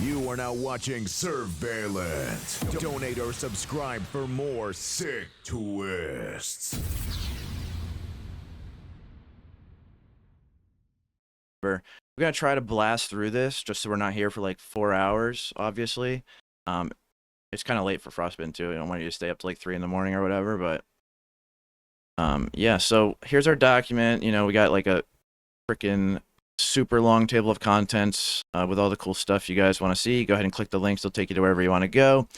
You are now watching Surveillance. Donate or subscribe for more sick twists. We're gonna try to blast through this just so we're not here for like 4 hours, obviously. It's kind of late for Frostbitten too. I don't want you to stay up to like 3 in the morning or whatever, but yeah, so here's our document. You know, we got like a freaking super long table of contents with all the cool stuff you guys want to see. Go ahead and click the links. They'll take you to wherever you want to go.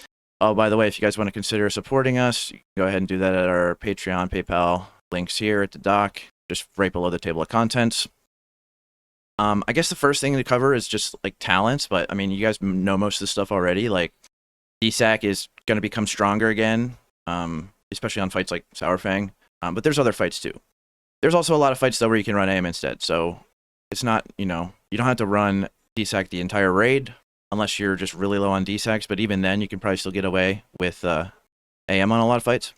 Oh, by the way, if you guys want to consider supporting us, you can go ahead and do that at our Patreon, PayPal links here at the doc, just right below the table of contents. I guess the first thing to cover is just like talents, but I mean, you guys know most of the stuff already. Like DSAC is going to become stronger again, especially on fights like Sourfang. But there's other fights too. There's also a lot of fights though where you can run AM instead. So it's not, you know, you don't have to run DSAC the entire raid unless you're just really low on DSACs. But even then, you can probably still get away with AM on a lot of fights.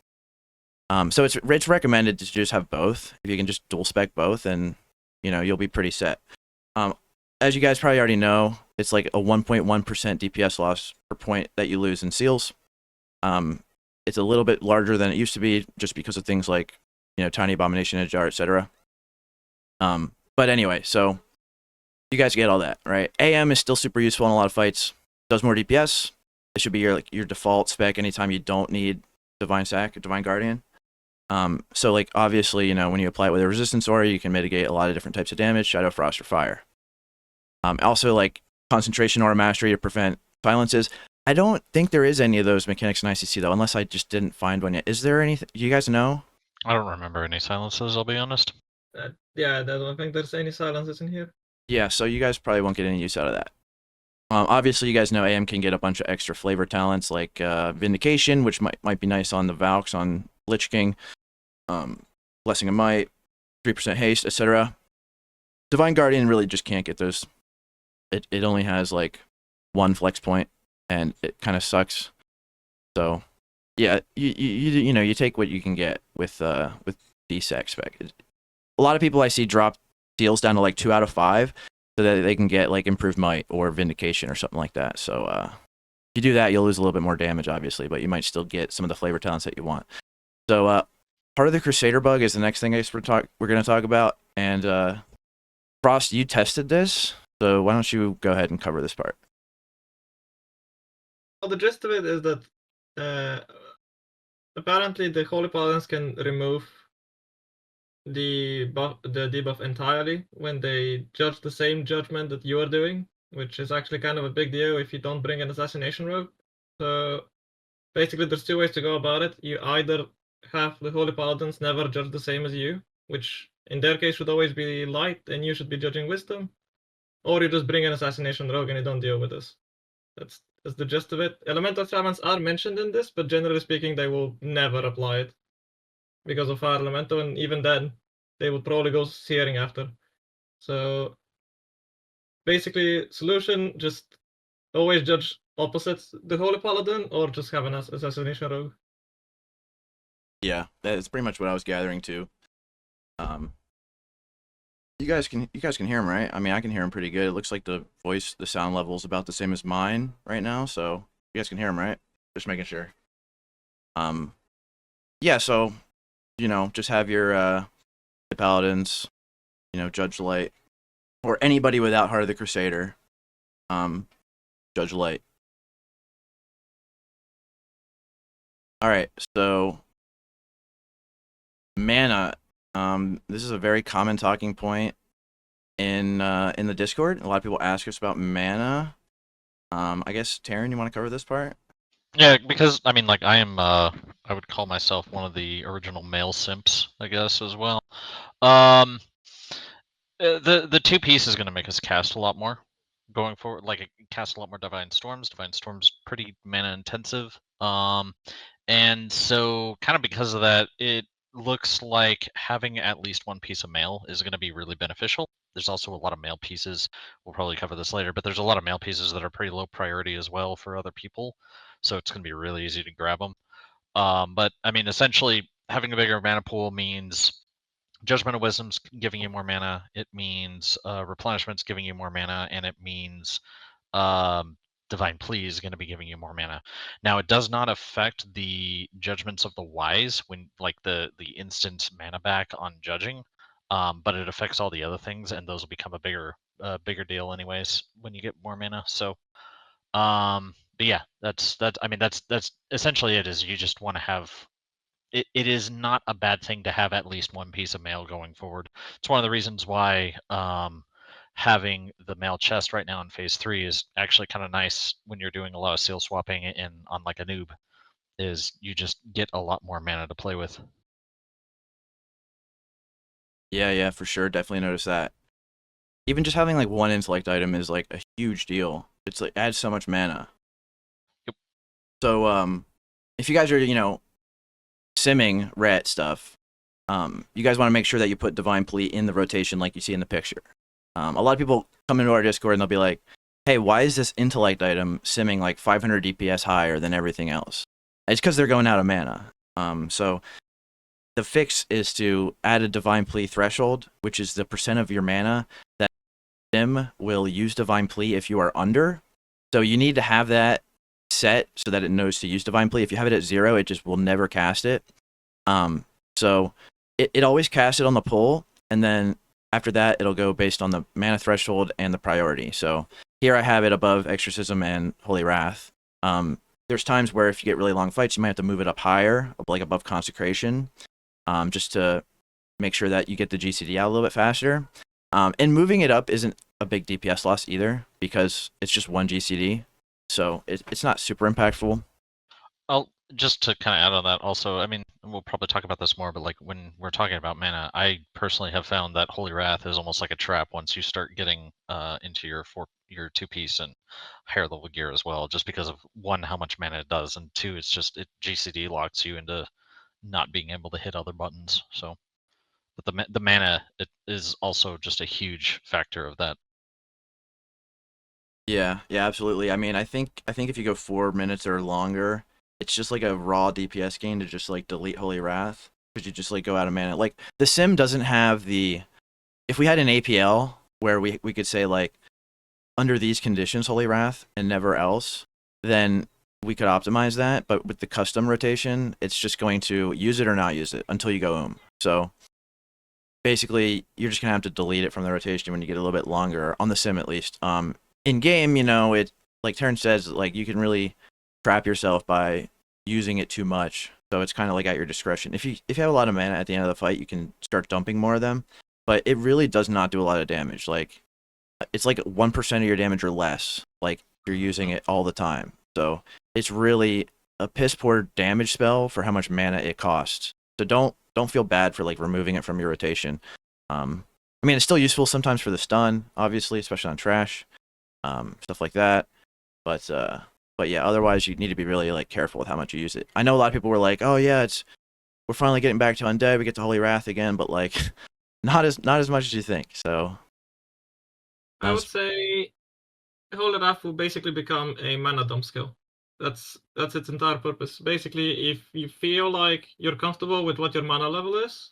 So it's recommended to just have both. If you can just dual spec both, and you know, you'll be pretty set. As you guys probably already know, it's like a 1.1% DPS loss per point that you lose in seals. It's a little bit larger than it used to be just because of things like, you know, Tiny Abomination, Jar, etc. But anyway, so you guys get all that, right? AM is still super useful in a lot of fights. Does more DPS. It should be your default spec anytime you don't need Divine Sac or Divine Guardian. So like obviously, you know, when you apply it with a resistance aura, you can mitigate a lot of different types of damage, Shadow, Frost, or Fire. Also like concentration aura mastery to prevent silences. I don't think there is any of those mechanics in ICC though, unless I just didn't find one yet. Is there anything? Do you guys know? I don't remember any silences, I'll be honest. Yeah, I don't think there's any silences in here. Yeah, so you guys probably won't get any use out of that. Obviously, you guys know AM can get a bunch of extra flavor talents like Vindication, which might be nice on the Valks on Lich King, Blessing of Might, 3% haste, etc. Divine Guardian really just can't get those. It only has like 1 flex point, and it kind of sucks. So, yeah, you know, you take what you can get with DSAC spec. A lot of people I see drop deals down to like 2 out of 5 so that they can get like improved might or vindication or something like that. So if you do that, you'll lose a little bit more damage, obviously, but you might still get some of the flavor talents that you want. So part of the Crusader Bug is the next thing we're going to talk about. And Frost, you tested this, so why don't you go ahead and cover this part? Well, the gist of it is that apparently the Holy Paladins can remove the debuff entirely when they judge the same judgment that you are doing, which is actually kind of a big deal if you don't bring an Assassination Rogue. So basically there's 2 ways to go about it. You either have the Holy Paladins never judge the same as you, which in their case should always be light and you should be judging wisdom, or you just bring an Assassination Rogue and you don't deal with this. That's the gist of it. Elemental Shamans are mentioned in this, but generally speaking they will never apply it because of Fire Elemental, and even then they would probably go Searing after. So basically, solution, just always judge opposites the Holy Paladin, or just have an Assassination Rogue. Yeah, that's pretty much what I was gathering too. You guys can hear him, right? I mean, I can hear him pretty good. It looks like the sound level is about the same as mine right now, so you guys can hear him, right? Just making sure. Yeah, so you know, just have your Paladins, you know, judge light, or anybody without Heart of the Crusader, judge light. All right, so mana. This is a very common talking point in the Discord. A lot of people ask us about mana. I guess Terryn, you want to cover this part? Yeah, because I mean, like I am, I would call myself one of the original male simps, I guess, as well. The 2 piece is going to make us cast a lot more going forward. Like cast a lot more Divine Storms. Divine Storms pretty mana intensive. And so kind of because of that, it looks like having at least 1 piece of mail is going to be really beneficial. There's also a lot of mail pieces. We'll probably cover this later, but there's a lot of mail pieces that are pretty low priority as well for other people. So it's going to be really easy to grab them. But I mean, essentially having a bigger mana pool means Judgment of Wisdom's giving you more mana. It means Replenishment's giving you more mana, and it means Divine Plea is going to be giving you more mana. Now, it does not affect the Judgments of the Wise when like the instant mana back on judging, but it affects all the other things, and those will become a bigger deal anyways when you get more mana. So, but yeah, that's I mean that's essentially it. Is you just want to have it is not a bad thing to have at least one piece of mail going forward. It's one of the reasons why having the mail chest right now in phase 3 is actually kind of nice when you're doing a lot of seal swapping in on like a noob, is you just get a lot more mana to play with. Yeah, for sure. Definitely notice that. Even just having like one intellect item is like a huge deal. It's like adds so much mana. Yep. So if you guys are, simming ret stuff, you guys want to make sure that you put Divine Plea in the rotation like you see in the picture. A lot of people come into our Discord and they'll be like, hey, why is this intellect item simming like 500 DPS higher than everything else? It's because they're going out of mana. So the fix is to add a Divine Plea threshold, which is the percent of your mana that sim will use Divine Plea if you are under. So you need to have that set so that it knows to use Divine Plea. If you have it at 0, it just will never cast it. So it always casts it on the pull, and then after that, it'll go based on the mana threshold and the priority. So here I have it above Exorcism and Holy Wrath. There's times where if you get really long fights, you might have to move it up higher, like above Consecration, just to make sure that you get the GCD out a little bit faster. And moving it up isn't a big DPS loss either, because it's just one GCD. So it's not super impactful. I'll just to kind of add on that also, I mean, we'll probably talk about this more, but like when we're talking about mana, I personally have found that Holy Wrath is almost like a trap once you start getting into your 2-piece and higher level gear as well, just because of 1, how much mana it does, and 2, it's just it GCD locks you into not being able to hit other buttons. So, but the mana, it is also just a huge factor of that. Yeah, absolutely. I mean, I think if you go 4 minutes or longer, it's just like a raw DPS gain to just like delete Holy Wrath, because you just like go out of mana. Like the sim doesn't have the. If we had an APL where we could say like, under these conditions Holy Wrath and never else, then we could optimize that. But with the custom rotation, it's just going to use it or not use it until you go So basically, you're just gonna have to delete it from the rotation when you get a little bit longer on the sim, at least. In game, it like Terryn says, like you can really trap yourself by using it too much. So it's kind of like at your discretion. If you have a lot of mana at the end of the fight, you can start dumping more of them. But it really does not do a lot of damage. Like it's like 1% of your damage or less. Like you're using it all the time. So it's really a piss poor damage spell for how much mana it costs. So don't feel bad for like removing it from your rotation. I mean, it's still useful sometimes for the stun, obviously, especially on trash, stuff like that. But yeah, otherwise you need to be really like careful with how much you use it. I know a lot of people were like, "Oh yeah, we're finally getting back to undead. We get to Holy Wrath again," but like, not as much as you think. So I would say Holy Wrath will basically become a mana dump skill. That's its entire purpose. Basically, if you feel like you're comfortable with what your mana level is,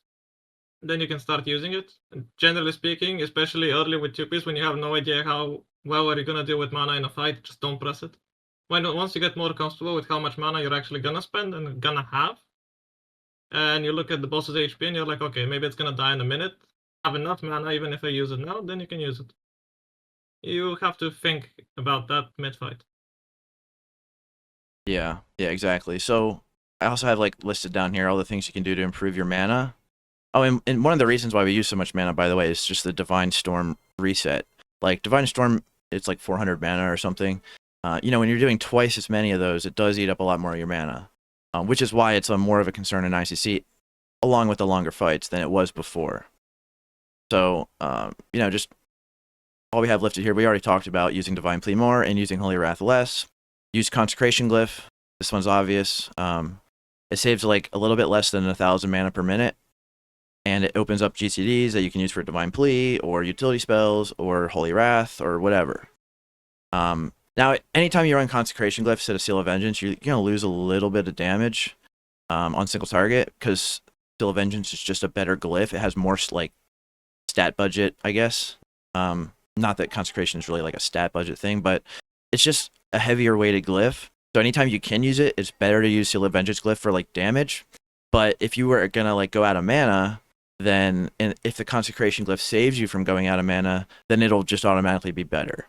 then you can start using it. And generally speaking, especially early with 2-piece, when you have no idea how well are you gonna deal with mana in a fight, just don't press it. Once you get more comfortable with how much mana you're actually gonna spend and gonna have, and you look at the boss's HP and you're like, okay, maybe it's gonna die in a minute, have enough mana even if I use it now, then you can use it. You have to think about that mid-fight. Yeah, exactly. So I also have like listed down here all the things you can do to improve your mana. Oh, and one of the reasons why we use so much mana, by the way, is just the Divine Storm reset. Like Divine Storm, it's like 400 mana or something. When you're doing twice as many of those, it does eat up a lot more of your mana, which is why it's more of a concern in ICC, along with the longer fights, than it was before. So, just all we have lifted here, we already talked about using Divine Plea more and using Holy Wrath less. Use Consecration Glyph. This one's obvious. It saves like a little bit less than 1,000 mana per minute, and it opens up GCDs that you can use for Divine Plea or utility spells or Holy Wrath or whatever. Now, anytime you run Consecration Glyph instead of Seal of Vengeance, you're going to lose a little bit of damage on single target, because Seal of Vengeance is just a better glyph. It has more like stat budget, I guess. Not that Consecration is really like a stat budget thing, but it's just a heavier weighted glyph. So anytime you can use it, it's better to use Seal of Vengeance glyph for like damage. But if you were gonna like go out of mana, then if the Consecration glyph saves you from going out of mana, then it'll just automatically be better.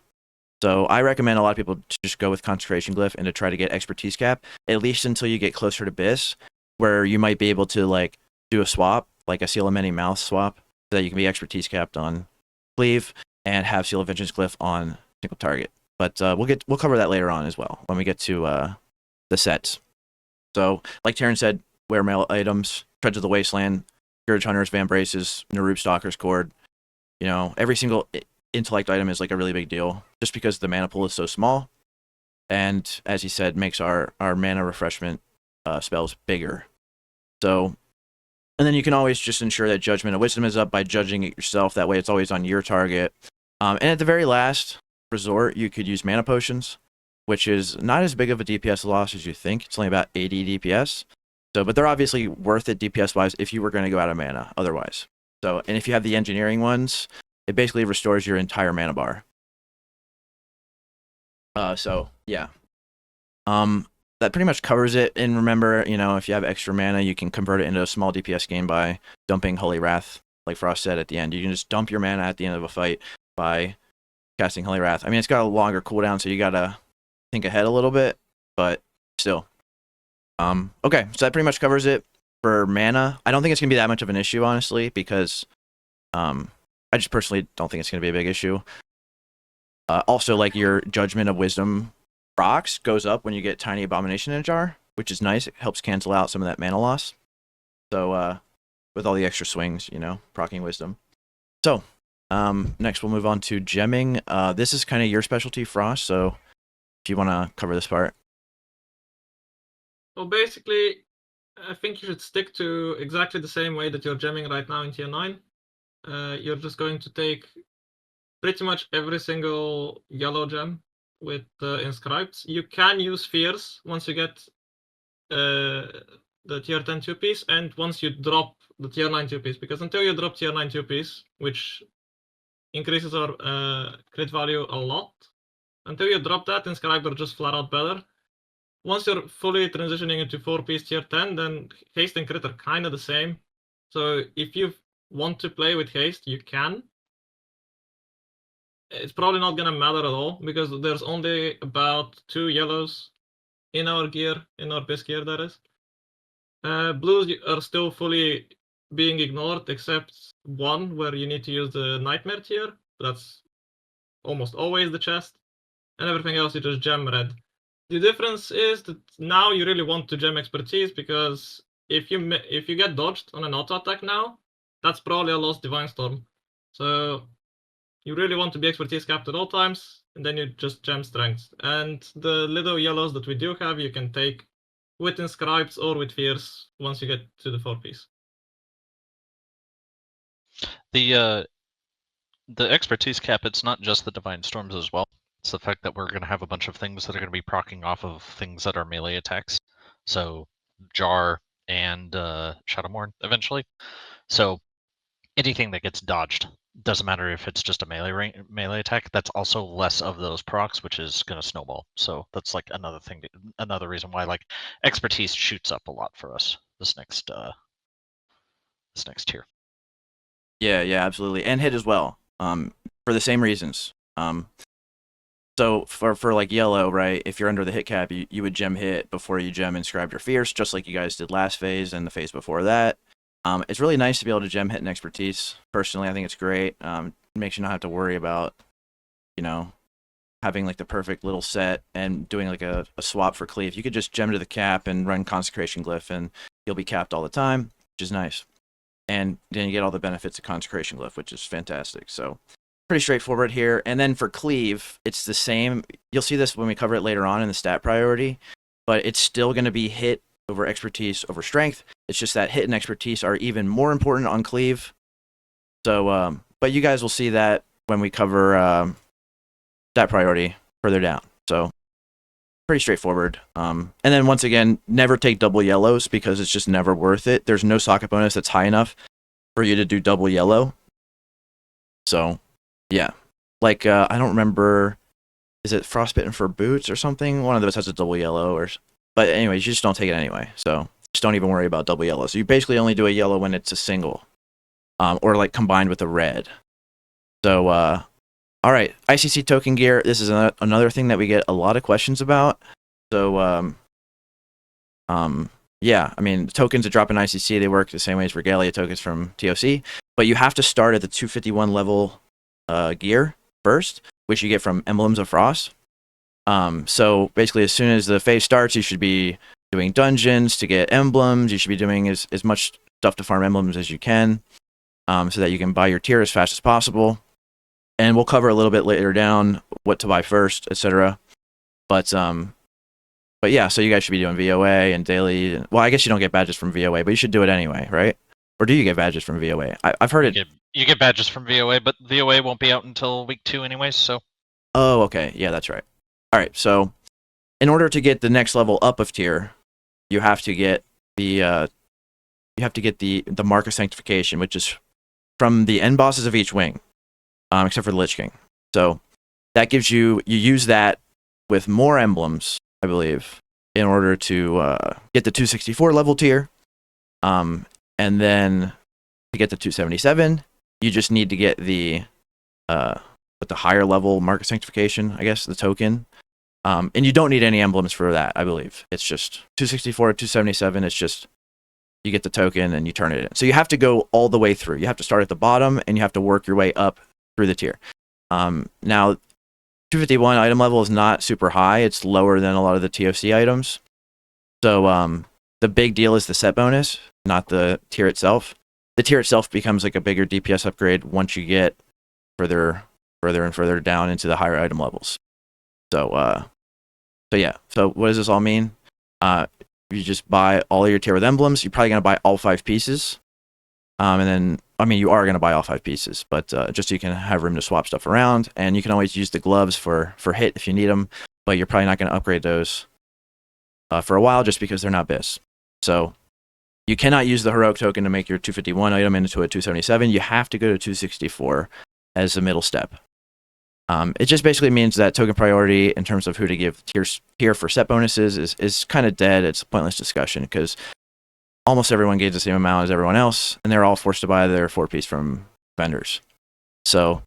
So I recommend a lot of people to just go with Consecration glyph and to try to get expertise cap, at least until you get closer to Abyss, where you might be able to like do a swap, like a Seal of Many Mouths swap, so that you can be expertise capped on Cleave and have Seal of Vengeance glyph on single target. But we'll cover that later on as well when we get to the sets. So like Terryn said, wear mail items, Treads of the Wasteland, Scourge Hunters, Van Braces, Narub Stalker's Cord. You know, every single intellect item is like a really big deal, just because the mana pool is so small, and as he said, makes our mana refreshment spells bigger. So, and then you can always just ensure that Judgment of Wisdom is up by judging it yourself. That way, it's always on your target. And at the very last resort, you could use mana potions, which is not as big of a DPS loss as you think. It's only about 80 DPS. So, but they're obviously worth it DPS wise if you were going to go out of mana otherwise. So, and if you have the engineering ones, it basically restores your entire mana bar. So yeah. That pretty much covers it. And remember, you know, if you have extra mana, you can convert it into a small DPS gain by dumping Holy Wrath, like Frost said at the end. You can just dump your mana at the end of a fight by casting Holy Wrath. I mean, it's got a longer cooldown, so you gotta think ahead a little bit, but still. Okay, so that pretty much covers it for mana. I don't think it's gonna be that much of an issue, honestly, because I just personally don't think it's gonna be a big issue. Also, like your Judgment of Wisdom procs goes up when you get Tiny Abomination in a jar, which is nice. It helps cancel out some of that mana loss. So with all the extra swings, you know, proccing Wisdom. So next we'll move on to gemming. This is kind of your specialty, Frost, so if you want to cover this part. Well, basically, I think you should stick to exactly the same way that you're gemming right now in tier 9. You're just going to take pretty much every single yellow gem with inscribed. You can use Fears once you get the tier 10 two-piece, and once you drop the tier 9 two-piece, because until you drop tier 9 two-piece, which increases our crit value a lot, until you drop that, inscribed are just flat out better. Once you're fully transitioning into 4-piece tier 10, then haste and crit are kind of the same. So if you want to play with haste, you can. It's probably not gonna matter at all, because there's only about 2 yellows in our gear, in our base gear, that is. Blues are still fully being ignored, except one where you need to use the Nightmare tier. That's almost always the chest. And everything else you just gem red. The difference is that now you really want to gem expertise, because if you get dodged on an auto attack now, that's probably a lost Divine Storm. So you really want to be expertise capped at all times, and then you just gem strength. And the little yellows that we do have, you can take with inscribes or with fears once you get to the 4-piece. The expertise cap, it's not just the Divine Storms as well. It's the fact that we're going to have a bunch of things that are going to be proccing off of things that are melee attacks. So Jar and Shadowmourne eventually. So anything that gets dodged, doesn't matter if it's just a melee attack, that's also less of those procs, which is going to snowball. So that's like another thing, another reason why like expertise shoots up a lot for us this next tier. Yeah, absolutely, and hit as well. For the same reasons. So for like yellow, right? If you're under the hit cap, you would gem hit before you gem inscribe your fierce, just like you guys did last phase and the phase before that. It's really nice to be able to gem hit and expertise. Personally, I think it's great. It makes you not have to worry about, you know, having like the perfect little set and doing like a swap for cleave. You could just gem to the cap and run Consecration Glyph, and you'll be capped all the time, which is nice. And then you get all the benefits of Consecration Glyph, which is fantastic. So pretty straightforward here. And then for cleave, it's the same. You'll see this when we cover it later on in the stat priority, but it's still going to be hit over expertise over strength. It's just that hit and expertise are even more important on cleave. So, but you guys will see that when we cover stat priority further down. So pretty straightforward. And then once again, never take double yellows because it's just never worth it. There's no socket bonus that's high enough for you to do double yellow. So yeah, like I don't remember, is it Frostbitten for boots or something? One of those has a double yellow, but anyways, you just don't take it anyway. So just don't even worry about double yellow. So you basically only do a yellow when it's a single, or like combined with a red. So all right, ICC token gear. This is another thing that we get a lot of questions about. So yeah, I mean, tokens that drop in ICC, they work the same way as Regalia tokens from TOC, but you have to start at the 251 level gear first, which you get from Emblems of Frost. So basically, as soon as the phase starts, you should be doing dungeons to get emblems. You should be doing as much stuff to farm emblems as you can, so that you can buy your tier as fast as possible. And we'll cover a little bit later down what to buy first, etc. But yeah, so you guys should be doing VOA and daily. Well, I guess you don't get badges from VOA, but you should do it anyway, right? Or do you get badges from VOA? I've heard it. You get badges from VOA, but VOA won't be out until week 2 anyways, so. Oh, okay. Yeah, that's right. All right, so in order to get the next level up of tier, you have to get the Mark of Sanctification, which is from the end bosses of each wing, except for the Lich King. So that gives you use that with more emblems, I believe, in order to get the 264 level tier. And then to get the 277, you just need to get the higher level Mark of Sanctification, I guess, the token. And you don't need any emblems for that, I believe. It's just 264, 277. It's just you get the token and you turn it in. So you have to go all the way through. You have to start at the bottom and you have to work your way up through the tier. Now, 251 item level is not super high. It's lower than a lot of the TOC items. So the big deal is the set bonus, not the tier itself. The tier itself becomes like a bigger DPS upgrade once you get further and further down into the higher item levels. So yeah. So what does this all mean? You just buy all of your tier with emblems. You're probably gonna buy all 5 pieces. And then, I mean, you are going to buy all 5 pieces, but just so you can have room to swap stuff around. And you can always use the gloves for hit if you need them, but you're probably not going to upgrade those for a while just because they're not BIS. So you cannot use the heroic token to make your 251 item into a 277. You have to go to 264 as a middle step. It just basically means that token priority in terms of who to give tier for set bonuses is kind of dead. It's a pointless discussion because almost everyone gets the same amount as everyone else, and they're all forced to buy their 4-piece from vendors. So,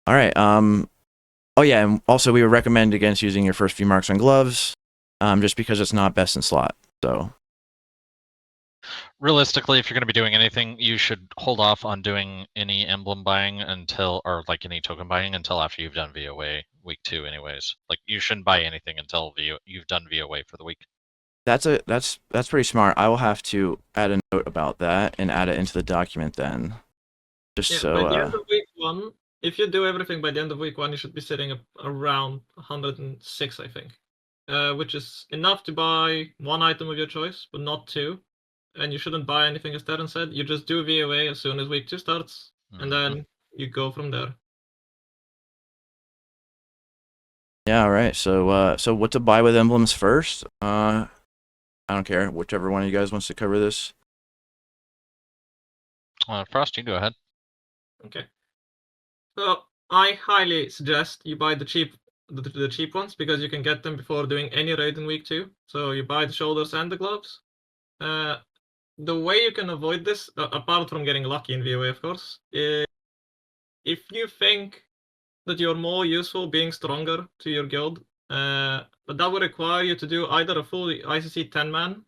all right. Oh yeah, and also we would recommend against using your first few marks on gloves, just because it's not best in slot. So, realistically, if you're going to be doing anything, you should hold off on doing any emblem buying or like any token buying until after you've done VOA week 2 anyways. Like, you shouldn't buy anything until you've done VOA for the week. That's pretty smart. I will have to add a note about that and add it into the document then. Just so. By the end of week 1, if you do everything by the end of week 1, you should be sitting around 106, I think, which is enough to buy 1 item of your choice, but not 2. And you shouldn't buy anything, as Terryn said. You just do VOA as soon as week 2 starts, and then you go from there. Yeah. All right. So what to buy with emblems first? I don't care. Whichever one of you guys wants to cover this. Frost, you go ahead. Okay. So I highly suggest you buy the cheap ones because you can get them before doing any raid in week 2. So you buy the shoulders and the gloves. The way you can avoid this, apart from getting lucky in VOA, of course, is if you think that you're more useful being stronger to your guild, but that would require you to do either a full ICC 10-man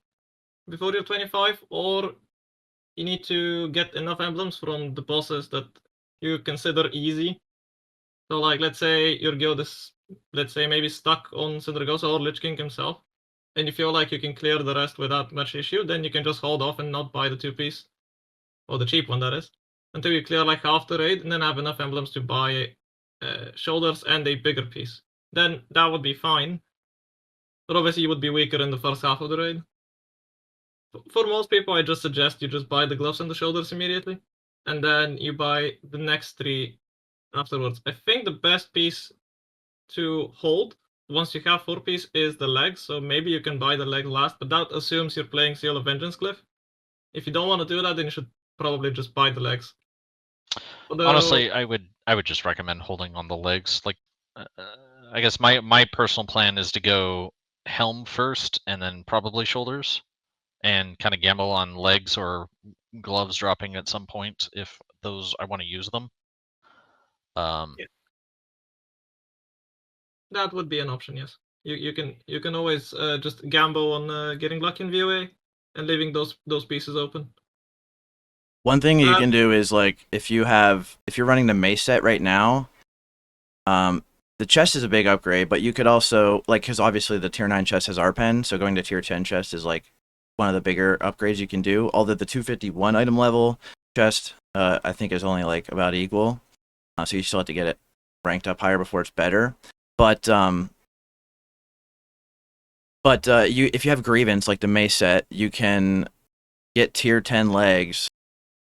before you're 25, or you need to get enough emblems from the bosses that you consider easy. So, like, let's say your guild is, maybe stuck on Syndragosa or Lich King himself, and you feel like you can clear the rest without much issue, then you can just hold off and not buy the 2-piece, or the cheap one, that is, until you clear like half the raid, and then have enough emblems to buy shoulders and a bigger piece. Then that would be fine, but obviously you would be weaker in the first half of the raid. For most people, I just suggest you just buy the gloves and the shoulders immediately, and then you buy the next 3 afterwards. I think the best piece to hold once you have 4-piece is the legs, so maybe you can buy the legs last, but that assumes you're playing Seal of Vengeance Glyph. If you don't want to do that, then you should probably just buy the legs. Although, honestly, I would just recommend holding on the legs. Like, I guess my personal plan is to go helm first and then probably shoulders, and kind of gamble on legs or gloves dropping at some point if those I want to use them. Yeah. That would be an option, yes. You can always just gamble on getting lucky in VOA and leaving those pieces open. One thing you can do is like if you're running the mace set right now, the chest is a big upgrade, but you could also like because obviously the tier 9 chest has RPen, so going to tier 10 chest is like one of the bigger upgrades you can do. Although the 251 item level chest, I think is only like about equal, so you still have to get it ranked up higher before it's better. But if you have grievance like the mace set, you can get tier 10 legs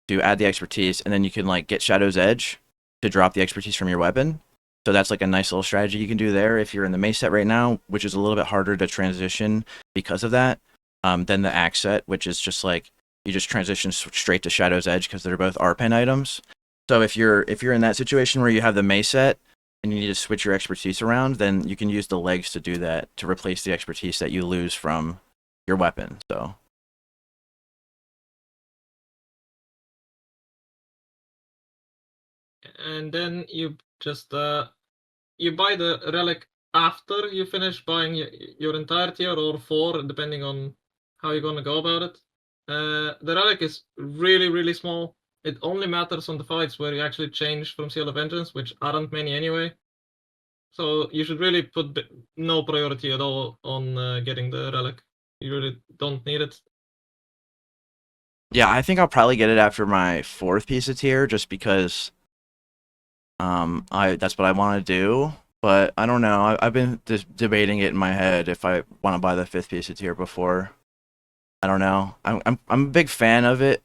to add the expertise, and then you can like get Shadow's Edge to drop the expertise from your weapon. So that's like a nice little strategy you can do there if you're in the mace set right now, which is a little bit harder to transition because of that than the axe set, which is just like you just transition straight to Shadow's Edge because they're both RPen items. So if you're in that situation where you have the mace set and you need to switch your expertise around, then you can use the legs to do that to replace the expertise that you lose from your weapon. So. And then you just you buy the relic after you finish buying your entire tier or 4, depending on how you're gonna go about it. The relic is really small. It only matters on the fights where you actually change from Seal of Vengeance, which aren't many anyway. So you should really put no priority at all on getting the relic. You really don't need it. Yeah, I think I'll probably get it after my 4th piece of tier, just because that's what I want to do. But I don't know. I've been debating it in my head if I want to buy the 5th piece of tier before. I don't know. I'm a big fan of it,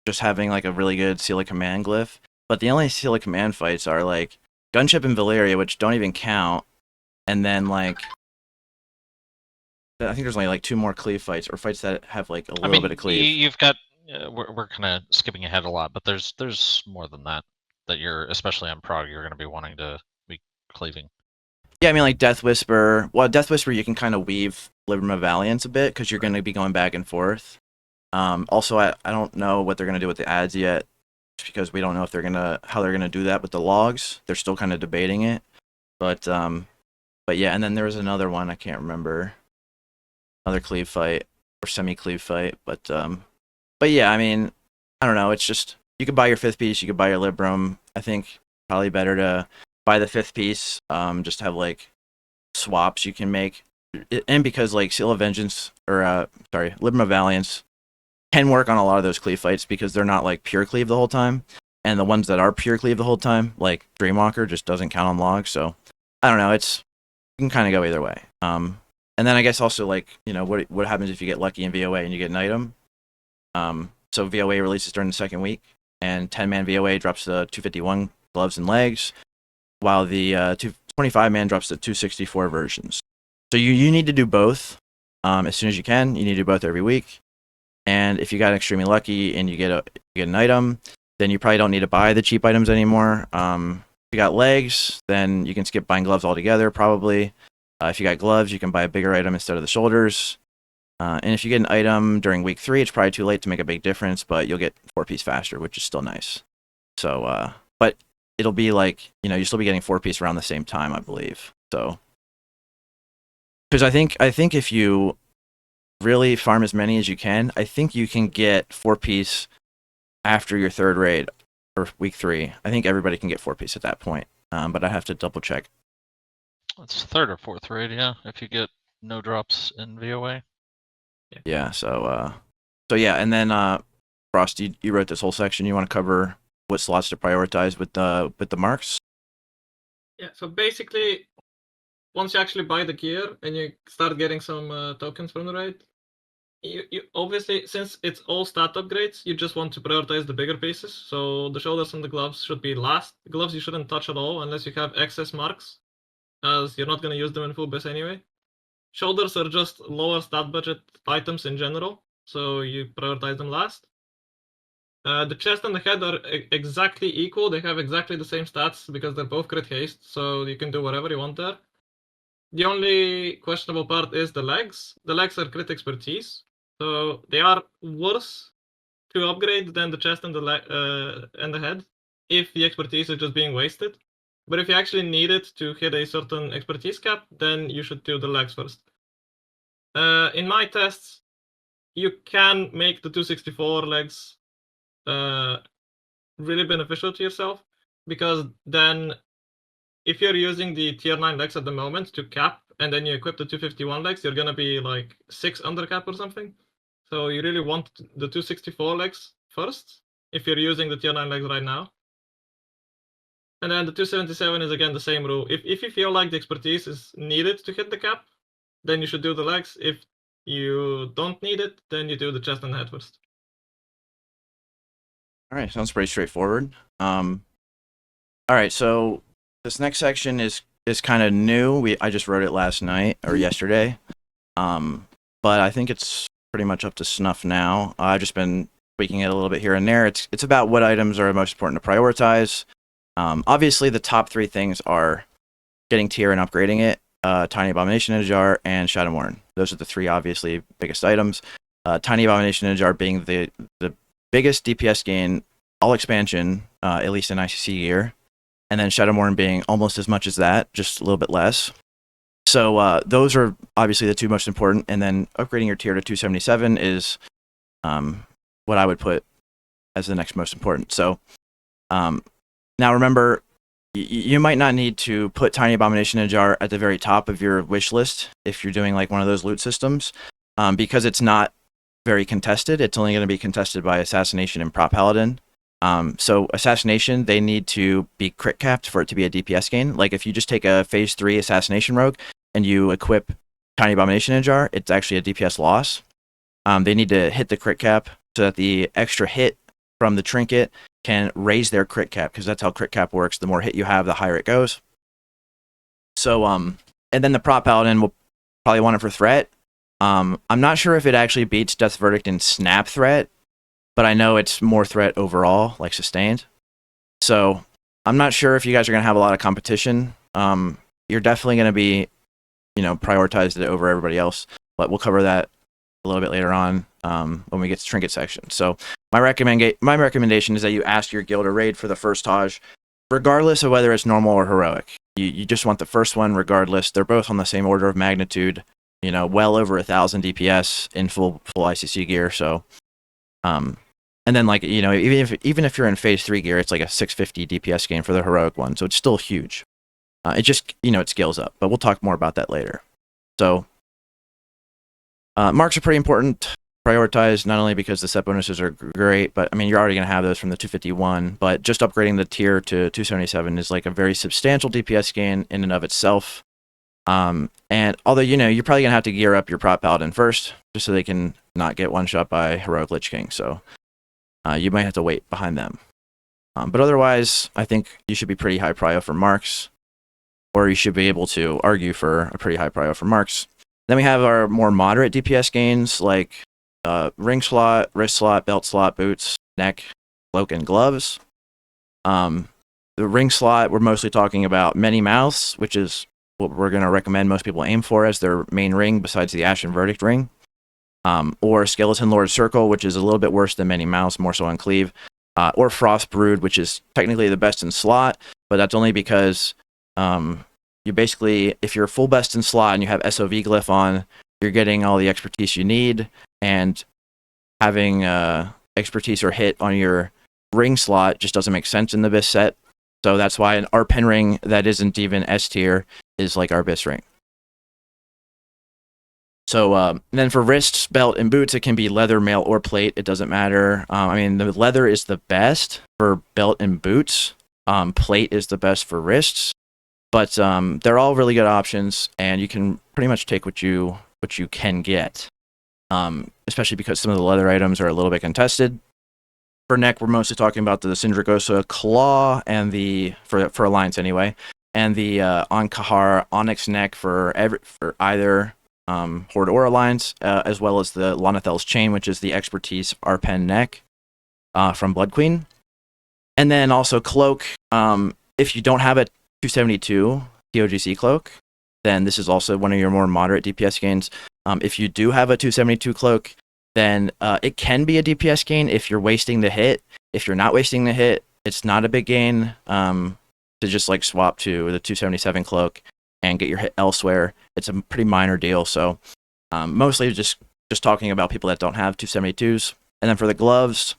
just having like a really good Seal of Command glyph. But the only Seal of Command fights are like Gunship and Valeria, which don't even count. And then like I think there's only like 2 more cleave fights, or fights that have like a little bit of cleave. You've got we're kind of skipping ahead a lot, but there's more than that you're, especially on prog, you're going to be wanting to be cleaving. Yeah, I mean like Death Whisper. Well, Death Whisper you can kind of weave LIBRAM of Valiance a bit because you're going to be going back and forth. Also, I don't know what they're going to do with the ads yet, just because we don't know if how they're gonna do that with the logs. They're still kind of debating it. But yeah, and then there was another one I can't remember. Another cleave fight or semi-cleave fight, but yeah, I mean, I don't know. It's just you could buy your 5th piece, you could buy your LIBRAM. I think probably better to buy the 5th piece. Just have like swaps you can make, and because like Seal of Vengeance or LIBRAM of Valiance can work on a lot of those cleave fights because they're not like pure cleave the whole time, and the ones that are pure cleave the whole time, like Dreamwalker, just doesn't count on logs. So I don't know. You can kind of go either way. And then I guess also like what happens if you get lucky in VOA and you get an item. So VOA releases during the 2nd week, and 10-man VOA drops the 251 gloves and legs, while the 25-man drops the 264 versions. So you need to do both as soon as you can. You need to do both every week. And if you got extremely lucky and you get an item, then you probably don't need to buy the cheap items anymore. If you got legs, then you can skip buying gloves altogether, probably. If you got gloves, you can buy a bigger item instead of the shoulders. And if you get an item during week 3, it's probably too late to make a big difference, but you'll get 4-piece faster, which is still nice. So, but it'll be like, you'll still be getting 4-piece around the same time, I believe. So, because I think if you really farm as many as you can, I think you can get 4-piece after your 3rd raid or week 3. I think everybody can get 4-piece at that point, but I have to double check. It's 3rd or 4th raid, yeah. If you get no drops in VOA. Yeah. So yeah, and then Frost, you wrote this whole section. You want to cover what slots to prioritize with the marks? Yeah. So basically, once you actually buy the gear and you start getting some tokens from the raid, you obviously, since it's all stat upgrades, you just want to prioritize the bigger pieces. So the shoulders and the gloves should be last. The gloves you shouldn't touch at all unless you have excess marks, as you're not going to use them in full base anyway. Shoulders are just lower stat budget items in general, so you prioritize them last. The chest and the head are exactly equal. They have exactly the same stats because they're both crit haste, so you can do whatever you want there. The only questionable part is the legs. The legs are crit expertise, so they are worse to upgrade than the chest and the head if the expertise is just being wasted. But if you actually need it to hit a certain expertise cap, then you should do the legs first. In my tests, you can make the 264 legs really beneficial to yourself, because then if you're using the tier 9 legs at the moment to cap, and then you equip the 251 legs, you're gonna be like 6 under cap or something. So you really want the 264 legs first, if you're using the tier 9 legs right now. And then the 277 is again the same rule. If you feel like the expertise is needed to hit the cap, then you should do the legs. If you don't need it, then you do the chest and the head first. All right, sounds pretty straightforward. All right, so this next section is kind of new. I just wrote it last night or yesterday, but I think it's pretty much up to snuff now. I've just been tweaking it a little bit here and there. It's about what items are most important to prioritize. Obviously, the top 3 things are getting tier and upgrading it, Tiny Abomination in a Jar, and Shadowmourne. Those are the 3 obviously biggest items. Tiny Abomination in a Jar being the biggest DPS gain all expansion, at least in ICC gear, and then Shadowmourne being almost as much as that, just a little bit less. So those are obviously the 2 most important, and then upgrading your tier to 277 is what I would put as the next most important. So now remember, you might not need to put Tiny Abomination in a Jar at the very top of your wish list if you're doing like one of those loot systems, because it's not very contested. It's only going to be contested by Assassination and Prop Paladin. So Assassination, they need to be crit capped for it to be a DPS gain. Like if you just take a phase 3 Assassination Rogue and you equip Tiny Abomination in a Jar, it's actually a DPS loss. They need to hit the crit cap so that the extra hit from the trinket can raise their crit cap, because that's how crit cap works. The more hit you have, the higher it goes. So, and then the Prop Paladin will probably want it for threat. I'm not sure if it actually beats Death's Verdict in snap threat, but I know it's more threat overall, like sustained. So I'm not sure if you guys are going to have a lot of competition. You're definitely going to be, prioritized it over everybody else, but we'll cover that a little bit later on when we get to trinket section. So my recommendation is that you ask your guild or raid for the first Taj, regardless of whether it's normal or heroic. You just want the first one regardless. They're both on the same order of magnitude, well over 1,000 DPS in full ICC gear. So, and then even if you're in phase 3 gear, it's like a 650 DPS gain for the heroic one. So it's still huge. It just, it scales up, but we'll talk more about that later. So marks are pretty important. Prioritize not only because the set bonuses are great, but you're already going to have those from the 251, but just upgrading the tier to 277 is like a very substantial DPS gain in and of itself. And although, you're probably going to have to gear up your Prop Paladin first, just so they can not get one shot by Heroic Lich King. So you might have to wait behind them. But otherwise, I think you should be pretty high prio for marks, or you should be able to argue for a pretty high prio for marks. Then we have our more moderate DPS gains, like ring slot, wrist slot, belt slot, boots, neck, cloak, and gloves. The ring slot, we're mostly talking about Many Mouths, which is what we're going to recommend most people aim for as their main ring besides the Ashen Verdict ring. Or Skeleton Lord Circle, which is a little bit worse than Many Mouths, more so on Cleave. Or Frost Brood, which is technically the best in slot, but that's only because you basically, if you're full best in slot and you have SOV glyph on, you're getting all the expertise you need, and having expertise or hit on your ring slot just doesn't make sense in the BIS set. So that's why an pen ring that isn't even S tier is like our BIS ring. So then for wrists, belt, and boots, it can be leather, mail, or plate. It doesn't matter. The leather is the best for belt and boots. Plate is the best for wrists. But they're all really good options, and you can pretty much take what you can get, especially because some of the leather items are a little bit contested. For neck, we're mostly talking about the Syndragosa Claw and for Alliance anyway, and the Ank'Ahar Onyx neck for either Horde or Alliance, as well as the Lonathel's Chain, which is the expertise Arpen neck from Blood Queen. And then also cloak. If you don't have a 272 TOGC cloak, then this is also one of your more moderate DPS gains. If you do have a 272 cloak, then it can be a DPS gain if you're wasting the hit. If you're not wasting the hit, it's not a big gain to just like swap to the 277 cloak and get your hit elsewhere. It's a pretty minor deal. So mostly just talking about people that don't have 272s. And then for the gloves,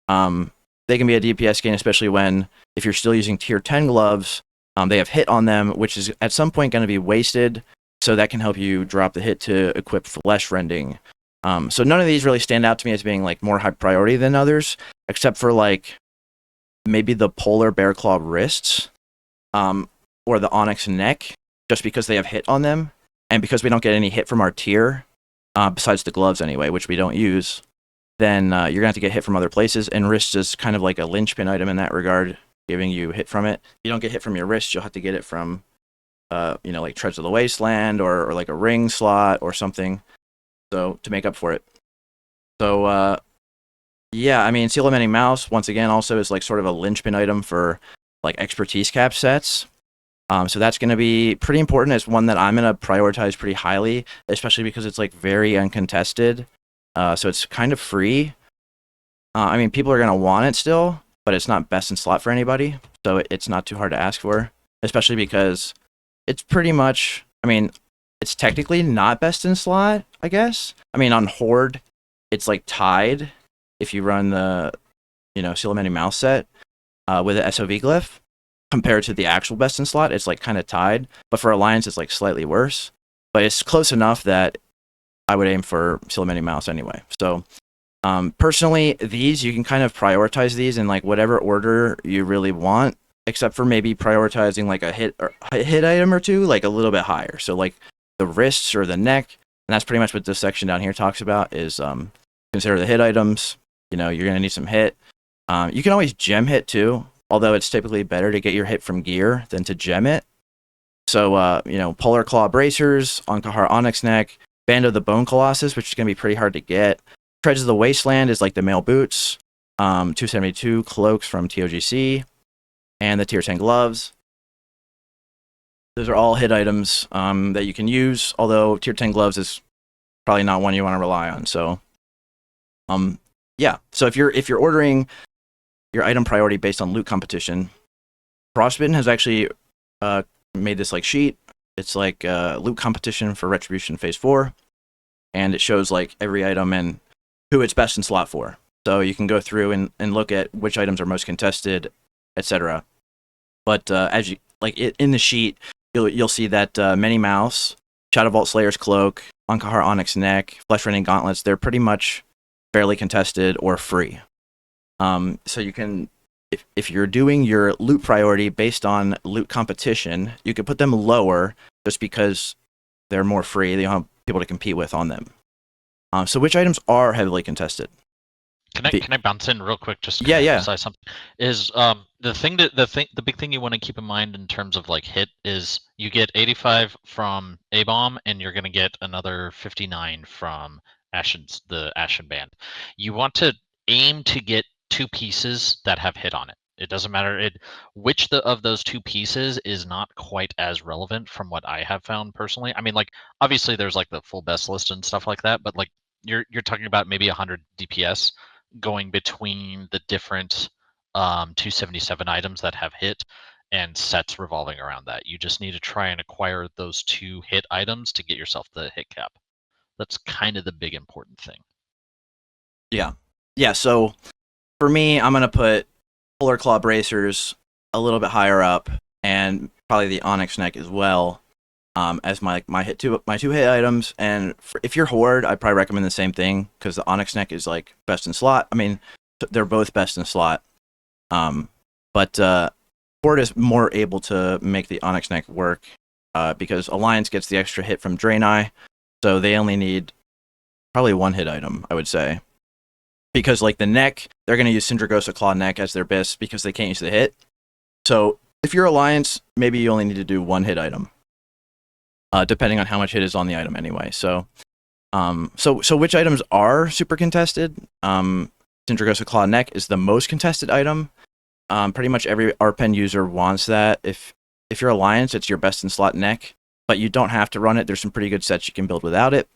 they can be a DPS gain, especially if you're still using tier 10 gloves, they have hit on them, which is at some point going to be wasted. So that can help you drop the hit to equip flesh rending. So none of these really stand out to me as being like more high priority than others, except for like maybe the polar bear claw wrists, or the onyx neck, just because they have hit on them. And because we don't get any hit from our tier, besides the gloves anyway, which we don't use, then you're going to have to get hit from other places. And wrist is kind of like a linchpin item in that regard, giving you hit from it. If you don't get hit from your wrist, you'll have to get it from, like Treads of the Wasteland or like a ring slot or something, so to make up for it. So, yeah, I mean, Seal of Many Mouths, once again, also is like sort of a linchpin item for like expertise cap sets. So that's going to be pretty important. It's one that I'm going to prioritize pretty highly, especially because it's like very uncontested. So it's kind of free. I mean, people are going to want it still, but it's not best in slot for anybody. So it's not too hard to ask for, especially because it's pretty much, I mean, it's technically not best in slot, I guess. I mean, on Horde, it's like tied if you run the, Seal of Many Mouths set with an SOV glyph. Compared to the actual best in slot, it's like kind of tied. But for Alliance, it's like slightly worse. But it's close enough that I would aim for Seal of Many Mouths anyway. So personally, these, you can kind of prioritize these in like whatever order you really want, except for maybe prioritizing like a hit item or two, like a little bit higher. So like the wrists or the neck, and that's pretty much what this section down here talks about is consider the hit items. You're going to need some hit. You can always gem hit too. Although it's typically better to get your hit from gear than to gem it. So, Polar Claw Bracers, Ankahar Onyx Neck, Band of the Bone Colossus, which is going to be pretty hard to get. Treads of the Wasteland is like the male boots. 272 cloaks from TOGC, and the tier 10 gloves. Those are all hit items that you can use, although tier 10 gloves is probably not one you want to rely on. So, yeah. So if you're ordering your item priority based on loot competition, Frosttbitten has actually made this like sheet. It's like loot competition for Retribution Phase 4, and it shows like every item and who it's best in slot for. So you can go through and look at which items are most contested, etc. But as you like in the sheet, you'll see that Many Mouths, Shadow Vault Slayer's Cloak, Ankahar Onyx Neck, Flesh Rending Gauntlets, they're pretty much fairly contested or free. So you can, if you're doing your loot priority based on loot competition, you could put them lower just because they're more free. They don't have people to compete with on them. So which items are heavily contested? Can I bounce in real quick just to Yeah. emphasize something? Is the big thing you want to keep in mind in terms of like hit is you get 85 from ABOM and you're gonna get another 59 from the Ashen band. You want to aim to get 2 pieces that have hit on it. It doesn't matter which of those 2 pieces is not quite as relevant from what I have found personally. I mean, like obviously there's like the full best list and stuff like that, but like you're talking about maybe 100 DPS going between the different 277 items that have hit and sets revolving around that. You just need to try and acquire those 2 hit items to get yourself the hit cap. That's kind of the big important thing. Yeah. So for me, I'm gonna put Polar Claw Bracers a little bit higher up, and probably the Onyx Neck as well, as my 2 hit items. And if you're Horde, I'd probably recommend the same thing because the Onyx Neck is like best in slot. I mean, they're both best in slot, but Horde is more able to make the Onyx Neck work because Alliance gets the extra hit from Draenei, so they only need probably 1 hit item, I would say. Because like the neck, they're going to use Syndragosa Claw Neck as their best because they can't use the hit. So if you're Alliance, maybe you only need to do 1 hit item, depending on how much hit is on the item anyway. So which items are super contested? Syndragosa Claw Neck is the most contested item. Pretty much every ARPEN user wants that. If you're Alliance, it's your best in slot neck. but you don't have to run it. There's some pretty good sets you can build without it.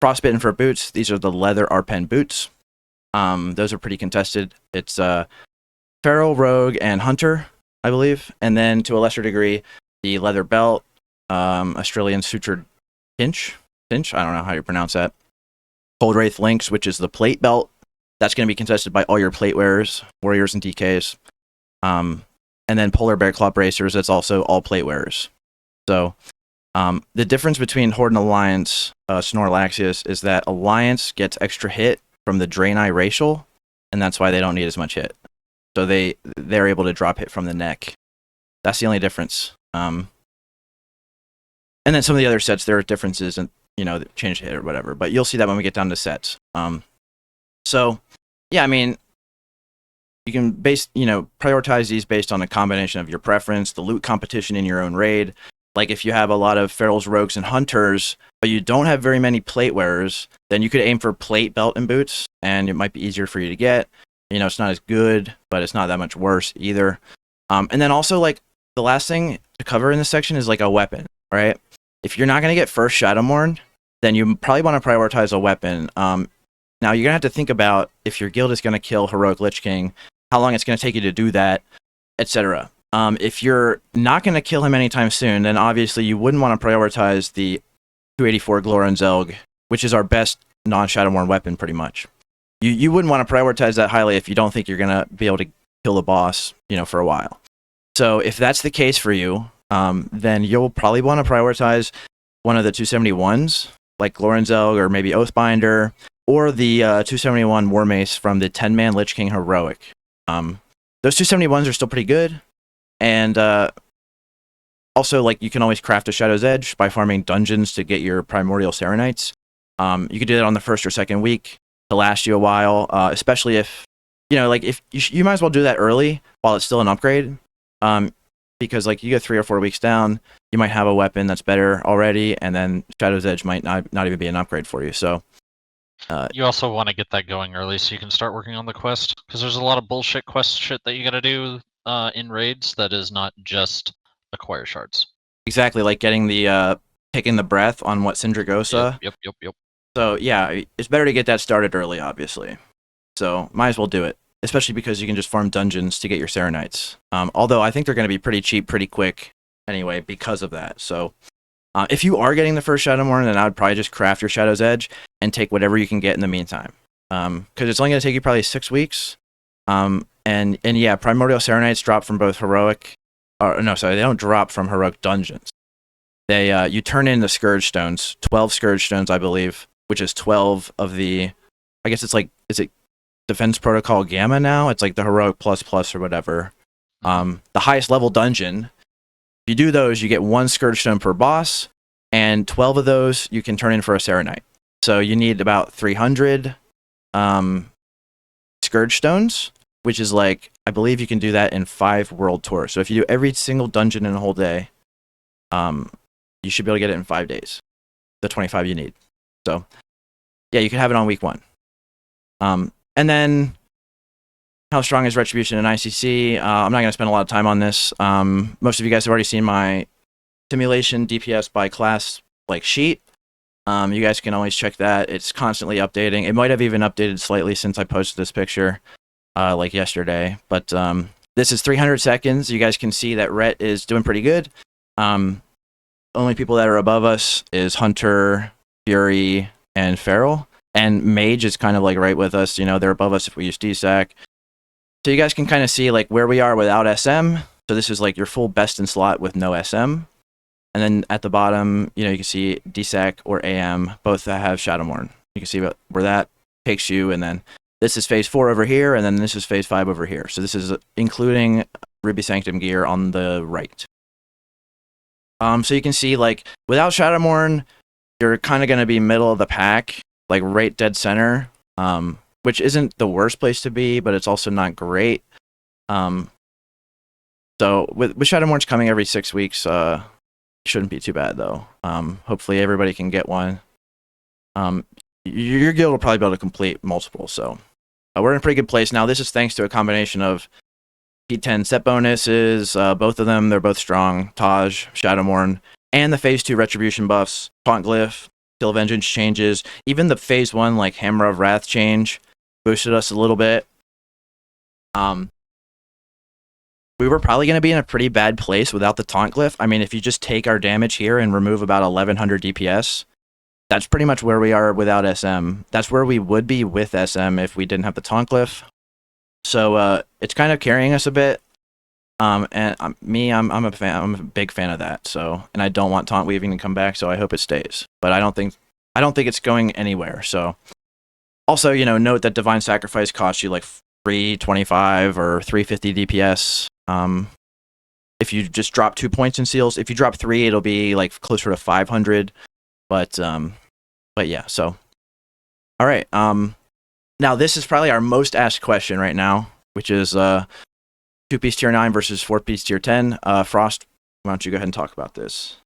Frostbitten for boots. These are the leather Arpen boots. Those are pretty contested. It's Feral, Rogue, and Hunter, I believe. And then to a lesser degree, the leather belt, Australian Sutured Pinch. I don't know how you pronounce that. Cold Wraith Lynx, which is the plate belt. That's going to be contested by all your plate wearers, warriors, and DKs. And then Polar Bear Claw Bracers, that's also all plate wearers. So the difference between Horde and Alliance Snorlaxius is that Alliance gets extra hit from the Draenei Racial, and that's why they don't need as much hit. So they're able to drop hit from the neck. That's the only difference. And then some of the other sets, there are differences and change hit or whatever. But you'll see that when we get down to sets. So yeah, I mean, you can prioritize these based on a combination of your preference, the loot competition in your own raid. Like if you have a lot of Ferals, Rogues, and Hunters, but you don't have very many plate wearers, then you could aim for plate, belt, and boots, and it might be easier for you to get. It's not as good, but it's not that much worse either. And then also, like, the last thing to cover in this section is like a weapon, right? If you're not going to get first Shadowmourne, then you probably want to prioritize a weapon. Now, you're going to have to think about if your guild is going to kill Heroic Lich King, how long it's going to take you to do that, etc. If you're not going to kill him anytime soon, then obviously you wouldn't want to prioritize the 284 Gloran Zelg, which is our best non-Shadowmourne weapon, pretty much. You wouldn't want to prioritize that highly if you don't think you're going to be able to kill the boss, for a while. So if that's the case for you, then you'll probably want to prioritize one of the 271s, like Gloran Zelg or maybe Oathbinder, or the 271 War Mace from the 10-man Lich King Heroic. Those 271s are still pretty good. And also, like, you can always craft a Shadow's Edge by farming dungeons to get your Primordial Serenites. You could do that on the first or second week to last you a while, especially if, if you might as well do that early while it's still an upgrade. Because, like, you get 3 or 4 weeks down, you might have a weapon that's better already, and then Shadow's Edge might not even be an upgrade for you. So you also want to get that going early so you can start working on the quest, because there's a lot of bullshit quest shit that you got to do in raids that is not just acquire shards. Exactly, like getting the taking the breath on what Syndragosa. Yep. So yeah, it's better to get that started early, obviously. So might as well do it, especially because you can just farm dungeons to get your Serenites. Although I think they're going to be pretty cheap, pretty quick anyway because of that. So if you are getting the first Shadowmourne, then I would probably just craft your Shadow's Edge and take whatever you can get in the meantime. Because it's only going to take you probably 6 weeks. And yeah, Primordial Serenites drop from both Heroic... they don't drop from Heroic dungeons. You turn in the Scourge Stones, 12 Scourge Stones, I believe, which is 12 of the... I guess it's like... Is it Defense Protocol Gamma now? It's like the Heroic plus or whatever. The highest level dungeon. If you do those, you get 1 Scourge Stone per boss, and 12 of those you can turn in for a Serenite. So you need about 300 Scourge Stones, which is like, I believe you can do that in 5 world tours. So if you do every single dungeon in a whole day, you should be able to get it in 5 days. The 25 you need. So yeah, you can have it on week 1. And then how strong is Retribution in ICC? I'm not going to spend a lot of time on this. Most of you guys have already seen my simulation DPS by class sheet. You guys can always check that. It's constantly updating. It might have even updated slightly since I posted this picture yesterday. But this is 300 seconds. You guys can see that Ret is doing pretty good. Only people that are above us is Hunter, Fury, and Feral. And Mage is kind of right with us. They're above us if we use DSAC. So you guys can kind of see where we are without SM. So this is your full best in slot with no SM. And then at the bottom, you can see DSAC or AM, both that have Shadowmourne. You can see where that takes you. And then this is phase 4 over here, and then this is phase 5 over here. So this is including Ruby Sanctum gear on the right. So you can see without Shadowmourne, you're kind of going to be middle of the pack, right dead center. Which isn't the worst place to be, but it's also not great. So with Shadowmourne's coming every 6 weeks, shouldn't be too bad though. Hopefully everybody can get one. Your guild will probably be able to complete multiple, so we're in a pretty good place now. This is thanks to a combination of P10 set bonuses. Both of them, they're both strong. T.A.J, Shadowmourne. and the phase 2 retribution buffs, taunt glyph, Seal of Vengeance changes, even the phase 1 like Hammer of Wrath change boosted us a little bit. We were probably going to be in a pretty bad place without the taunt glyph. I mean, if you just take our damage here and remove about 1100 DPS, that's pretty much where we are without SM. That's where we would be with SM if we didn't have the taunt glyph. So it's kind of carrying us a bit. And I'm a fan. I'm a big fan of that. So, and I don't want taunt weaving to come back, so I hope it stays. But I don't think it's going anywhere. So, also, you know, note that Divine Sacrifice costs you like 325 or 350 DPS. If you just drop 2 points in seals, if you drop 3, it'll be like closer to 500. But yeah. So, all right. Now this is probably our most asked question right now, which is 2-piece tier 9 versus 4-piece tier 10. Frost, why don't you go ahead and talk about this?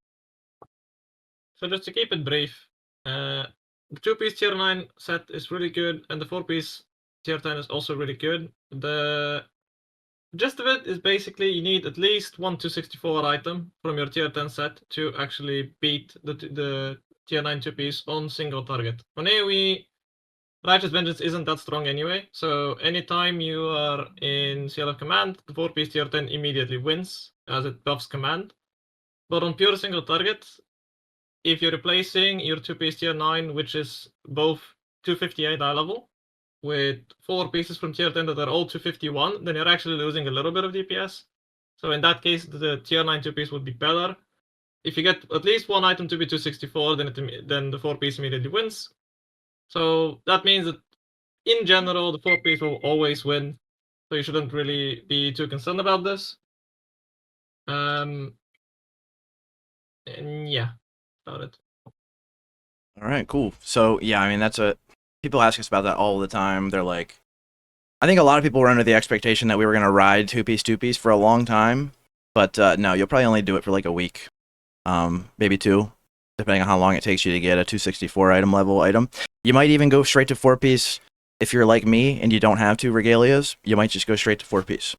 So just to keep it brief, the 2-piece tier 9 set is really good, and the 4-piece tier 10 is also really good. The gist of it is basically you need at least one 264 item from your tier 10 set to actually beat the tier 9 2-piece on single target. On AoE, Righteous Vengeance isn't that strong anyway, so anytime you are in CL of Command, the 4-piece tier 10 immediately wins, as it buffs command. But on pure single target, if you're replacing your 2-piece tier 9, which is both 258 eye level, with 4 pieces from tier 10 that are all 251, then you're actually losing a little bit of DPS. So in that case, the tier 9 2-piece would be better. If you get at least one item to be 264, then the 4-piece immediately wins. So that means that in general, the 4-piece will always win. So you shouldn't really be too concerned about this. And yeah, about it. All right, cool. So yeah, I mean people ask us about that all the time. They're like, I think a lot of people were under the expectation that we were gonna ride 2-piece for a long time, but no, you'll probably only do it for like a week, maybe 2, depending on how long it takes you to get a 264 item level item. You might even go straight to 4-piece if you're like me and you don't have 2 regalias. You might just go straight to 4-piece.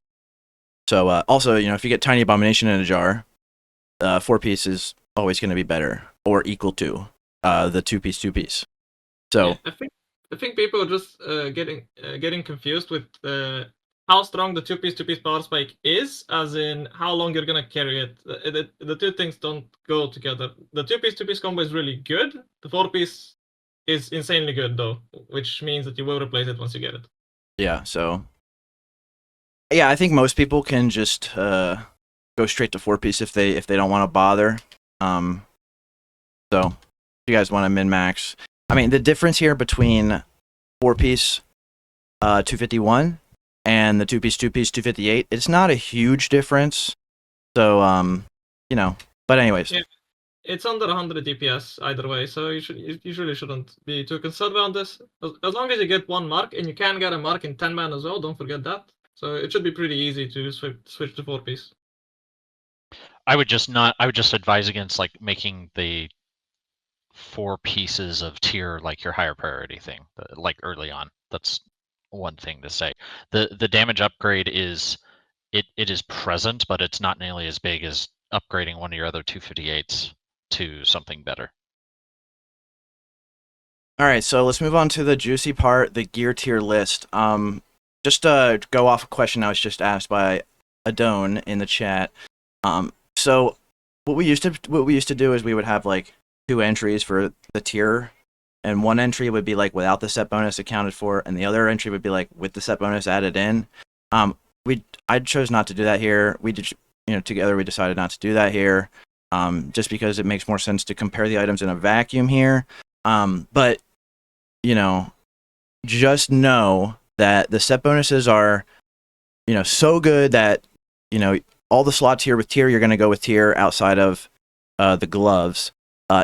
So also, you know, if you get Tiny Abomination in a jar, 4-piece is always going to be better or equal to the 2-piece. So yeah, I think people are just getting confused with how strong the 2-piece power spike is, as in how long you're gonna carry it. The two things don't go together. The 2-piece combo is really good. The 4-piece is insanely good though, which means that you will replace it once you get it. Yeah. So yeah, I think most people can just go straight to 4-piece if they don't want to bother. So if you guys want to min max, I mean the difference here between 4-piece 251 and the 2-piece 258, it's not a huge difference. So you know, but anyways. Yeah. It's under 100 DPS either way, so you usually shouldn't be too concerned about this. As long as you get 1 mark, and you can get a mark in 10 man as well, don't forget that. So it should be pretty easy to switch to 4-piece. I would just advise against like making the 4 pieces of tier like your higher priority thing, like early on. That's one thing to say. The damage upgrade is it is present, but it's not nearly as big as upgrading one of your other 258s to something better. All right, so let's move on to the juicy part, the gear tier list. Just to go off a question I was just asked by Adone in the chat. So what we used to do is we would have like 2 entries for the tier, and 1 entry would be like without the set bonus accounted for, and the other entry would be like with the set bonus added in. I chose not to do that here. We did, you know, together we decided not to do that here, just because it makes more sense to compare the items in a vacuum here. But you know, just know that the set bonuses are, you know, so good that, you know, all the slots here with tier, you're going to go with tier outside of the gloves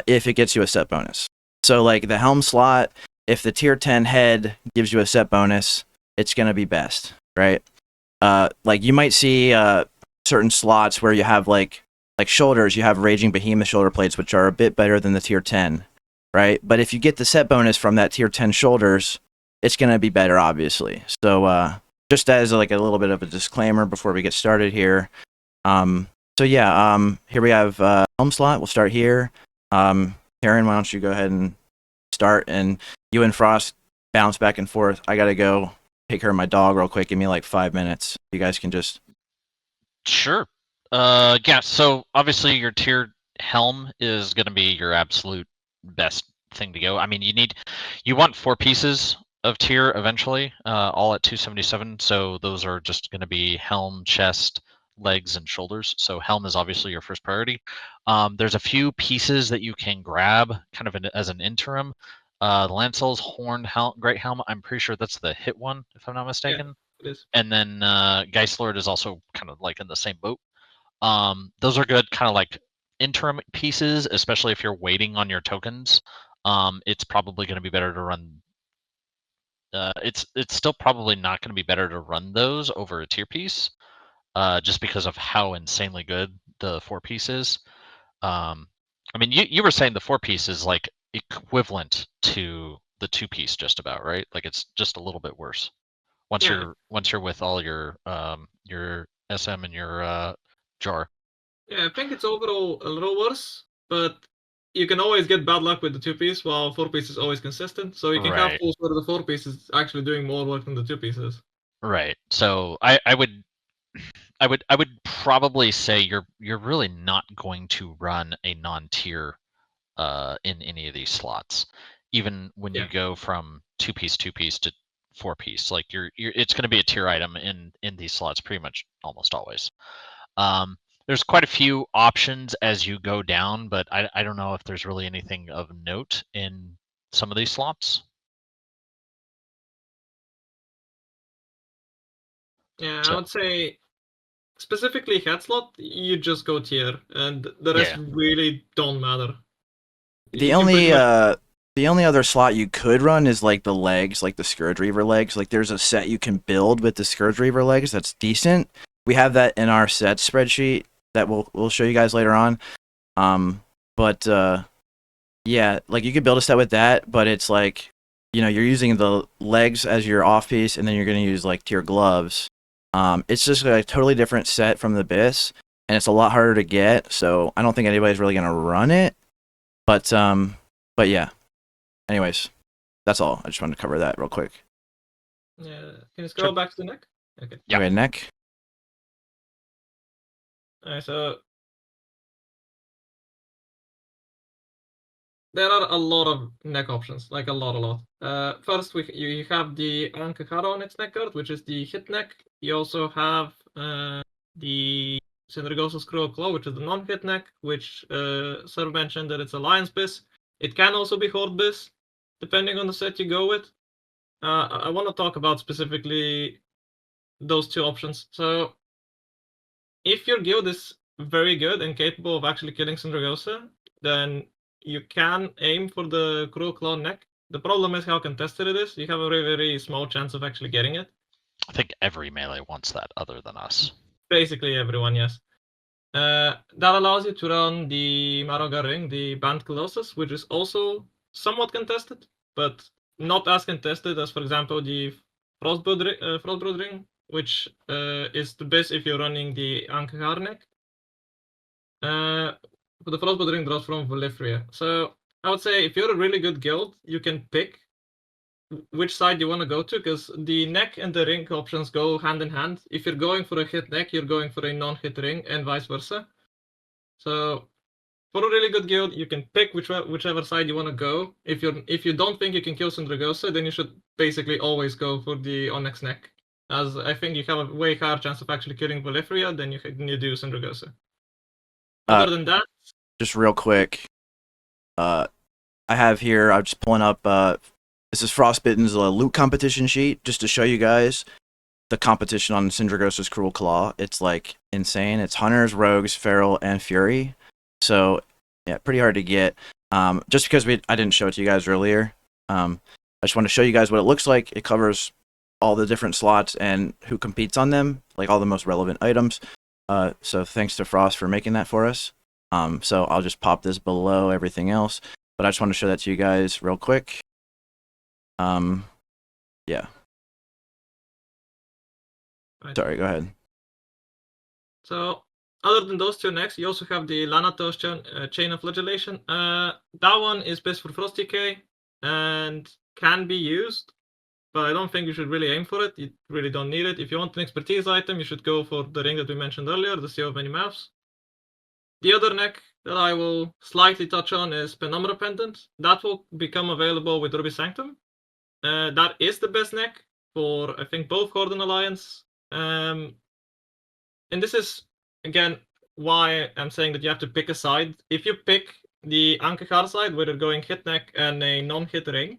if it gets you a set bonus. So like the helm slot, if the tier 10 head gives you a set bonus, it's going to be best, right? Like you might see certain slots where you have like shoulders, you have Raging Behemoth shoulder plates, which are a bit better than the tier 10, right? But if you get the set bonus from that tier 10 shoulders, it's going to be better, obviously. So just as like a little bit of a disclaimer before we get started here, So yeah, here we have helm slot. We'll start here. Terryn, why don't you go ahead and start, and you and Frost bounce back and forth. I gotta go take care of my dog real quick. Give me like 5 minutes. You guys can just. Sure. Yeah. So obviously your tiered helm is going to be your absolute best thing to go. I mean, you want 4 pieces of tier eventually, all at 277. So those are just going to be helm, chest, legs, and shoulders. So helm is obviously your first priority. There's a few pieces that you can grab kind of as an interim. The Lancel's horned great helm. I'm pretty sure that's the hit one, if I'm not mistaken. It is. And then Geist Lord is also kind of like in the same boat. Those are good kind of like interim pieces, especially if you're waiting on your tokens. It's probably going to be better to run. It's still probably not going to be better to run those over a tier piece, just because of how insanely good the 4 piece is. I mean, you were saying the 4 piece is like equivalent to the 2 piece, just about, right? Like it's just a little bit worse. Once Yeah. you're with all your SM and your jar. Yeah, I think it's overall a little worse, but you can always get bad luck with the 2-piece, while 4-piece is always consistent. So you can have Right. pulls where the 4-piece is actually doing more work than the 2 pieces. Right. So I would probably say you're really not going to run a non-tier in any of these slots, even when you Yeah. go from 2-piece to 4-piece. Like it's going to be a tier item in these slots pretty much almost always. There's quite a few options as you go down, but I don't know if there's really anything of note in some of these slots. Yeah, I So would say specifically head slot, you just go tier, and the rest yeah, really don't matter. The You can pretty only much. the only other slot you could run is like the legs, like the Scourge Reaver legs. Like there's a set you can build with the Scourge Reaver legs that's decent. We have that in our set spreadsheet that we'll show you guys later on. But yeah, like you could build a set with that, but it's like, you're using the legs as your off piece, and then you're gonna use like tier gloves. It's just a totally different set from the Abyss, and it's a lot harder to get. So I don't think anybody's really gonna run it. But yeah. Anyways, that's all. I just wanted to cover that real quick. Yeah, can you scroll back to the neck? Okay. Yeah. Okay, neck. Alright, so there are a lot of neck options, like a lot. First, you have the Ankara on its neck guard, which is the hit neck. You also have the Syndragosa's Cruel Claw, which is the non-hit neck, which Sir mentioned that it's Alliance Biz. It can also be Horde Biz, depending on the set you go with. I want to talk about specifically those 2 options. So, if your guild is very good and capable of actually killing Syndragosa, then you can aim for the Cruel Claw neck. The problem is how contested it is. You have a very, very small chance of actually getting it. I think every melee wants that other than us. Basically everyone, yes. That allows you to run the Maroga Ring, the Banned Colossus, which is also somewhat contested, but not as contested as, for example, the Frostblood Ring, which is the best if you're running the Ankar neck. The Frostblood Ring draws from Voliphria. So I would say if you're a really good guild, you can pick which side you want to go to, because the neck and the ring options go hand in hand. If you're going for a hit neck, you're going for a non-hit ring, and vice versa. So for a really good guild, you can pick whichever side you want to go. If you don't think you can kill Syndragosa, then you should basically always go for the Onyx neck, as I think you have a way higher chance of actually killing Voliphria than you do Syndragosa. Other than that, Just real quick, I have here. I'm just pulling up. This is Frostbitten's loot competition sheet, just to show you guys the competition on Syndragosa's Cruel Claw. It's like insane. It's Hunters, Rogues, Feral, and Fury. So yeah, pretty hard to get. Just because I didn't show it to you guys earlier. I just want to show you guys what it looks like. It covers all the different slots and who competes on them, like all the most relevant items. So thanks to Frost for making that for us. So I'll just pop this below everything else, but I just want to show that to you guys real quick. Yeah. Right. Sorry, go ahead. So other than those two necks, you also have the Lanatos Chain of Flagellation. That one is best for Frost TK and can be used, but I don't think you should really aim for it. You really don't need it. If you want an expertise item, you should go for the ring that we mentioned earlier, the Sea of Many Mouths. The other neck that I will slightly touch on is Penumbra Pendant. That will become available with Ruby Sanctum. That is the best neck for, I think, both Horde and Alliance. And this is, again, why I'm saying that you have to pick a side. If you pick the Ankekar side, where you're going hit neck and a non-hit ring,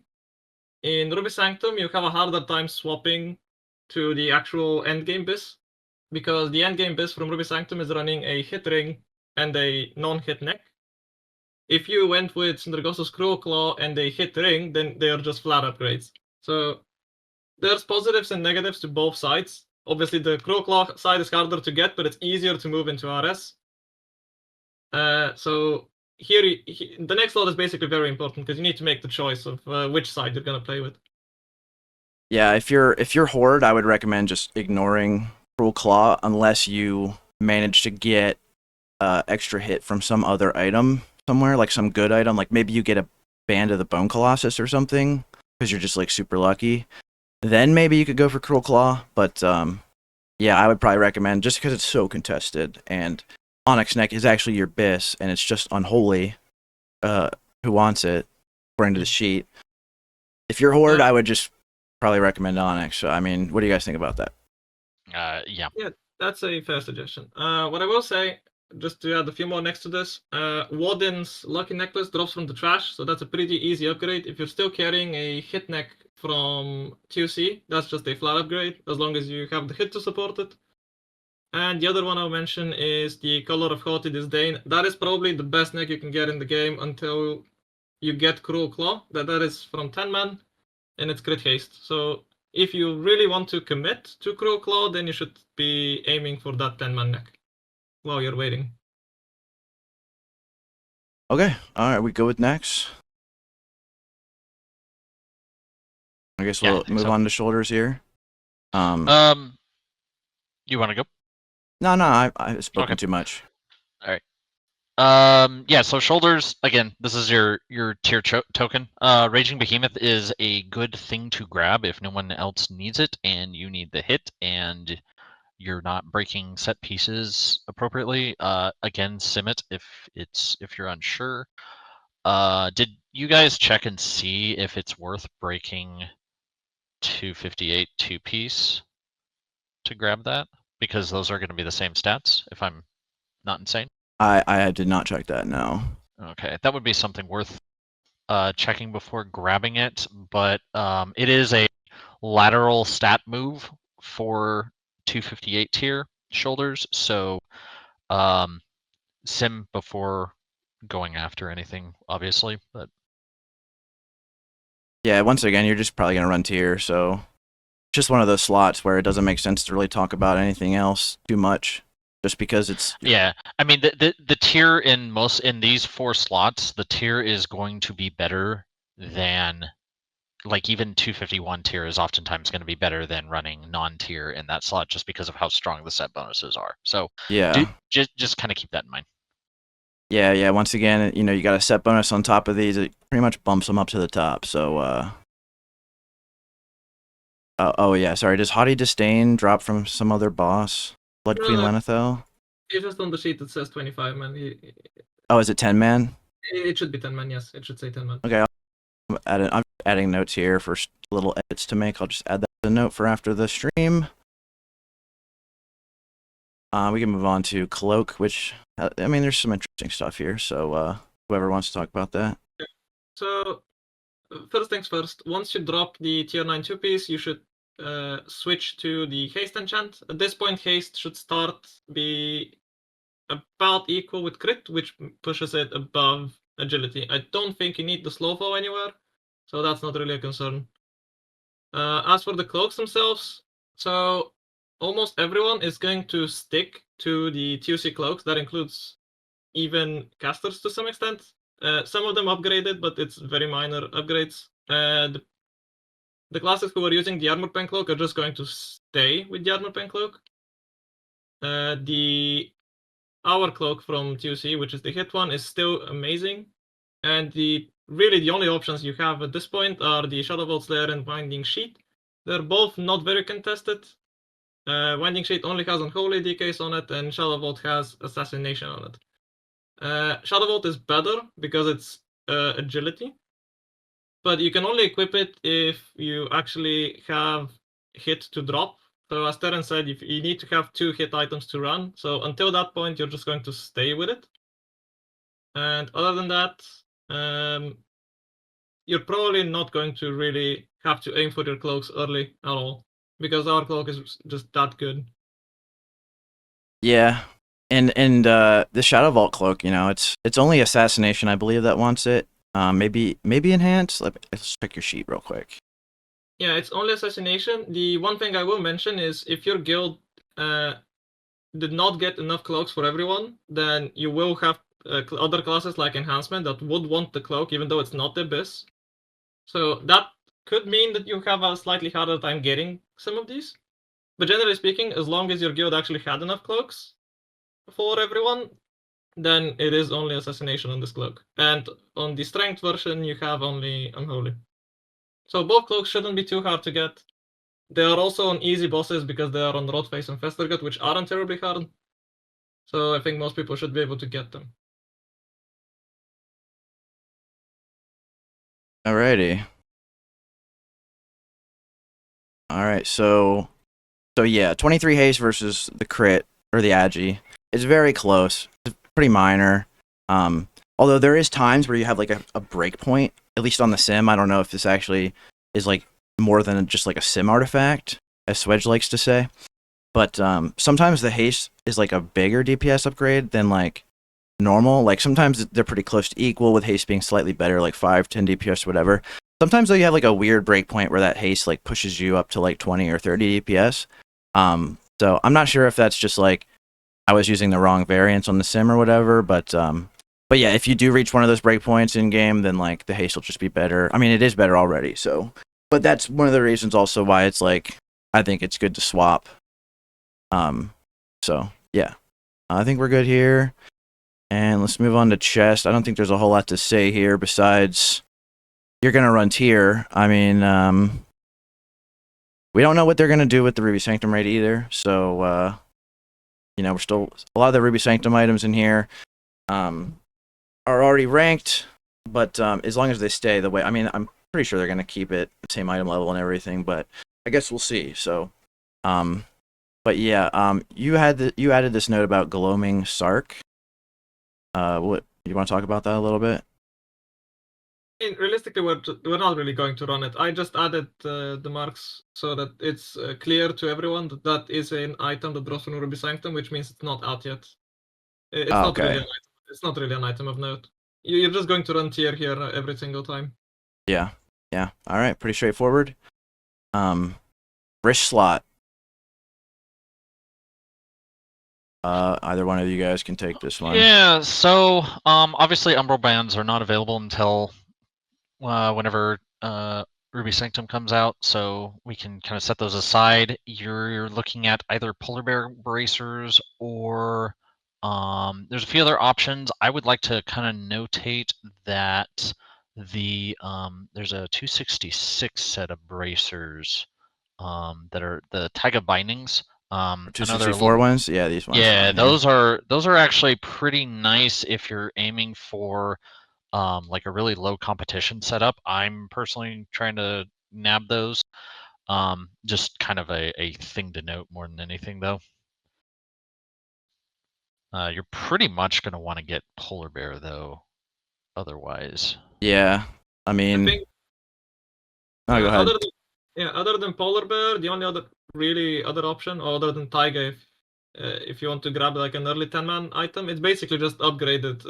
in Ruby Sanctum, you have a harder time swapping to the actual endgame biz, because the endgame biz from Ruby Sanctum is running a hit ring and a non-hit neck. If you went with Syndragos's Cruel Claw and a hit ring, then they are just flat upgrades. So there's positives and negatives to both sides. Obviously, the Cruel Claw side is harder to get, but it's easier to move into RS. So here, the next slot is basically very important because you need to make the choice of which side you're gonna play with. Yeah, if you're Horde, I would recommend just ignoring Cruel Claw unless you manage to get extra hit from some other item somewhere, like some good item, like maybe you get a Band of the Bone Colossus or something because you're just like super lucky. Then maybe you could go for Cruel Claw, but yeah, I would probably recommend, just because it's so contested and Onyx Neck is actually your BIS and it's just unholy. Who wants it according to the sheet? If you're Horde, I would just probably recommend Onyx. I mean, what do you guys think about that? Yeah. Yeah, that's a fair suggestion. What I will say, just to add a few more next to this, Warden's Lucky Necklace drops from the trash, so that's a pretty easy upgrade. If you're still carrying a hit neck from TUC, that's just a flat upgrade, as long as you have the hit to support it. And the other one I'll mention is the Color of Haughty Disdain. That is probably the best neck you can get in the game until you get Cruel Claw. That is from 10 man, and it's crit haste. So if you really want to commit to Cruel Claw, then you should be aiming for that 10 man neck while you're waiting. Okay, alright, we go with next. I guess we'll move on to shoulders here. You want to go? No, I've spoken too much. All right. Yeah, so shoulders, again, this is your tier token. Raging Behemoth is a good thing to grab if no one else needs it and you need the hit and you're not breaking set pieces appropriately. Again, sim it if you're unsure. Did you guys check and see if it's worth breaking 258 two-piece to grab that? Because those are going to be the same stats, if I'm not insane. I did not check that, no. Okay, that would be something worth checking before grabbing it, but it is a lateral stat move for 258 tier shoulders, so sim before going after anything, obviously, but yeah, once again, you're just probably gonna run tier, so just one of those slots where it doesn't make sense to really talk about anything else too much, just because it's yeah. I mean, the tier in these 4 slots, the tier is going to be better than, like, even 251 tier is oftentimes going to be better than running non-tier in that slot, just because of how strong the set bonuses are. So yeah, just kind of keep that in mind. Yeah. Once again, you know, you got a set bonus on top of these. It pretty much bumps them up to the top. So, oh yeah, sorry. Does Haughty Disdain drop from some other boss? Blood Queen Lenethel? It's just on the sheet that says 25 man. Oh, is it 10 man? It should be 10 man. Yes, it should say 10 man. Okay, I'm adding notes here for little edits to make. I'll just add that as a note for after the stream. We can move on to CLOAK, which, I mean, there's some interesting stuff here, so whoever wants to talk about that. So, first things first, once you drop the tier 9 two-piece, you should switch to the haste enchant. At this point, haste should start be about equal with crit, which pushes it above agility. I don't think you need the slow fall anywhere, so that's not really a concern. As for the cloaks themselves, so almost everyone is going to stick to the TUC cloaks. That includes even casters to some extent. Some of them upgraded, but it's very minor upgrades. The classes who are using the Armor Pen Cloak are just going to stay with the Armor Pen Cloak. The our cloak from TUC, which is the hit one, is still amazing. And really the only options you have at this point are the Shadow Vault Slayer and Winding Sheet. They're both not very contested. Winding Sheet only has Unholy DKs on it, and Shadow Vault has Assassination on it. Shadow Vault is better because it's agility, but you can only equip it if you actually have hit to drop. So as Terryn said, you need to have 2 hit items to run. So until that point, you're just going to stay with it. And other than that, you're probably not going to really have to aim for your cloaks early at all, because our cloak is just that good. Yeah, and the Shadow Vault cloak, you know, it's only Assassination, I believe, that wants it. Maybe Enhance. Let's check your sheet real quick. Yeah, it's only Assassination. The one thing I will mention is if your guild did not get enough cloaks for everyone, then you will have other classes like Enhancement that would want the cloak, even though it's not the Abyss. So that could mean that you have a slightly harder time getting some of these. But generally speaking, as long as your guild actually had enough cloaks for everyone, then it is only Assassination on this cloak. And on the Strength version, you have only Unholy. So both cloaks shouldn't be too hard to get. They are also on easy bosses because they are on Rotface and Festergut, which aren't terribly hard. So I think most people should be able to get them. Alrighty. Alright, so yeah, 23 haste versus the crit, or the agi. It's very close. It's pretty minor. Although there is times where you have like a break point, at least on the sim. I don't know if this actually is like more than just like a sim artifact, as Swedge likes to say. But sometimes the haste is like a bigger DPS upgrade than like normal. Like sometimes they're pretty close to equal, with haste being slightly better, like 5, 10 DPS, whatever. Sometimes though you have like a weird breakpoint where that haste like pushes you up to like 20 or 30 DPS. So I'm not sure if that's just like I was using the wrong variants on the sim or whatever, but yeah, if you do reach one of those breakpoints in game, then like the haste will just be better. I mean, it is better already, so. But that's one of the reasons also why it's like I think it's good to swap. So yeah, I think we're good here, and let's move on to chest. I don't think there's a whole lot to say here besides you're gonna run tier. I mean, we don't know what they're gonna do with the Ruby Sanctum raid either, so you know, we're still a lot of the Ruby Sanctum items in here are already ranked, but as long as they stay the way, I mean, I'm pretty sure they're gonna keep it the same item level and everything, but I guess we'll see. So, but yeah, you added this note about Gloaming Sark. What you want to talk about that a little bit? I mean, realistically, we're not really going to run it. I just added the marks so that it's clear to everyone that that is an item that draws from Ruby Sanctum, which means it's not out yet. It's not okay. really an item. It's not really an item of note. You're just going to run tier here every single time. Yeah. All right, pretty straightforward. Wrist slot. Either one of you guys can take this one. Yeah, so obviously Umbral bands are not available until whenever Ruby Sanctum comes out, so we can kind of set those aside. You're looking at either polar bear bracers or there's a few other options. I would like to kind of notate that there's a 266 set of bracers that are the Taiga bindings. 264 ones? Yeah, these ones. Yeah, those are actually pretty nice if you're aiming for like a really low competition setup. I'm personally trying to nab those. Just kind of a thing to note more than anything, though. You're pretty much going to want to get polar bear, though. Otherwise. Yeah, I mean. I think, go ahead. Other than polar bear, the only other option, other than Taiga, if you want to grab like an early 10-man item, it's basically just upgraded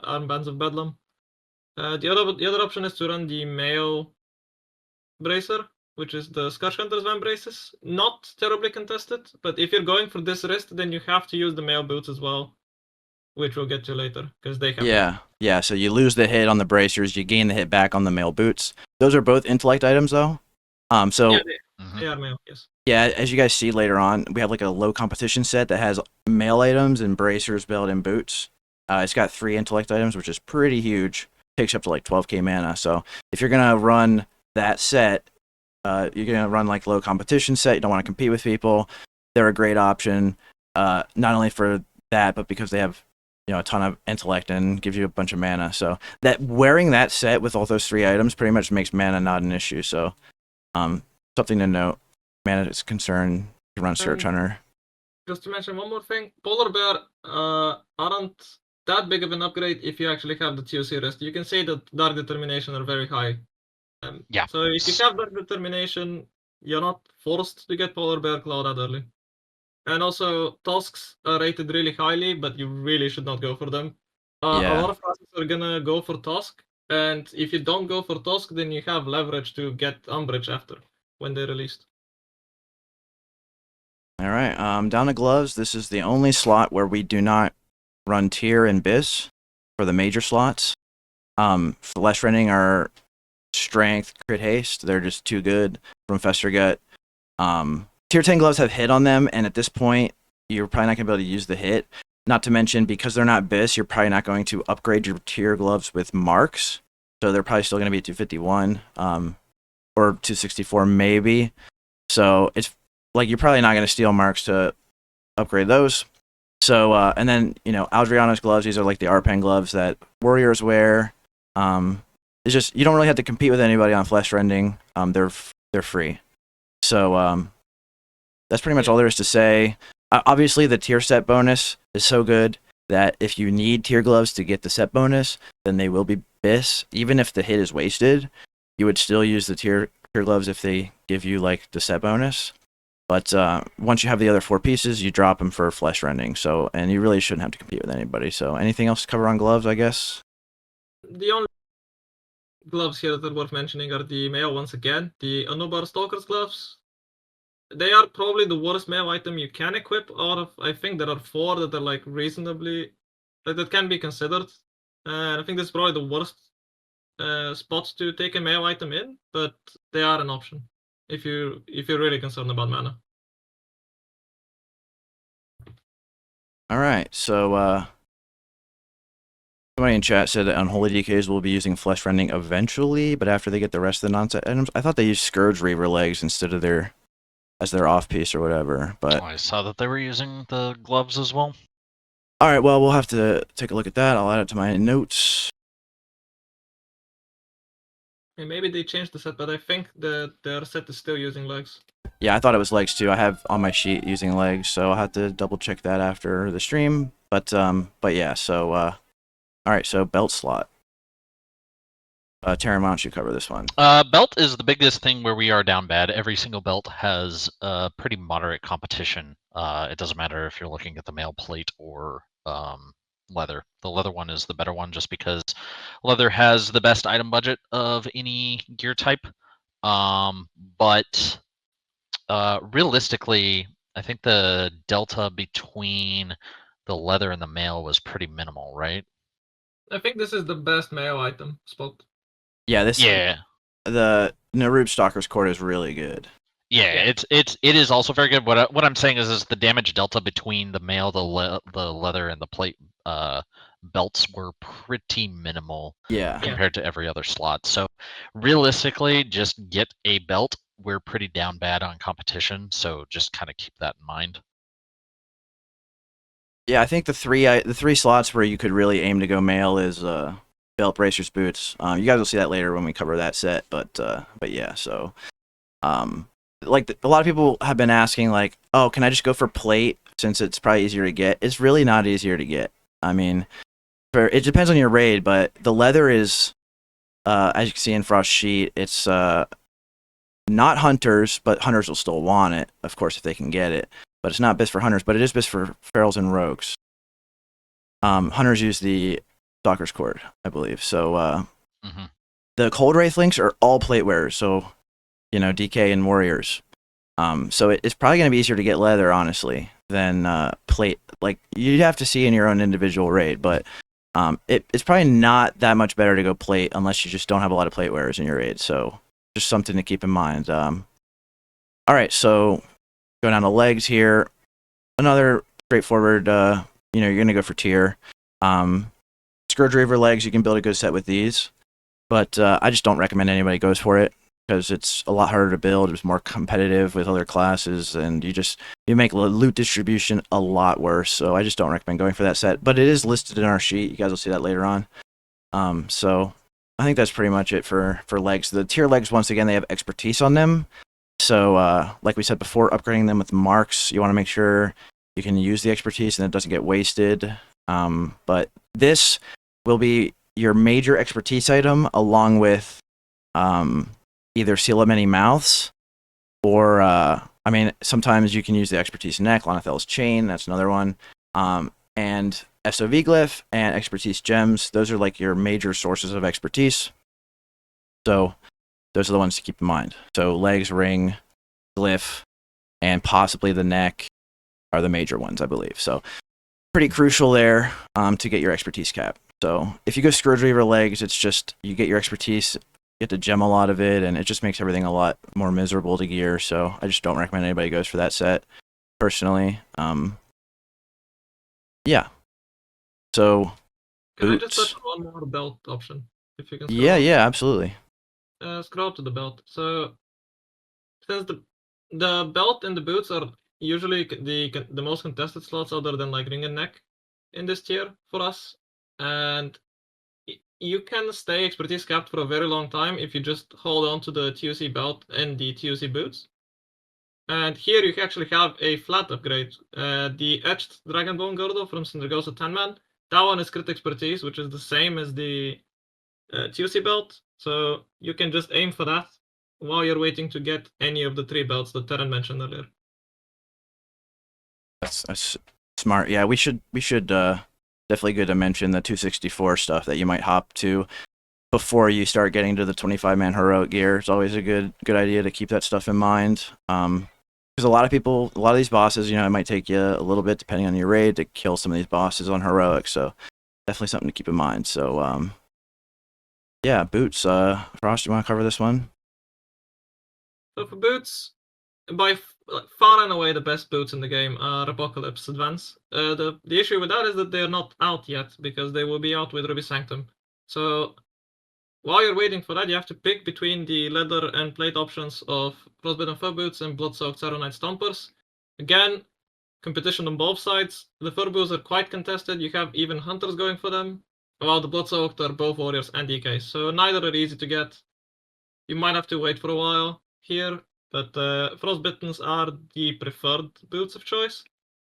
armbands of Bedlam. The other option is to run the male bracer, which is the Scourge Hunter's Van braces. Not terribly contested, but if you're going for this wrist, then you have to use the male boots as well, which we'll get to later, because they have. Yeah. So you lose the hit on the bracers, you gain the hit back on the male boots. Those are both intellect items, though. So Mhm. They are male, yes. Yeah, as you guys see later on, we have like a low competition set that has mail items and bracers, belt, and boots. It's got 3 intellect items, which is pretty huge. Takes up to like 12k mana. So if you're gonna run that set, you're gonna run like low competition set. You don't want to compete with people. They're a great option, not only for that, but because they have a ton of intellect and gives you a bunch of mana. So that wearing that set with all those 3 items pretty much makes mana not an issue. So something to note. Mana is a concern. You run Search Hunter. Just to mention one more thing, Polar Bear aren't that big of an upgrade if you actually have the TOC rest. You can say that Dark Determination are very high. Yeah. So if you have Dark Determination, you're not forced to get Polar Bear Claw that early. And also, Tusks are rated really highly, but you really should not go for them. A lot of classes are gonna go for Tusk, and if you don't go for Tusk, then you have leverage to get Umbrage after, when they're released. All right, down to gloves. This is the only slot where we do not run Tier and Bis for the major slots. Flesh Rending are Strength, Crit Haste. They're just too good from Festergut. Tier 10 gloves have hit on them, and at this point, you're probably not going to be able to use the hit. Not to mention, because they're not Bis, you're probably not going to upgrade your tier gloves with marks. So they're probably still going to be 251 or 264 maybe. So it's like you're probably not going to steal marks to upgrade those. So, and then, Aldriano's gloves, these are like the Arpen gloves that warriors wear. It's just, you don't really have to compete with anybody on Flesh Rending. They're free. So, that's pretty much all there is to say. Obviously, the tier set bonus is so good that if you need tier gloves to get the set bonus, then they will be Bis. Even if the hit is wasted, you would still use the tier gloves if they give you like the set bonus. But once you have the other 4 pieces, you drop them for Flesh Rending. So, and you really shouldn't have to compete with anybody. So, anything else to cover on gloves, I guess? The only gloves here that are worth mentioning are the male once again. The Anubar Stalker's gloves. They are probably the worst male item you can equip out of, I think there are 4 that are like reasonably, that can be considered. And I think this is probably the worst spots to take a male item in, but they are an option if you're really concerned about mana. All right, so somebody in chat said that Unholy DKs will be using Flesh Rending eventually, but after they get the rest of the non-set items. I thought they used Scourge Reaver legs instead of their off piece or whatever. But I saw that they were using the gloves as well. all right, well, we'll have to take a look at that. I'll add it to my notes. And maybe they changed the set, but I think that their set is still using legs. Yeah, I thought it was legs too. I have on my sheet using legs, so I'll have to double check that after the stream. But yeah, so all right, so belt slot. Terryn, why don't you cover this one? Belt is the biggest thing where we are down bad. Every single belt has pretty moderate competition. It doesn't matter if you're looking at the mail plate or leather. The leather one is the better one just because leather has the best item budget of any gear type. But realistically, I think the delta between the leather and the mail was pretty minimal, right? I think this is the best male item spot. Yeah, Yeah. The Narub Stalker's Court is really good. Yeah, it is also very good. What I'm saying is the damage delta between the mail, the leather, and the plate belts were pretty minimal. Yeah. Compared to every other slot. So realistically, just get a belt. We're pretty down bad on competition, so just kind of keep that in mind. Yeah, I think the three slots where you could really aim to go mail is belt, bracers, boots. You guys will see that later when we cover that set. But yeah, so like a lot of people have been asking, like, oh, can I just go for plate since it's probably easier to get? It's really not easier to get. I mean, it depends on your raid, but the leather is, as you can see in Frost's sheet, it's not hunters, but hunters will still want it, of course, if they can get it. But it's not best for hunters, but it is best for ferals and rogues. Hunters use the Stalker's Cord, I believe. So the Cold Wraith links are all plate wearers, so DK and warriors. So it's probably going to be easier to get leather, honestly, than plate. Like, you'd have to see in your own individual raid, but it's probably not that much better to go plate unless you just don't have a lot of plate wearers in your raid. So just something to keep in mind. All right, so go down to legs here. Another straightforward, you're going to go for tier. Scourge legs, you can build a good set with these. But I just don't recommend anybody goes for it because it's a lot harder to build. It's more competitive with other classes, and you make loot distribution a lot worse. So I just don't recommend going for that set. But it is listed in our sheet. You guys will see that later on. So I think that's pretty much it for legs. The tier legs, once again, they have expertise on them. So like we said before, upgrading them with marks, you want to make sure you can use the expertise and it doesn't get wasted. But this will be your major expertise item along with either Seal of Many Mouths or sometimes you can use the expertise neck, Lonathel's chain, that's another one, and SOV glyph and expertise gems. Those are like your major sources of expertise, so those are the ones to keep in mind. So legs, ring, glyph, and possibly the neck are the major ones, I believe. So pretty crucial there to get your expertise cap. So if you go Scourge Reaver legs, it's just you get your expertise, get to gem a lot of it, and it just makes everything a lot more miserable to gear. So I just don't recommend anybody goes for that set, personally. Yeah. So Can I boots. just touch one more belt option? If you can. Yeah, absolutely. Scroll up to the belt. So since the belt and the boots are usually the most contested slots other than like ring and neck in this tier for us, and you can stay expertise capped for a very long time if you just hold on to the TUC belt and the TUC boots. And here you actually have a flat upgrade. The Etched Dragonbone Girdle from Syndragosa 10-man. That one is crit expertise, which is the same as the TUC belt. So you can just aim for that while you're waiting to get any of the 3 belts that Terryn mentioned earlier. That's smart. Yeah, we should definitely good to mention the 264 stuff that you might hop to before you start getting to the 25-man heroic gear. It's always a good idea to keep that stuff in mind. Because a lot of these bosses, it might take you a little bit depending on your raid to kill some of these bosses on heroic. So definitely something to keep in mind. So yeah, boots. Frost, you want to cover this one? So for boots, by far and away the best boots in the game are Apocalypse Advance. The issue with that is that they're not out yet because they will be out with Ruby Sanctum. So while you're waiting for that, you have to pick between the leather and plate options of Frostbitten Fur Boots and Blood-Soaked Saronite Stompers. Again, competition on both sides. The Fur Boots are quite contested. You have even Hunters going for them, while the Blood-Soaked are both Warriors and DKs. So neither are easy to get. You might have to wait for a while here, but Frostbittens are the preferred boots of choice.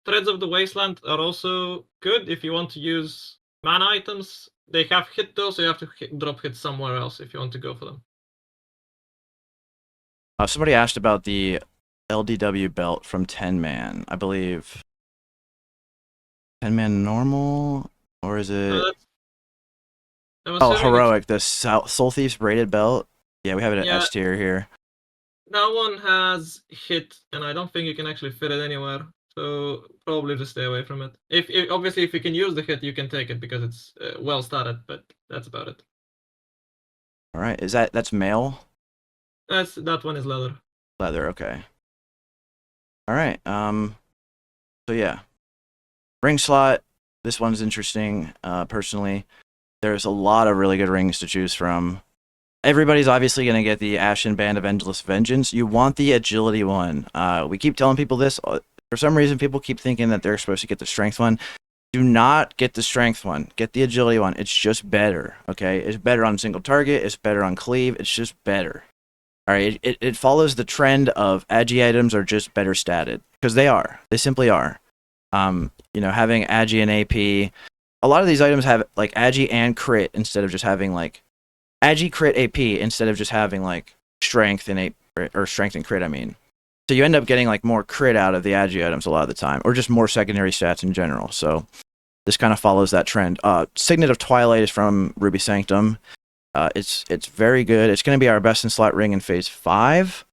Threads of the Wasteland are also good if you want to use mana items. They have hit though, so you have to drop hit somewhere else if you want to go for them. Somebody asked about the LDW belt from 10-man, I believe. 10-man normal, or is it? Heroic, the Soul Thief's braided belt. Yeah, we have it at S tier here. That one has hit, and I don't think you can actually fit it anywhere. So probably just stay away from it. Obviously if you can use the hit, you can take it because it's well started, but that's about it. All right, that's mail? That one is leather. Leather, okay. All right. So yeah, ring slot. This one's interesting. Personally, there's a lot of really good rings to choose from. Everybody's obviously going to get the Ashen Band of Endless Vengeance. You want the agility one. We keep telling people this. For some reason, people keep thinking that they're supposed to get the strength one. Do not get the strength one. Get the agility one. It's just better, okay? It's better on single target. It's better on cleave. It's just better. All right, it follows the trend of agi items are just better statted. Because they are. They simply are. Having agi and AP. A lot of these items have like agi and crit instead of just having like agi crit AP instead of just having like strength and AP or strength and crit, I mean. So you end up getting like more crit out of the agi items a lot of the time, or just more secondary stats in general. So this kind of follows that trend. Signet of Twilight is from Ruby Sanctum. It's very good. It's going to be our best in slot ring in phase 5,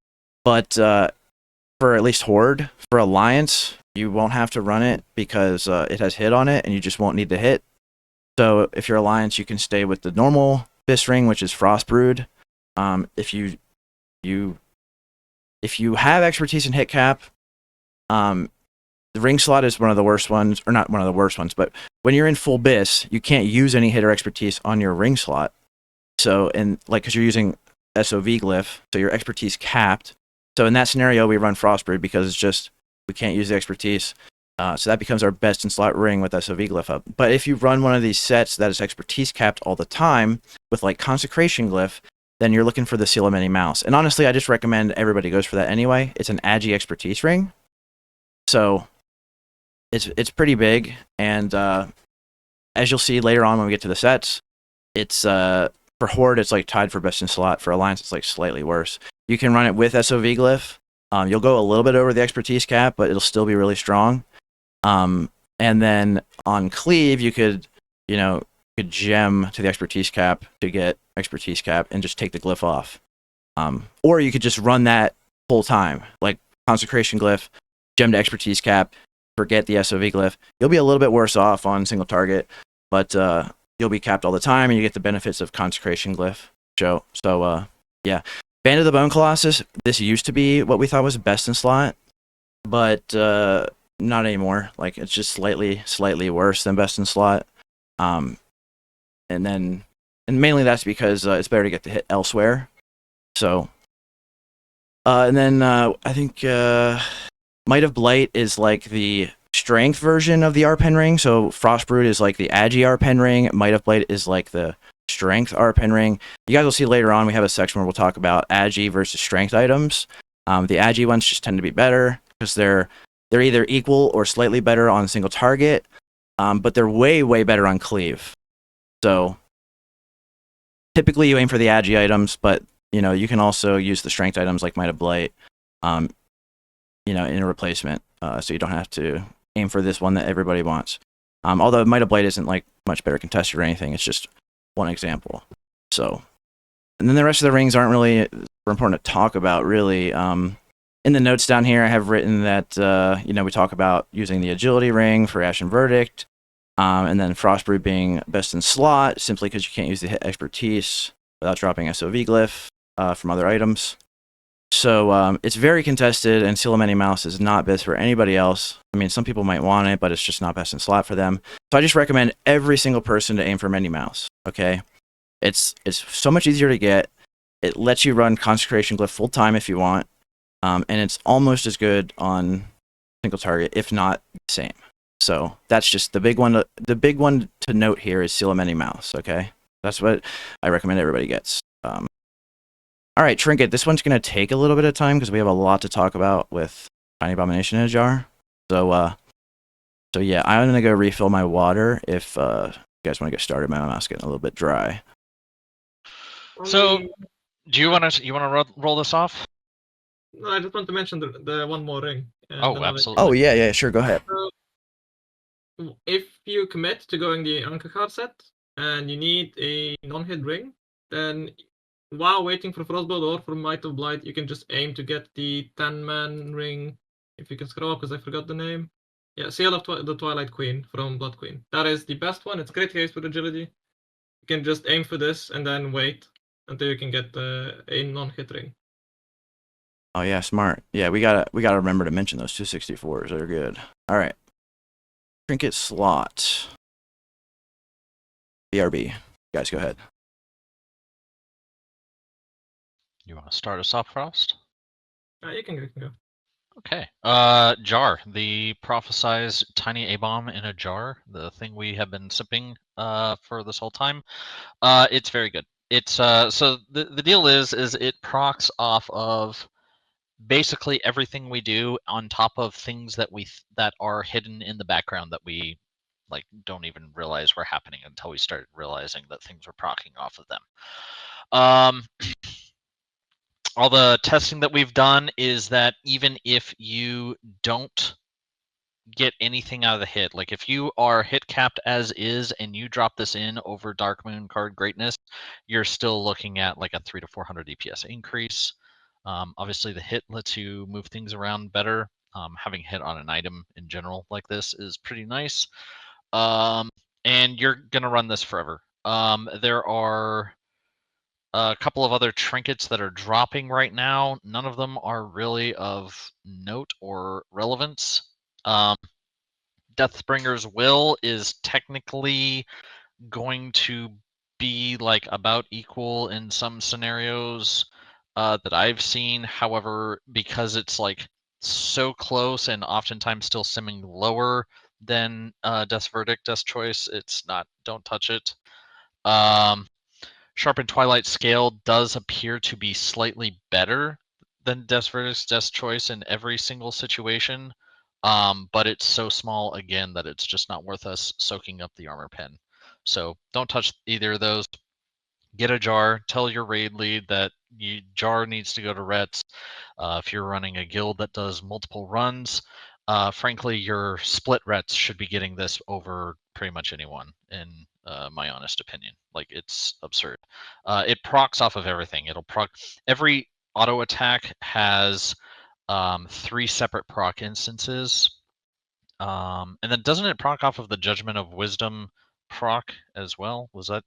but for at least Horde, for Alliance, you won't have to run it because it has hit on it, and you just won't need to hit. So if you're Alliance, you can stay with the normal Fist ring, which is Frostbrood. If you if you have expertise in hit cap, the ring slot is one of the worst ones, or not one of the worst ones, but when you're in full BIS, you can't use any hit or expertise on your ring slot. So, and like, because you're using SOV glyph, so your expertise capped. So in that scenario, we run Frostbrood because it's just, we can't use the expertise. So that becomes our best in slot ring with SOV glyph up. But if you run one of these sets that is expertise capped all the time with like Consecration glyph, then you're looking for the Seal of Many Mouse. And honestly, I just recommend everybody goes for that anyway. It's an AJ expertise ring. So it's pretty big. And as you'll see later on when we get to the sets, it's for Horde, it's like tied for best in slot. For Alliance, it's like slightly worse. You can run it with SOV glyph. You'll go a little bit over the expertise cap, but it'll still be really strong. And then on Cleave, you could gem to the expertise cap to get expertise cap and just take the glyph off. Or you could just run that full time, like Consecration glyph, gem to expertise cap, forget the SOV glyph. You'll be a little bit worse off on single target, but you'll be capped all the time and you get the benefits of Consecration glyph. So yeah. Band of the Bone Colossus, this used to be what we thought was best in slot, but not anymore. Like, it's just slightly worse than best in slot. And mainly that's because it's better to get the hit elsewhere. So, and then I think Might of Blight is like the strength version of the Arpen ring. So Frostbrood is like the Agi Arpen ring. Might of Blight is like the strength Arpen ring. You guys will see later on, we have a section where we'll talk about Agi versus strength items. The Agi ones just tend to be better because they're either equal or slightly better on single target, but they're way better on cleave. So typically you aim for the Agi items, but you can also use the strength items like Might of Blight, in a replacement, so you don't have to aim for this one that everybody wants. Although Might of Blight isn't like much better contested or anything, it's just one example. So, and then the rest of the rings aren't really important to talk about, really. In the notes down here, I have written that we talk about using the agility ring for Ashen Verdict, and then Frostbrood being best in slot simply because you can't use the hit expertise without dropping SOV glyph from other items. So it's very contested, and Seal of Many Mouse is not best for anybody else. I mean, some people might want it, but it's just not best in slot for them. So I just recommend every single person to aim for Many Mouse. Okay, it's so much easier to get. It lets you run Consecration glyph full time if you want, and it's almost as good on single target, if not the same. So that's just the big one. The big one to note here is Seal of Many Mouse. Okay, that's what I recommend everybody gets. All right, Trinket, this one's going to take a little bit of time because we have a lot to talk about with Tiny Abomination in a jar. So yeah, I'm going to go refill my water if you guys want to get started. My mouth's getting a little bit dry. So, do you want to roll this off? No, I just want to mention the one more ring. Oh, absolutely. Oh, yeah, sure, go ahead. So, if you commit to going the Anchor card set and you need a non-hit ring, then while waiting for Frostblood or for Might of Blight, you can just aim to get the 10-man ring. If you can scroll up, because I forgot the name. Yeah, Seal of the Twilight Queen from Blood Queen. That is the best one. It's great case for agility. You can just aim for this and then wait until you can get a non-hit ring. Oh yeah, smart. Yeah, we gotta remember to mention those 264s. They're good. All right, Trinket slot. BRB. Guys, go ahead. You want to start us off, Frost? You can go. Okay. Jar, the prophesized tiny A-bomb in a jar, the thing we have been sipping for this whole time. It's very good. It's so the deal is it procs off of basically everything we do on top of things that that are hidden in the background that we like don't even realize were happening until we started realizing that things were proccing off of them. All the testing that we've done is that even if you don't get anything out of the hit, like if you are hit capped as is and you drop this in over Dark Moon card greatness, you're still looking at like a 300 to 400 DPS increase. Obviously the hit lets you move things around better. Having hit on an item in general like this is pretty nice. And you're gonna run this forever. There are A couple of other trinkets that are dropping right now. None of them are really of note or relevance. Deathbringer's Will is technically going to be like about equal in some scenarios that I've seen. However, because it's like so close and oftentimes still simming lower than Death's Verdict, Death's Choice, it's not, don't touch it. Sharpened Twilight Scale does appear to be slightly better than Death's Verdict, Death's Choice in every single situation. But it's so small again that it's just not worth us soaking up the armor pen. So don't touch either of those. Get a jar. Tell your raid lead that jar needs to go to Rets. If you're running a guild that does multiple runs, frankly, your split Rets should be getting this over pretty much anyone, in my honest opinion. Like, it's absurd. It procs off of everything. It'll proc. Every auto attack has 3 separate proc instances. And then doesn't it proc off of the Judgment of Wisdom proc as well? Was that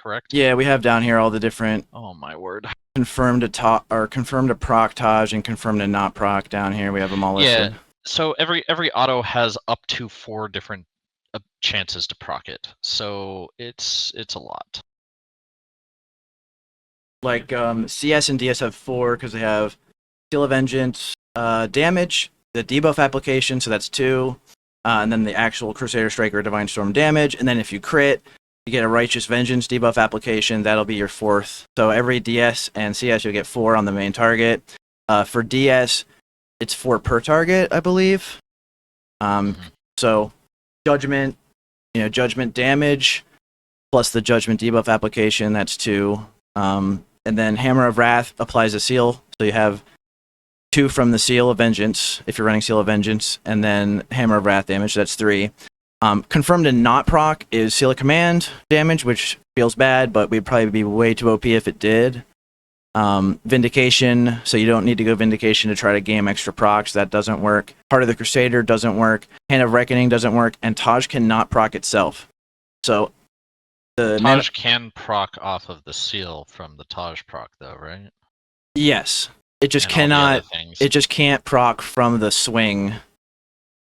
correct? Yeah, we have down here all the different Oh my word. confirmed to proc Taj and confirmed to not proc down here. We have them all listed. Yeah. So every auto has up to 4 different chances to proc it. So it's a lot. Like CS and DS have 4 because they have Seal of Vengeance, damage, the debuff application, so that's 2, and then the actual Crusader Strike or Divine Storm damage, and then if you crit, you get a Righteous Vengeance debuff application. That'll be your 4th. So every DS and CS you'll get 4 on the main target. For DS, it's 4 per target, I believe. So Judgment, Judgment damage plus the Judgment debuff application. That's 2. And then Hammer of Wrath applies a seal, so you have 2 from the Seal of Vengeance if you're running Seal of Vengeance, and then Hammer of Wrath damage. That's 3. Confirmed to not proc is Seal of Command damage, which feels bad, but we'd probably be way too OP if it did. Vindication, so you don't need to go Vindication to try to game extra procs. That doesn't work. Heart of the Crusader doesn't work. Hand of Reckoning doesn't work, and Taj cannot proc itself. So the Taj can proc off of the seal from the Taj proc, though, right? Yes, it just And all the other cannot. things. It just can't proc from the swing.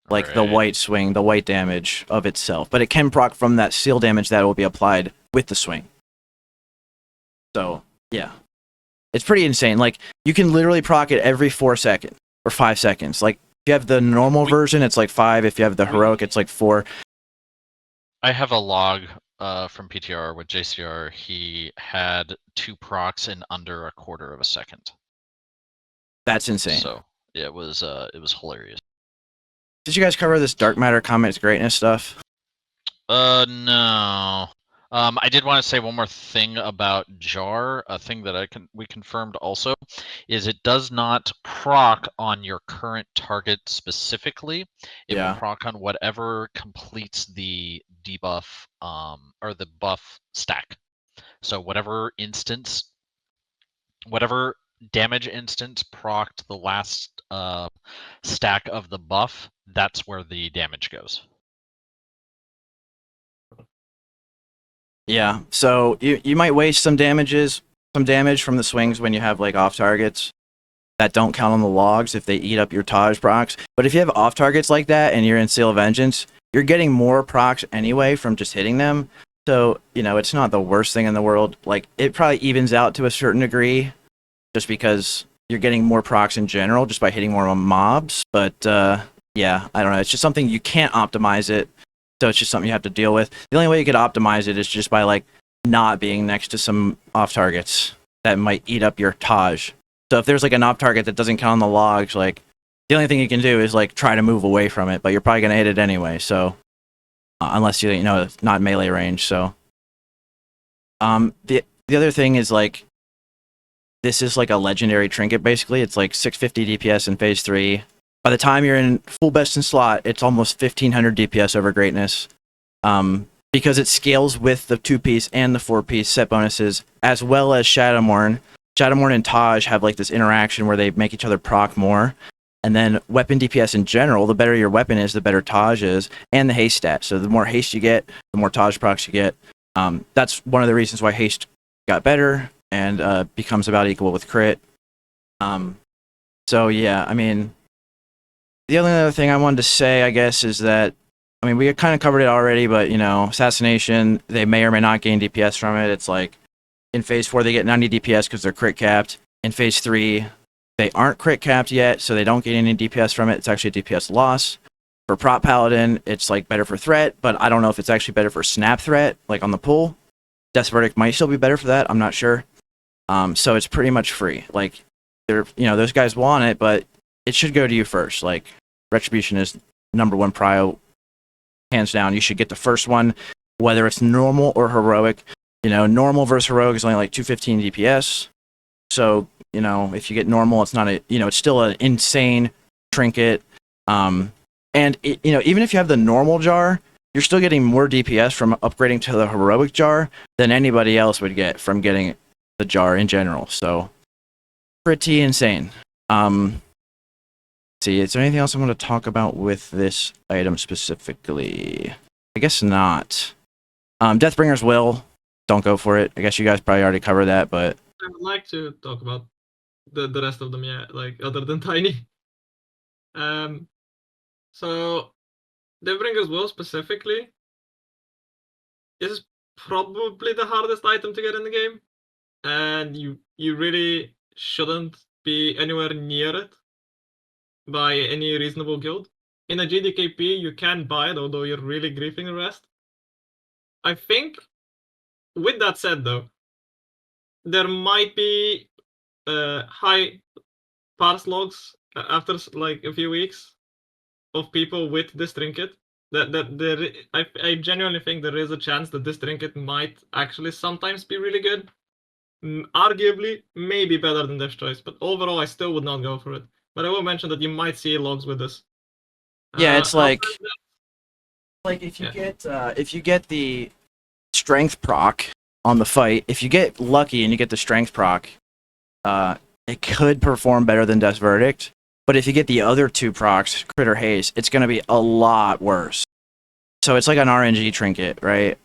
Like the Right. white swing, the white damage of itself. But it can proc from that seal damage that will be applied with the swing. So, yeah. It's pretty insane. Like, you can literally proc it every 4 seconds or 5 seconds. Like, if you have the normal version, it's like 5. If you have the heroic, it's like 4. I have a log from PTR with JCR. He had 2 procs in under a quarter of a second. That's insane. So it was hilarious. Did you guys cover this Dark Matter Comet's Greatness stuff? No. I did want to say one more thing about Jar. A thing that we confirmed also is it does not proc on your current target specifically. It will proc on whatever completes the debuff or the buff stack. So whatever damage instance procced the last stack of the buff, that's where the damage goes. Yeah, so you might waste some damage from the swings when you have like off targets that don't count on the logs if they eat up your Taj procs. But if you have off targets like that and you're in Seal of Vengeance, you're getting more procs anyway from just hitting them. So, it's not the worst thing in the world. Like, it probably evens out to a certain degree just because you're getting more procs in general just by hitting more mobs. But yeah, I don't know. It's just something you can't optimize it. So it's just something you have to deal with. The only way you could optimize it is just by like not being next to some off targets that might eat up your Taj. So if there's like an off target that doesn't count on the logs, like the only thing you can do is like try to move away from it, but you're probably gonna hit it anyway. So unless it's not melee range. So the other thing is like this is like a legendary trinket basically. It's like 650 DPS in phase 3. By the time you're in full best in slot, it's almost 1500 DPS over greatness. Because it scales with the 2-piece and the 4-piece set bonuses, as well as Shadowmourne. Shadowmourne and Taj have like this interaction where they make each other proc more. And then weapon DPS in general, the better your weapon is, the better Taj is, and the haste stat. So the more haste you get, the more Taj procs you get. That's one of the reasons why haste got better. and becomes about equal with crit. So yeah, I mean, the only other thing I wanted to say, I guess, is that, I mean, we kind of covered it already, but, you know, Assassination, they may or may not gain DPS from it. It's like, in Phase 4, they get 90 DPS because they're crit capped. In Phase 3, they aren't crit capped yet, so they don't gain any DPS from it. It's actually a DPS loss. For Prop Paladin, it's, like, better for threat, but I don't know if it's actually better for snap threat, like on the pull. Death's Verdict might still be better for that, I'm not sure. So it's pretty much free. Like, they're, you know, those guys want it, but it should go to you first. Like, Retribution is #1 prio, hands down. You should get the first one, whether it's normal or heroic. You know, normal versus heroic is only like 215 DPS. So, you know, if you get normal, it's not a, you know, it's still an insane trinket. And it, you know, even if you have the normal jar, you're still getting more DPS from upgrading to the heroic jar than anybody else would get from getting the jar in general. So, pretty insane. See, is there anything else I want to talk about with this item specifically? I guess not. Deathbringer's Will, don't go for it. I guess you guys probably already covered that, but I would like to talk about the rest of them, yeah, like other than Tiny. So Deathbringer's Will specifically is probably the hardest item to get in the game, and you really shouldn't be anywhere near it by any reasonable guild. In a GDKP, you can buy it, although you're really griefing the rest. I think, with that said though, there might be high parse logs after like a few weeks of people with this trinket. I genuinely think there is a chance that this trinket might actually sometimes be really good. Arguably, maybe better than Death's Choice, but overall, I still would not go for it. But I will mention that you might see logs with this. yeah, it's like if you get the strength proc on the fight, if you get lucky and you get the strength proc, it could perform better than Death's Verdict. But if you get the other two procs, crit or haste, it's going to be a lot worse. So it's like an RNG trinket, right?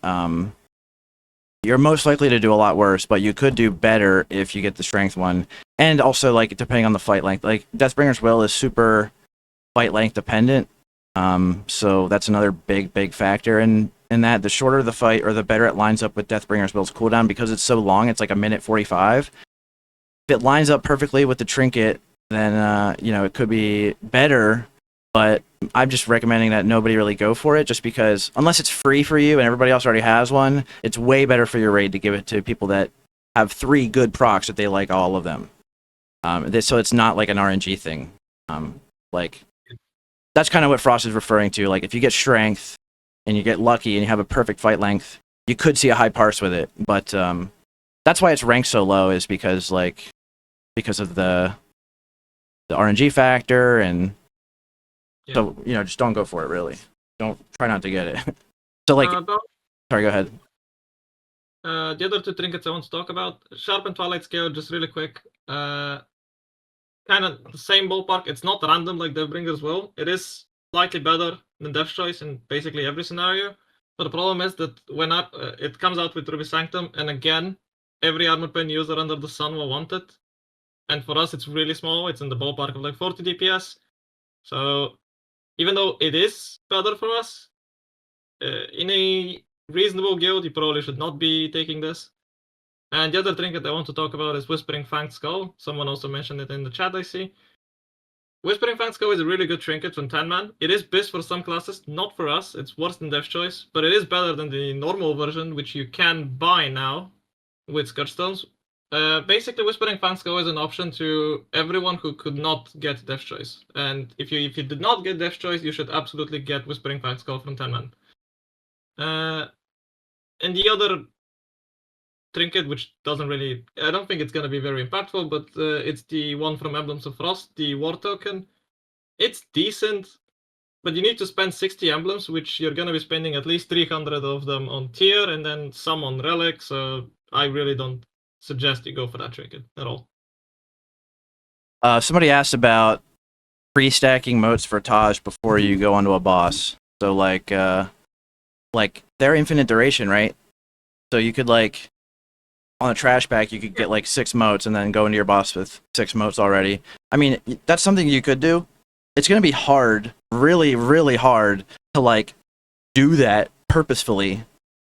You're most likely to do a lot worse, but you could do better if you get the strength one. And also, like, depending on the fight length, like Deathbringer's Will is super fight length dependent. So that's another big factor in that. The shorter the fight, or the better it lines up with Deathbringer's Will's cooldown, because it's so long. It's like 1:45. If it lines up perfectly with the trinket, then you know, it could be better. But I'm just recommending that nobody really go for it, just because unless it's free for you and everybody else already has one, it's way better for your raid to give it to people that have 3 good procs that they like all of them. So it's not like an RNG thing. Like, that's kind of what Frost is referring to. Like, if you get strength and you get lucky and you have a perfect fight length, you could see a high parse with it. But that's why it's ranked so low, is because of the RNG factor. And Yeah. so, you know, just don't go for it, really. Try not to get it. So, like, sorry, go ahead. The other 2 trinkets I want to talk about, Sharp and Twilight Scale, just really quick. Kind of the same ballpark. It's not random like Deathbringer's Will. It is slightly better than Death's Choice in basically every scenario. But the problem is that when it comes out with Ruby Sanctum, and again, every armor pen user under the sun will want it. And for us, it's really small. It's in the ballpark of like 40 DPS. So even though it is better for us, in a reasonable guild, you probably should not be taking this. And the other trinket I want to talk about is Whispering Fanged Skull. Someone also mentioned it in the chat, I see. Whispering Fanged Skull is a really good trinket from 10-man. It is BIS for some classes, not for us. It's worse than Death's Choice, but it is better than the normal version, which you can buy now with Scourgestones. Basically, Whispering Fanged Skull is an option to everyone who could not get Death's Choice. And if you did not get Death's Choice, you should absolutely get Whispering Fanged Skull from 10-man. And the other trinket, which doesn't really, I don't think it's going to be very impactful, but it's the one from Emblems of Frost, the War Token. It's decent, but you need to spend 60 emblems, which you're going to be spending at least 300 of them on tier, and then some on relic, so I really don't suggest you go for that trinket at all. Somebody asked about pre-stacking motes for Taj before you go onto a boss. So, like they're infinite duration, right? So you could, like, on a trash pack, you could get like 6 motes and then go into your boss with 6 motes already. I mean, that's something you could do. It's going to be hard, really, really hard to like do that purposefully,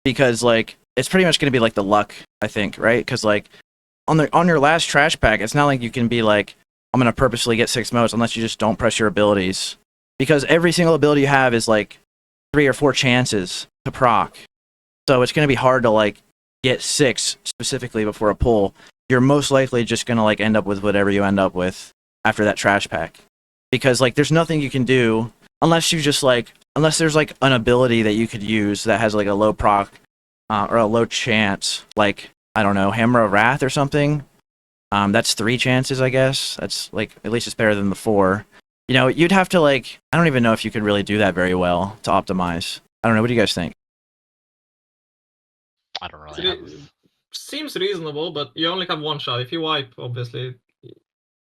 because like it's pretty much going to be like the luck, I think, right? Because like on your last trash pack, it's not like you can be like, I'm going to purposely get 6 motes unless you just don't press your abilities, because every single ability you have is like 3 or 4 chances to proc. So it's going to be hard to like get 6 specifically before a pull. You're most likely just going to like end up with whatever you end up with after that trash pack, because like there's nothing you can do unless you just like, unless there's like an ability that you could use that has like a low proc or a low chance, like I don't know, Hammer of Wrath or something. That's 3 chances, I guess. That's like, at least it's better than the 4. You know, you'd have to like, I don't even know if you could really do that very well to optimize. I don't know. What do you guys think? I don't really have. Seems reasonable, but you only have 1 shot. If you wipe, obviously,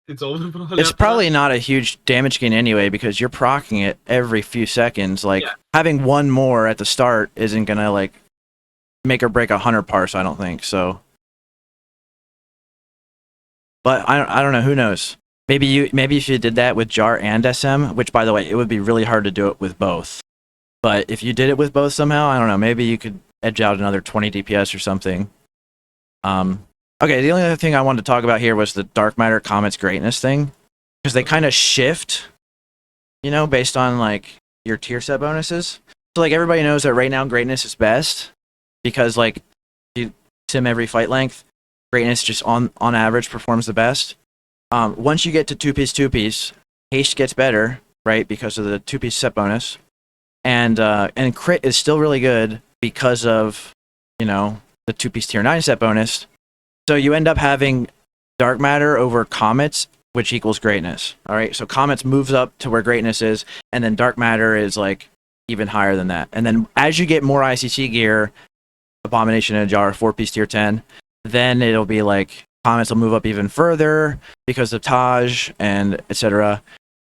it's over. It's after probably that. not a huge damage gain anyway, because you're proccing it every few seconds. Like, Yeah. having 1 more at the start isn't gonna like make or break a 100 parse, I don't think. So, but I don't know. Who knows? Maybe if you did that with Jar and SM, which by the way, it would be really hard to do it with both. But if you did it with both somehow, I don't know. Maybe you could edge out another 20 DPS or something. Okay, the only other thing I wanted to talk about here was the Dark Matter Comet's Greatness thing, because they kind of shift, you know, based on like your tier set bonuses. So like everybody knows that right now Greatness is best, because like you sim every fight length, Greatness just on average performs the best. Once you get to 2-piece, haste gets better, right, because of the 2-piece set bonus, and crit is still really good because of, you know, the 2-piece tier 9 set bonus. So you end up having Dark Matter over Comets, which equals Greatness. All right, so Comets moves up to where Greatness is, and then Dark Matter is like even higher than that. And then as you get more ICC gear, Abomination in a Jar, 4-piece tier 10, then it'll be like Comets will move up even further because of T.A.J and etc.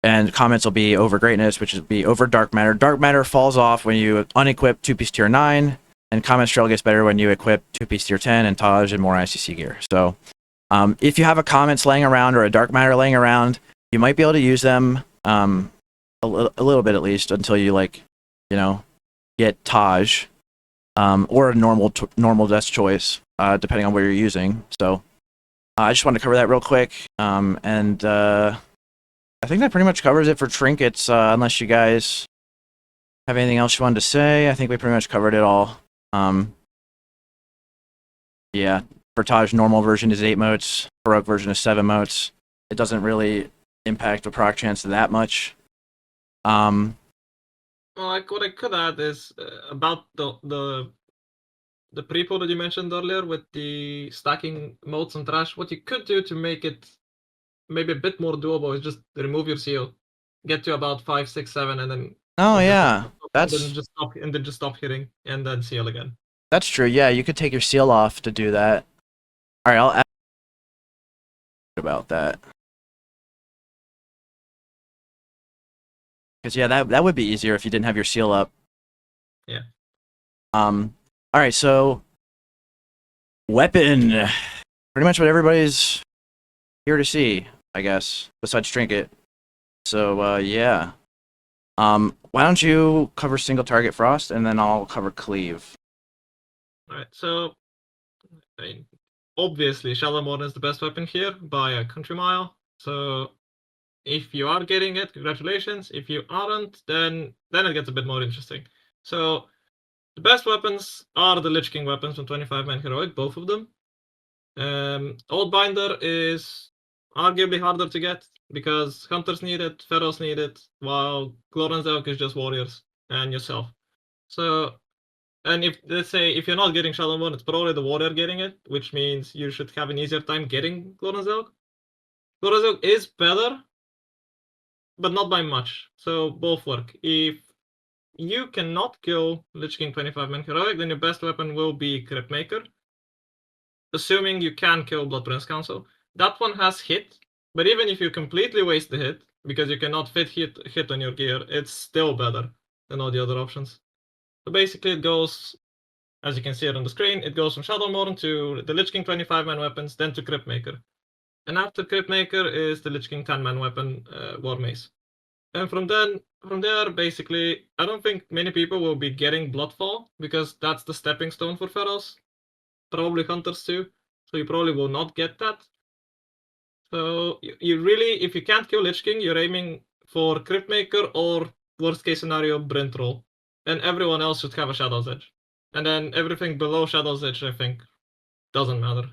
And Comets will be over Greatness, which will be over Dark Matter. Dark Matter falls off when you unequip 2-piece tier 9. And Comet's Trail gets better when you equip 2-piece tier 10 and T.A.J and more ICC gear. So if you have a Comets laying around or a Dark Matter laying around, you might be able to use them a little bit at least until you like, you know, get T.A.J or a normal desk choice, depending on what you're using. So I just wanted to cover that real quick. And I think that pretty much covers it for trinkets, unless you guys have anything else you wanted to say. I think we pretty much covered it all. Yeah, for T.A.J normal version is 8 motes, heroic version is 7 motes. It doesn't really impact the proc chance that much. Well, like what I could add is about the pre-pull that you mentioned earlier with the stacking motes and trash. What you could do to make it maybe a bit more doable is just remove your seal, get to about 5, 6, 7, and then Oh yeah, and then just stop hitting, and then seal again. That's true. Yeah, you could take your seal off to do that. All right, I'll ask about that. Because yeah, that would be easier if you didn't have your seal up. Yeah. All right, so weapon, pretty much what everybody's here to see, I guess, besides Trinket. So yeah. Why don't you cover single target Frost, and then I'll cover Cleave. Alright, so I mean, obviously Shadowmourne is the best weapon here by a country mile. So if you are getting it, congratulations. If you aren't, then it gets a bit more interesting. So the best weapons are the Lich King weapons from 25-man heroic, both of them. Oathbinder is arguably harder to get because hunters need it, pharaohs need it, while CLOAK is just warriors and yourself. So, and if let's say if you're not getting Shadowmourne, it's probably the warrior getting it, which means you should have an easier time getting CLOAK. CLOAK is better, but not by much. So both work. If you cannot kill Lich King 25-man heroic, then your best weapon will be Crypt Maker. Assuming you can kill Blood Prince Council. That one has hit, but even if you completely waste the hit, because you cannot fit hit on your gear, it's still better than all the other options. So basically it goes as you can see it on the screen, it goes from Shadowmourne to the Lich King 25-man weapons, then to Cryptmaker. And after Cryptmaker is the Lich King 10-man weapon, War Mace. And from there, basically, I don't think many people will be getting Bloodfall, because that's the stepping stone for Pharaohs. Probably Hunters too, so you probably will not get that. So you really, if you can't kill Lich King, you're aiming for Cryptmaker or, worst case scenario, Brent Roll. And everyone else should have a Shadow's Edge. And then everything below Shadow's Edge, I think, doesn't matter.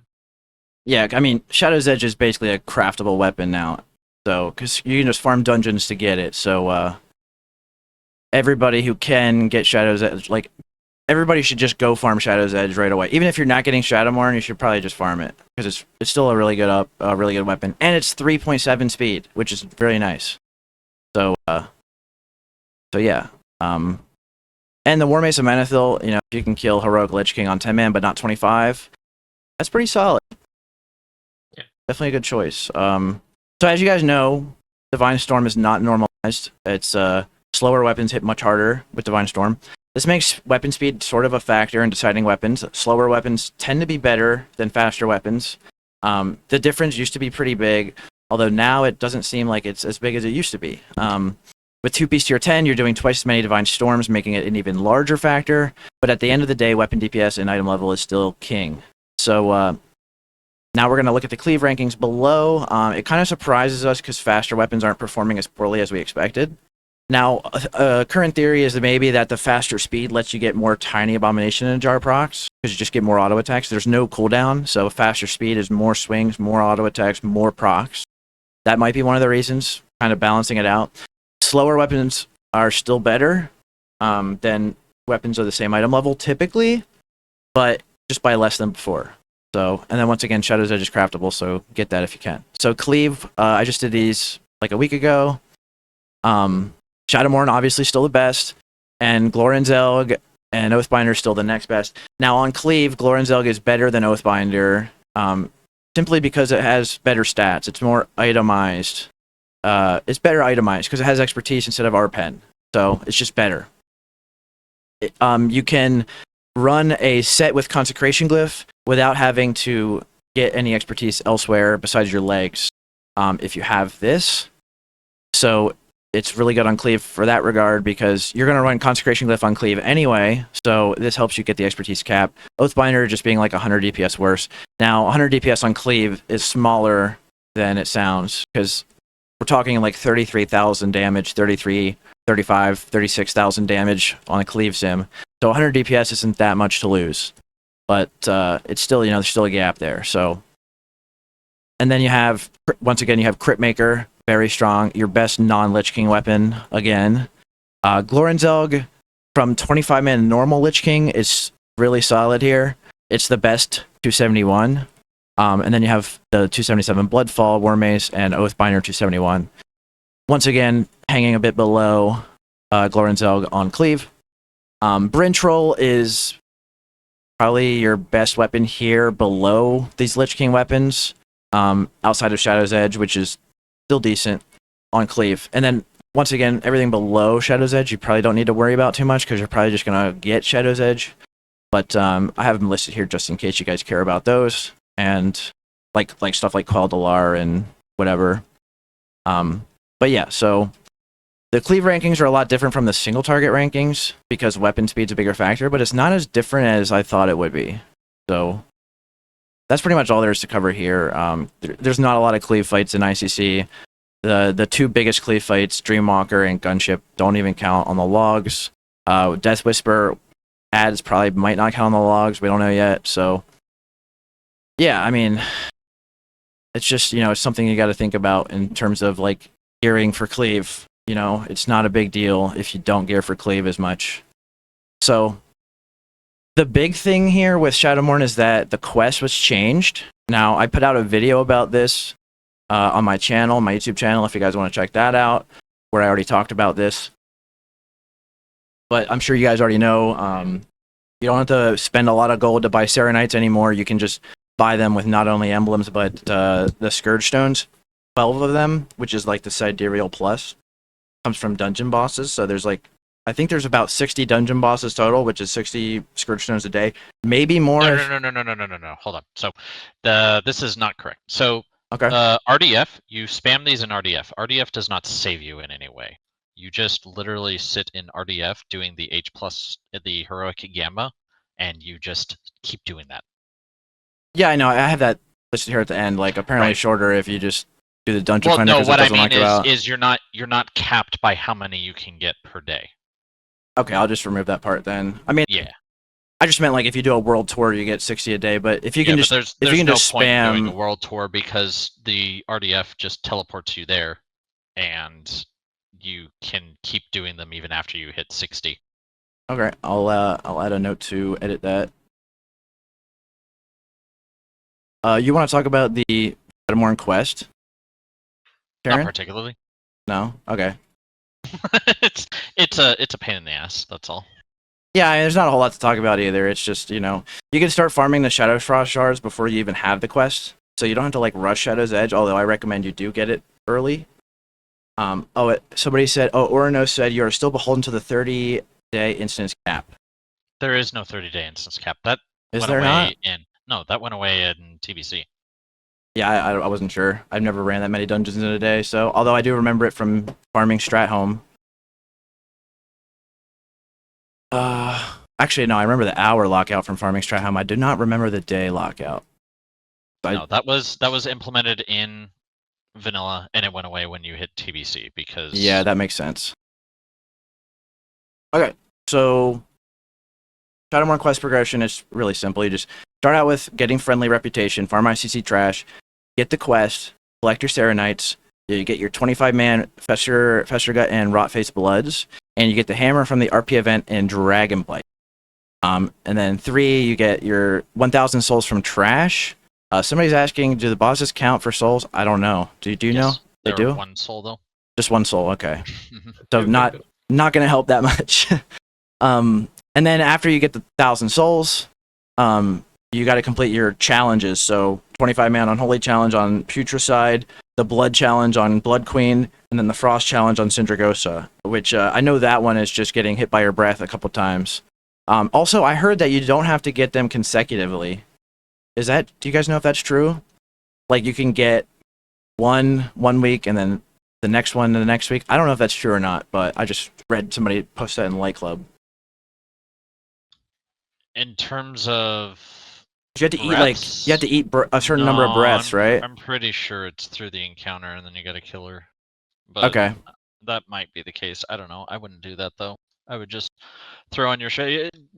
Yeah, I mean, Shadow's Edge is basically a craftable weapon now. So, because you can just farm dungeons to get it. So, everybody who can get Shadow's Edge, like, everybody should just go farm Shadow's Edge right away. Even if you're not getting Shadowmourne, you should probably just farm it. Because it's still a really good weapon. And it's 3.7 speed, which is very nice. So yeah. And the War Mace of Manethil, you know, if you can kill Heroic Lich King on 10-man, but not 25, that's pretty solid. Yeah. Definitely a good choice. So as you guys know, Divine Storm is not normalized. It's slower weapons hit much harder with Divine Storm. This makes weapon speed sort of a factor in deciding weapons. Slower weapons tend to be better than faster weapons. The difference used to be pretty big, although now it doesn't seem like it's as big as it used to be. With 2-piece tier 10, you're doing twice as many Divine Storms, making it an even larger factor. But at the end of the day, weapon DPS and item level is still king. So now we're going to look at the cleave rankings below. It kind of surprises us because faster weapons aren't performing as poorly as we expected. Now, current theory is that maybe that the faster speed lets you get more tiny Abomination and Jar procs, because you just get more auto attacks. There's no cooldown, so faster speed is more swings, more auto attacks, more procs. That might be one of the reasons, kind of balancing it out. Slower weapons are still better than weapons of the same item level, typically, but just by less than before. So, and then once again, Shadow's Edge is craftable, so get that if you can. So Cleave, I just did these like a week ago. Shadowmourne, obviously still the best, and Glorrenzelg and Oathbinder still the next best. Now on Cleave, Glorrenzelg is better than Oathbinder, simply because it has better stats. It's more itemized. It's better itemized because it has expertise instead of RPen. So it's just better. You can run a set with Consecration Glyph without having to get any expertise elsewhere besides your legs if you have this. So it's really good on Cleave for that regard because you're going to run Consecration Glyph on Cleave anyway, so this helps you get the expertise cap. Oathbinder just being like 100 DPS worse. Now, 100 DPS on Cleave is smaller than it sounds because we're talking like 33,000 damage, 33, 35, 36,000 damage on a Cleave sim. So 100 DPS isn't that much to lose, but it's still, you know, there's still a gap there. So, and then you have, once again, you have Cryptmaker, very strong, your best non-Lich King weapon again. Glorrenzelg from 25-man normal Lich King is really solid here. It's the best 271. And then you have the 277 Bloodfall, War Mace, and Oathbinder 271. Once again, hanging a bit below Glorrenzelg on Cleave. Brintroll is probably your best weapon here below these Lich King weapons, outside of Shadow's Edge, which is still decent on Cleave. And then, once again, everything below Shadow's Edge, you probably don't need to worry about too much because you're probably just going to get Shadow's Edge. But I have them listed here just in case you guys care about those. And like stuff like Quel'Dalar and whatever. But yeah, so the Cleave rankings are a lot different from the single target rankings because weapon speed's a bigger factor, but it's not as different as I thought it would be. So that's pretty much all there is to cover here. There's not a lot of Cleave fights in ICC. The two biggest Cleave fights, Dreamwalker and Gunship, don't even count on the logs. Death Whisper ads probably might not count on the logs. We don't know yet. So yeah, I mean, it's just, you know, it's something you got to think about in terms of like gearing for Cleave. You know, it's not a big deal if you don't gear for Cleave as much. So the big thing here with Shadowmourne is that the quest was changed. Now, I put out a video about this on my channel, my YouTube channel, if you guys want to check that out, where I already talked about this. But I'm sure you guys already know, you don't have to spend a lot of gold to buy Serenites anymore. You can just buy them with not only emblems, but the Scourge Stones, 12 of them, which is like the Sidereal Plus. Comes from dungeon bosses, so there's like I think there's about 60 dungeon bosses total, which is 60 Scourge Stones a day. Maybe more. No. Hold on. So, this is not correct. So, Okay. RDF, you spam these in RDF. RDF does not save you in any way. You just literally sit in RDF doing the H plus the heroic gamma, and you just keep doing that. Yeah, I know. I have that listed here at the end. Like apparently Right. shorter if you just do the dungeon Well, finder no. because it What I doesn't mean knock you out. is you're not capped by how many you can get per day. Okay, I'll just remove that part then. I mean, Yeah. I just meant like if you do a world tour, you get 60 a day. But if you can But just there's if you can no just point in doing a spam. world tour because the RDF just teleports you there, and you can keep doing them even after you hit 60. Okay, I'll add a note to edit that. You want to talk about the Shadowmourne Quest? Not Terryn? particularly. No. Okay. it's a pain in the ass. That's all. Yeah, I mean, there's not a whole lot to talk about either. It's just, you can start farming the Shadow Frost shards before you even have the quest. So you don't have to like rush Shadow's Edge, although I recommend you do get it early. Somebody said, Orano said you are still beholden to the 30-day instance cap. There is no 30-day instance cap. That Is went there away not? that went away in TBC. Yeah, I wasn't sure. I've never ran that many dungeons in a day, so although I do remember it from farming Stratholme. Actually, no, I remember the hour lockout from farming Stratholme. I do not remember the day lockout. No, that was implemented in vanilla, and it went away when you hit TBC because. Yeah, that makes sense. Okay, so Shadowmourne Quest progression is really simple. You just start out with getting friendly reputation, farm ICC trash, get the quest, collect your Serenites, you get your 25-man Fester Gut and Rotface Bloods, and you get the hammer from the RP event in Dragonblight. And then 3, you get your 1,000 souls from trash. Somebody's asking, do the bosses count for souls? I don't know. Do you know? They do? 1 soul though. Just 1 soul, okay. So not going to help that much. And then after you get the 1,000 souls, you got to complete your challenges. So 25-man Unholy Challenge on Putricide, the Blood Challenge on Blood Queen, and then the Frost Challenge on Syndragosa, which I know that one is just getting hit by your breath a couple times. Also, I heard that you don't have to get them consecutively. Do you guys know if that's true? Like you can get one week and then the next one the next week. I don't know if that's true or not, but I just read somebody post that in Light Club. In terms of you have to breaths? eat you have to eat a certain number of breaths, right? I'm pretty sure it's through the encounter and then you got to kill her. But okay. That might be the case. I don't know. I wouldn't do that though. I would just throw on your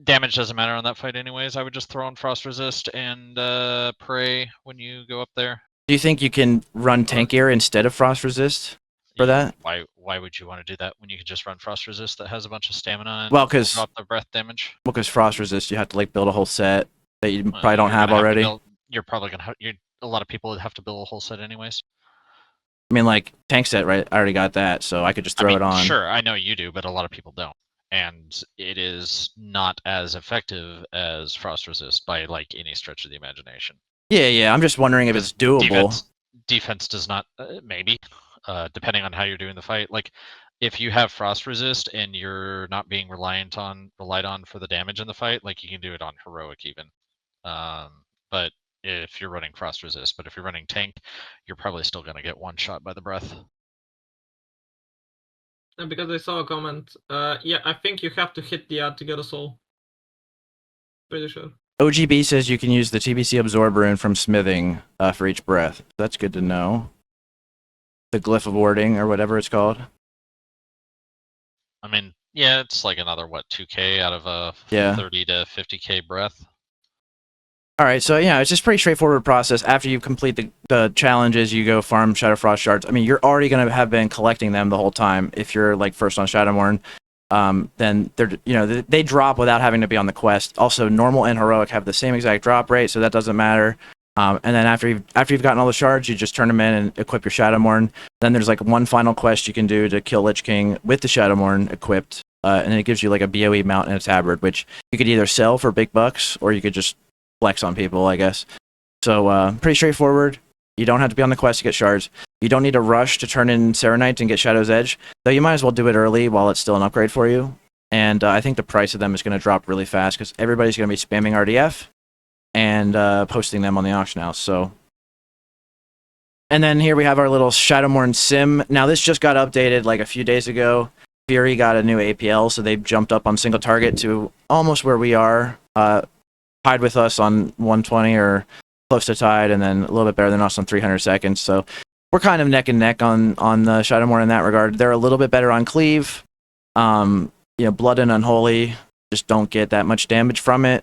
damage doesn't matter on that fight anyways. I would just throw on Frost Resist and pray when you go up there. Do you think you can run tankier instead of Frost Resist for that? Why would you want to do that when you can just run Frost Resist that has a bunch of stamina and drop the breath damage? Well, because Frost Resist, you have to like build a whole set that you probably don't have already. You're probably gonna a lot of people would have to build a whole set anyways. I mean, like tank set, right? I already got that, so I could just throw it on. Sure, I know you do, but a lot of people don't. And it is not as effective as Frost Resist by like any stretch of the imagination. Yeah. I'm just wondering if it's doable. Defense does not, maybe, depending on how you're doing the fight. Like, if you have Frost Resist and you're not being relied on for the damage in the fight, like you can do it on Heroic even. But if you're running Frost Resist, but if you're running tank, you're probably still going to get one shot by the breath. And because I saw a comment, yeah, I think you have to hit the ad to get a soul. Pretty sure. OGB says you can use the TBC Absorb rune from smithing for each breath. That's good to know. The Glyph of Warding, or whatever it's called. I mean, yeah, it's like another, 2k out of a 30 to 50k breath. Alright, so yeah, it's just pretty straightforward process. After you complete the challenges, you go farm Shadow Frost shards. I mean, you're already going to have been collecting them the whole time if you're like first on Shadowmourne. Then they drop without having to be on the quest. Also, normal and heroic have the same exact drop rate, so that doesn't matter. And then after you've gotten all the shards, you just turn them in and equip your Shadowmourne. Then there's like one final quest you can do to kill Lich King with the Shadowmourne equipped, and it gives you like a BOE mount and a tabard, which you could either sell for big bucks or you could just flex on people, I guess. So pretty straightforward. You don't have to be on the quest to get shards. You don't need to rush to turn in Serenites and get Shadow's Edge, though you might as well do it early while it's still an upgrade for you. and I think the price of them is going to drop really fast because everybody's going to be spamming RDF and posting them on the auction house. So, and then here we have our little Shadowmourne sim. Now this just got updated like a few days ago. Fury got a new APL, so they've jumped up on single target to almost where we are, tied with us on 120 or close to tied, and then a little bit better than us on 300 seconds. So we're kind of neck and neck on the Shadowmourne in that regard. They're a little bit better on cleave. You know, blood and unholy just don't get that much damage from it.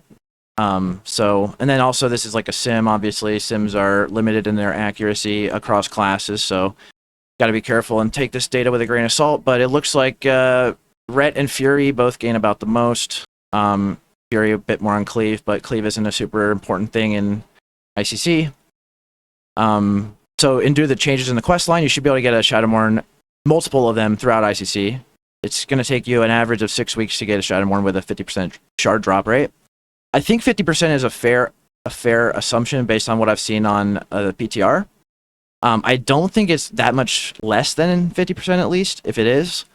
So, and then also this is like a sim. Obviously, sims are limited in their accuracy across classes, so got to be careful and take this data with a grain of salt. But it looks like Ret and Fury both gain about the most. Fury a bit more on cleave, but cleave isn't a super important thing in ICC. So, due to the changes in the quest line, you should be able to get a Shadowmourne, multiple of them throughout ICC. It's going to take you an average of 6 weeks to get a Shadowmourne with a 50% shard drop rate. I think 50% is a fair assumption based on what I've seen on the PTR. I don't think it's that much less than 50% at least, if it is.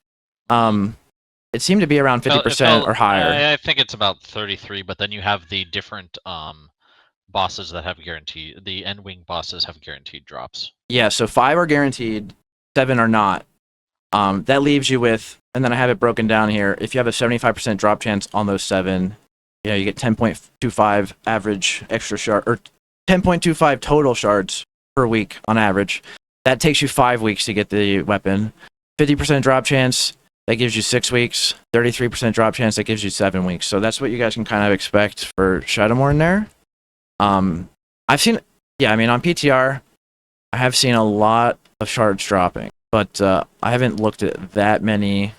It seemed to be around 50% or higher. I think it's about 33, but then you have the different bosses that have guaranteed, the end wing bosses have guaranteed drops. Yeah, so 5 are guaranteed, 7 are not. That leaves you with, and then I have it broken down here, if you have a 75% drop chance on those 7, you know, you get 10.25 average extra shard, or 10.25 total shards per week on average. That takes you 5 weeks to get the weapon. 50% drop chance, that gives you 6 weeks. 33% drop chance, that gives you 7 weeks. So that's what you guys can kind of expect for Shadowmourne there. I've seen, yeah, I mean, on PTR, I have seen a lot of shards dropping, but I haven't looked at that many.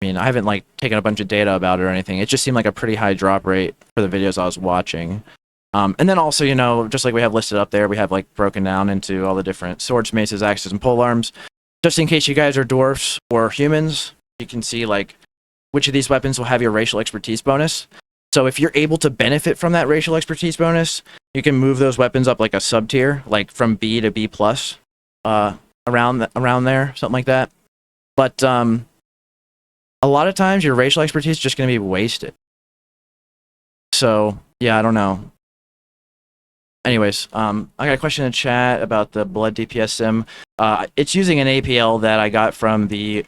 I mean, I haven't like taken a bunch of data about it or anything. It just seemed like a pretty high drop rate for the videos I was watching. And then also, you know, just like we have listed up there, we have like broken down into all the different swords, maces, axes, and polearms. Just in case you guys are dwarfs or humans, you can see like which of these weapons will have your racial expertise bonus. So if you're able to benefit from that racial expertise bonus, you can move those weapons up like a sub tier, like from B to B plus, around there, something like that. But a lot of times your racial expertise is just going to be wasted. So yeah, I don't know. Anyways, I got a question in chat about the blood DPS sim. It's using an APL that I got from the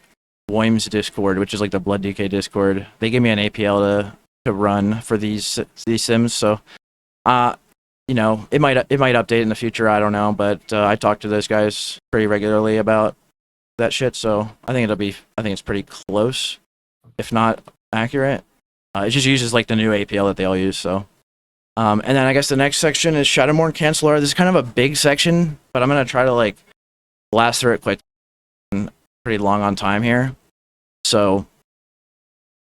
Woims Discord, which is like the Blood DK Discord. They gave me an APL to run for these sims. So, you know, it might update in the future. I don't know, but I talk to those guys pretty regularly about that shit. So I think it's pretty close, if not accurate. It just uses like the new APL that they all use. So. And then I guess the next section is Shadowmourne Cancelaura. This is kind of a big section, but I'm going to try to like blast through it quick. Pretty long on time here. So,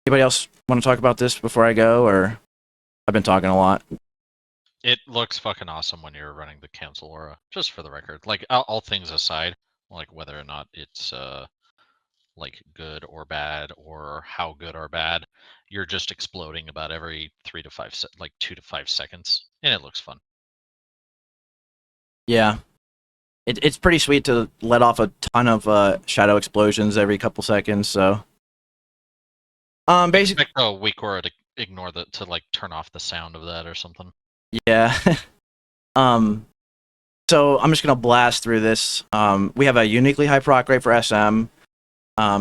anybody else want to talk about this before I go, or I've been talking a lot? It looks fucking awesome when you're running the Cancelaura, just for the record. Like, all things aside, like whether or not it's like good or bad, or how good or bad, you're just exploding about every 2 to 5 seconds, and it looks fun. Yeah, it's pretty sweet to let off a ton of shadow explosions every couple seconds. So, basically, expect a Weakora to ignore that, to like turn off the sound of that or something. Yeah. So I'm just gonna blast through this. We have a uniquely high proc rate for SM.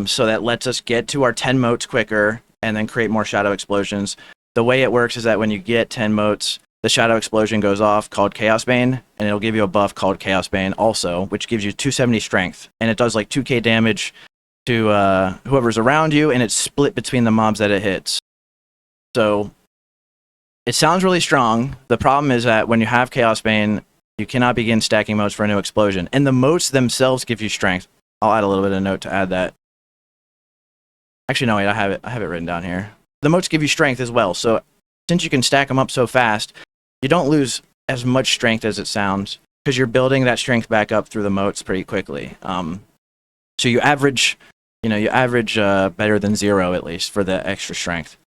So that lets us get to our 10 motes quicker and then create more shadow explosions. The way it works is that when you get 10 motes, the shadow explosion goes off called Chaos Bane, and it'll give you a buff called Chaos Bane also, which gives you 270 strength. And it does like 2k damage to whoever's around you, and it's split between the mobs that it hits. So it sounds really strong. The problem is that when you have Chaos Bane, you cannot begin stacking motes for a new explosion. And the motes themselves give you strength. I'll add a little bit of a note to add that. Actually, no, wait, I have it written down here. The motes give you strength as well. So since you can stack them up so fast, you don't lose as much strength as it sounds, because you're building that strength back up through the motes pretty quickly. So you average better than 0 at least for the extra strength.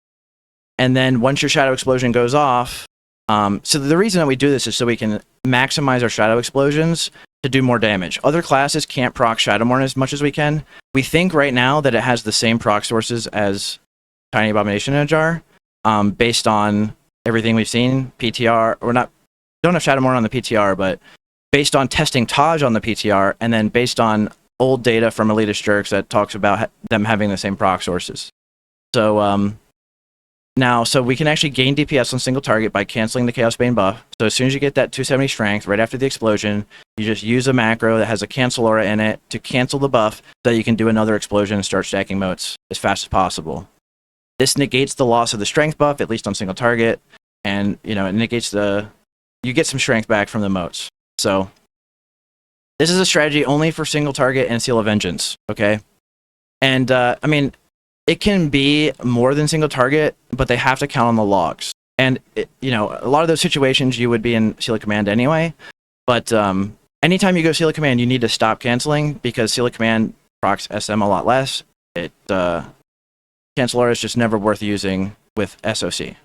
And then once your shadow explosion goes off, so the reason that we do this is so we can maximize our shadow explosions to do more damage. Other classes can't proc Shadowmourne as much as we can. We think right now that it has the same proc sources as tiny abomination in a jar, based on everything we've seen. PTR, or not, don't have Shadowmourne on the PTR, but based on testing T.A.J on the PTR, and then based on old data from Elitist Jerks that talks about them having the same proc sources. So so we can actually gain DPS on single target by canceling the Chaos Bane buff. So as soon as you get that 270 strength, right after the explosion, you just use a macro that has a Cancelaura in it to cancel the buff so that you can do another explosion and start stacking motes as fast as possible. This negates the loss of the strength buff, at least on single target, and it negates you get some strength back from the motes. So this is a strategy only for single target and Seal of Vengeance, okay? And I mean, it can be more than single target, but they have to count on the logs. And a lot of those situations you would be in Seal of Command anyway. But anytime you go Seal of Command, you need to stop canceling because Seal of Command procs SM a lot less. Cancelaura is just never worth using with SOC.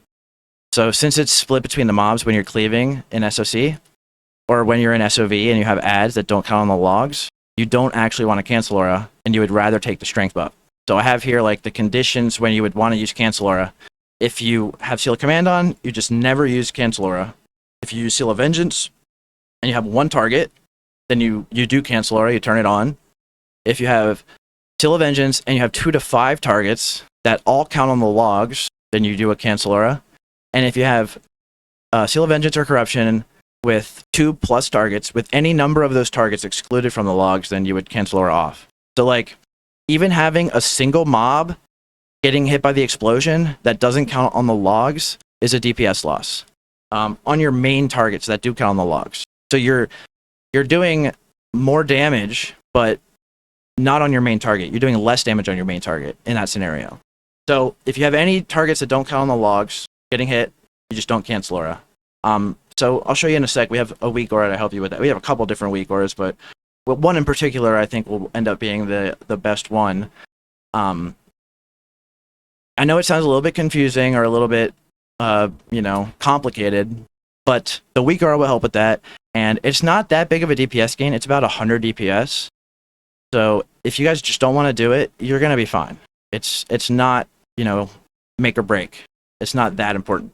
So since it's split between the mobs when you're cleaving in SOC, or when you're in SOV and you have ads that don't count on the logs, you don't actually want a Cancelaura, and you would rather take the strength buff. So I have here like the conditions when you would want to use Cancelaura. If you have Seal of Command on, you just never use Cancelaura. If you use Seal of Vengeance and you have one target, then you do Cancelaura, you turn it on. If you have Seal of Vengeance and you have 2 to 5 targets that all count on the logs, then you do a Cancelaura. And if you have Seal of Vengeance or Corruption with 2+ targets, with any number of those targets excluded from the logs, then you would Cancelaura off. So like, even having a single mob getting hit by the explosion that doesn't count on the logs is a DPS loss on your main targets that do count on the logs. So you're doing more damage, but not on your main target. You're doing less damage on your main target in that scenario. So if you have any targets that don't count on the logs getting hit, you just don't Cancelaura. So I'll show you in a sec. We have a weak aura to help you with that. We have a couple different weak auras, but one in particular I think will end up being the best one. I know it sounds a little bit confusing or a little bit complicated, but the weak aura will help with that. And it's not that big of a DPS gain. It's about 100 DPS. So if you guys just don't want to do it, you're going to be fine. It's not, make or break. It's not that important.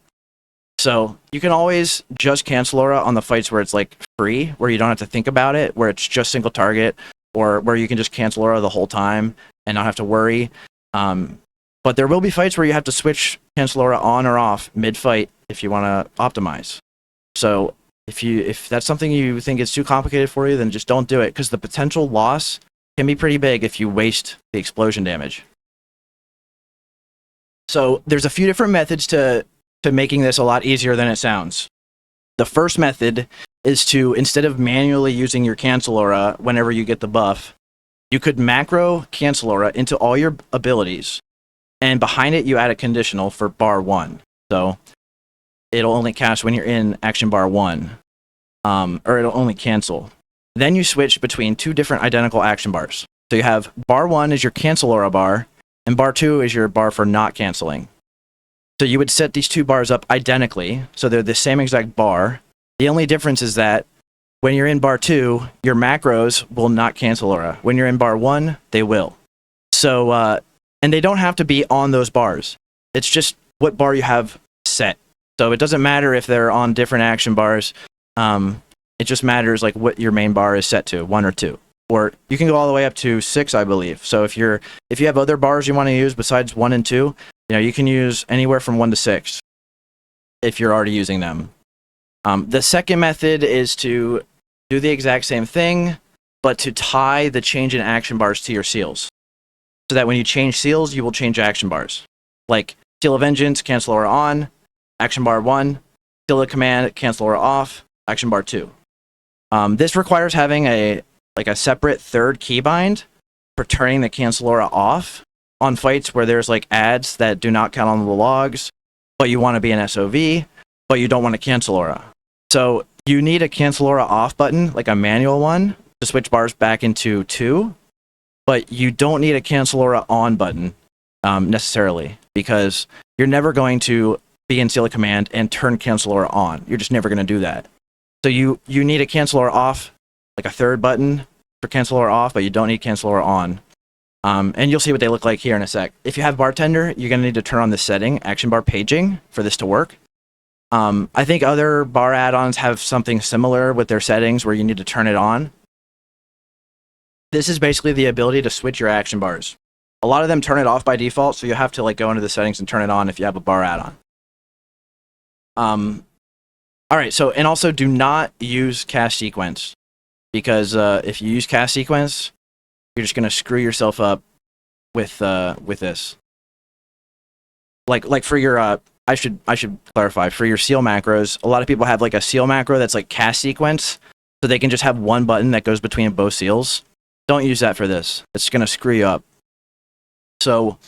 So you can always just Cancelaura on the fights where it's like free, where you don't have to think about it, where it's just single target, or where you can just Cancelaura the whole time and not have to worry. But there will be fights where you have to switch Cancelaura on or off mid-fight if you want to optimize. So if that's something you think is too complicated for you, then just don't do it, because the potential loss can be pretty big if you waste the explosion damage. So there's a few different methods to making this a lot easier than it sounds. The first method is to, instead of manually using your Cancelaura whenever you get the buff, you could macro Cancelaura into all your abilities, and behind it you add a conditional for bar 1. So it'll only cast when you're in action bar 1, or it'll only cancel. Then you switch between 2 different identical action bars. So you have bar 1 is your Cancelaura bar, and bar 2 is your bar for not canceling. So you would set these 2 bars up identically, so they're the same exact bar. The only difference is that when you're in bar 2, your macros will not Cancelaura. When you're in bar 1, they will. So, and they don't have to be on those bars. It's just what bar you have set. So it doesn't matter if they're on different action bars. It just matters like what your main bar is set to, 1 or 2. Or you can go all the way up to 6, I believe. So if you have other bars you want to use besides 1 and 2, you can use anywhere from 1 to 6 if you're already using them. The second method is to do the exact same thing, but to tie the change in action bars to your seals. So that when you change seals, you will change action bars. Like Seal of Vengeance, Cancelaura on, action bar 1, Seal of Command, Cancelaura off, action bar 2. This requires having a separate third keybind for turning the Cancelaura off on fights where there's like ads that do not count on the logs, but you want to be an SOV, but you don't want a Cancelaura. So you need a Cancelaura off button, like a manual one, to switch bars back into 2, but you don't need a Cancelaura on button necessarily, because you're never going to be in Seal of Command and turn Cancelaura on. You're just never going to do that. So you need a Cancelaura off, like a third button for Cancelaura off, but you don't need Cancelaura on. And you'll see what they look like here in a sec. If you have Bartender, you're going to need to turn on the setting, Action Bar Paging, for this to work. I think other bar add-ons have something similar with their settings where you need to turn it on. This is basically the ability to switch your action bars. A lot of them turn it off by default, so you have to like go into the settings and turn it on if you have a bar add-on. All right, so, and also do not use cast sequence, because if you use cast sequence, you're just gonna screw yourself up with this. Like for your I should clarify, for your seal macros, a lot of people have like a seal macro that's like cast sequence, so they can just have one button that goes between both seals. Don't use that for this. It's gonna screw you up. So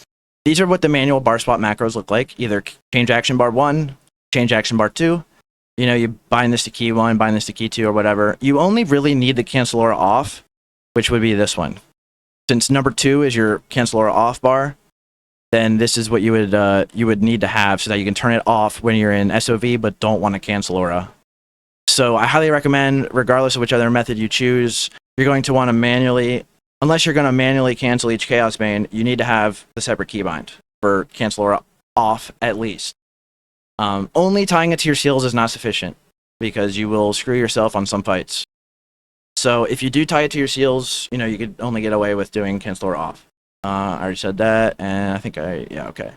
these are what the manual bar swap macros look like. Either change action bar 1, change action bar 2. You know, you bind this to key 1, bind this to key 2, or whatever. You only really need the Cancelaura off, which would be this one. Since number 2 is your Cancelaura off bar, then this is what you would need to have so that you can turn it off when you're in SOV but don't want a Cancelaura. So I highly recommend, regardless of which other method you choose, you're going to want to manually, unless you're going to manually cancel each Chaos Bane, you need to have the separate keybind for Cancelaura off at least. Only tying it to your seals is not sufficient, because you will screw yourself on some fights. So if you do tie it to your seals, you know, you could only get away with doing Cancelaura off. I already said that, and I think yeah, okay.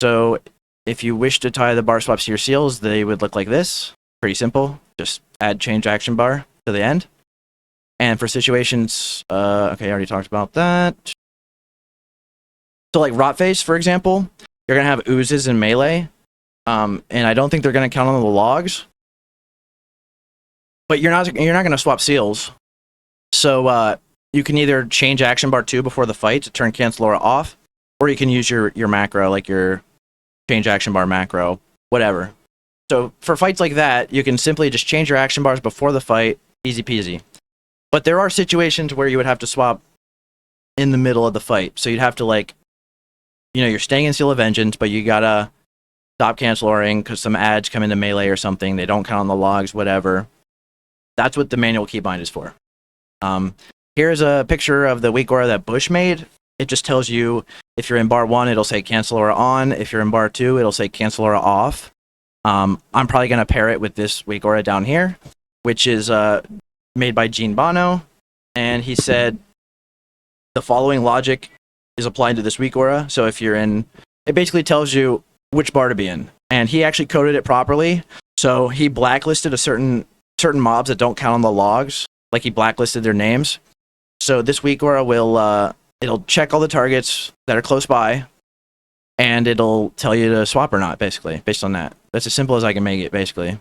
So if you wish to tie the bar swaps to your seals, they would look like this. Pretty simple. Just add change action bar to the end. And for situations, okay, I already talked about that. So like Rotface, for example, you're going to have oozes in melee. And I don't think they're going to count on the logs. But you're not going to swap seals. So you can either change action bar 2 before the fight to turn Cancelaura off, or you can use your macro, like your change action bar macro, whatever. So for fights like that, you can simply just change your action bars before the fight, easy peasy. But there are situations where you would have to swap in the middle of the fight. So you'd have to, like, you know, you're staying in Seal of Vengeance, but you gotta stop Cancelaring because some ads come into melee or something. They don't count on the logs, whatever. That's what the manual keybind is for. Here's a picture of the weak aura that Bush made. It just tells you if you're in bar 1, it'll say Cancelaura on. If you're in bar 2, it'll say Cancelaura off. I'm probably going to pair it with this weak aura down here, which is made by Gene Bono. And he said the following logic is applied to this weak aura. So if you're in, it basically tells you which bar to be in. And he actually coded it properly. So he blacklisted a certain mobs that don't count on the logs. Like he blacklisted their names. So this weak aura will, it'll check all the targets that are close by, and it'll tell you to swap or not, basically, based on that. That's as simple as I can make it, basically.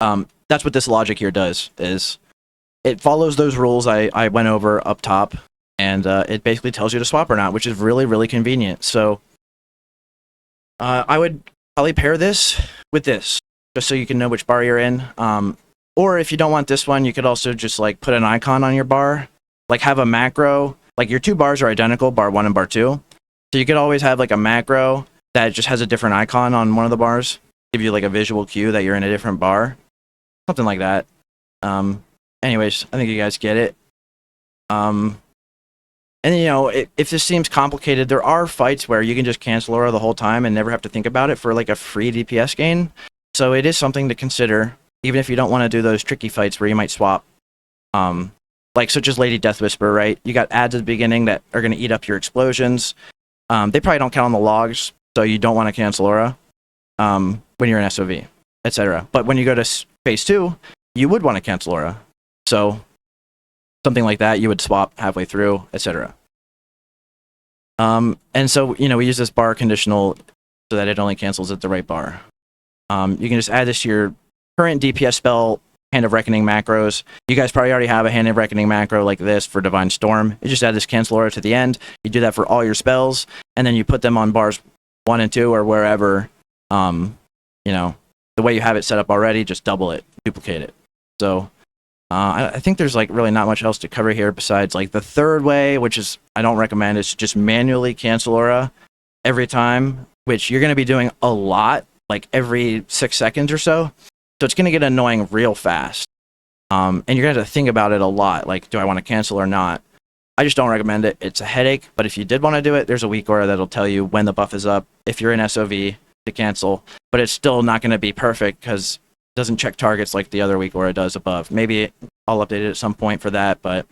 That's what this logic here does, is it follows those rules I went over up top, and it basically tells you to swap or not, which is really, really convenient. So I would probably pair this with this, just so you can know which bar you're in. Or if you don't want this one, you could also just like put an icon on your bar, like have a macro, like your 2 bars are identical, bar 1 and bar 2. So you could always have like a macro that just has a different icon on one of the bars, give you like a visual cue that you're in a different bar, something like that. Anyways, I think you guys get it. And you know, if this seems complicated, there are fights where you can just Cancelaura the whole time and never have to think about it for like a free DPS gain. So it is something to consider, even if you don't want to do those tricky fights where you might swap. Like such as Lady Death Whisper, right? You got ads at the beginning that are going to eat up your explosions. They probably don't count on the logs, so you don't want to Cancelaura when you're in SOV, etc. But when you go to phase 2, you would want to Cancelaura. So something like that, you would swap halfway through, etc. And so, you know, we use this bar conditional so that it only cancels at the right bar. You can just add this to your current DPS spell Hand of Reckoning macros. You guys probably already have a Hand of Reckoning macro like this for Divine Storm. You just add this Cancelaura to the end. You do that for all your spells, and then you put them on bars 1 and 2 or wherever. You know, the way you have it set up already, just double it, duplicate it. So I think there's like really not much else to cover here besides like the third way, which is I don't recommend, is just manually Cancelaura every time, which you're going to be doing a lot, like every 6 seconds or so. So it's going to get annoying real fast. And you're going to have to think about it a lot. Like, do I want to cancel or not? I just don't recommend it. It's a headache, but if you did want to do it, there's a weak aura that'll tell you when the buff is up if you're in SOV to cancel, but it's still not going to be perfect because it doesn't check targets like the other weak aura does above. Maybe I'll update it at some point for that, but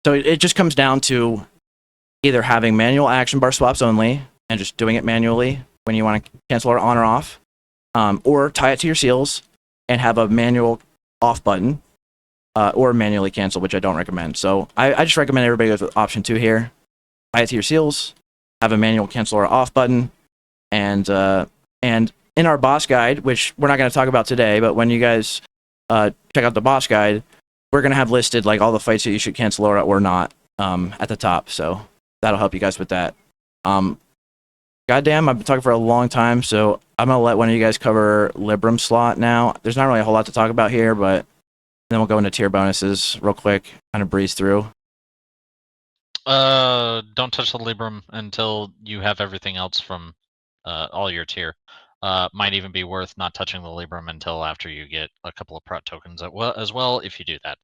so it just comes down to either having manual action bar swaps only and just doing it manually when you want to cancel or on or off, or tie it to your seals and have a manual off button, or manually cancel, which I don't recommend. So I just recommend everybody goes with option 2 here. Tie it to your seals, have a manual cancel or off button, and in our boss guide, which we're not going to talk about today, but when you guys check out the boss guide, we're going to have listed like all the fights that you should cancel or not at the top. So that'll help you guys with that. Goddamn, I've been talking for a long time, so I'm going to let one of you guys cover LIBRAM slot now. There's not really a whole lot to talk about here, but then we'll go into tier bonuses real quick, kind of breeze through. Don't touch the LIBRAM until you have everything else from all your tier. Might even be worth not touching the LIBRAM until after you get a couple of prot tokens as well, if you do that.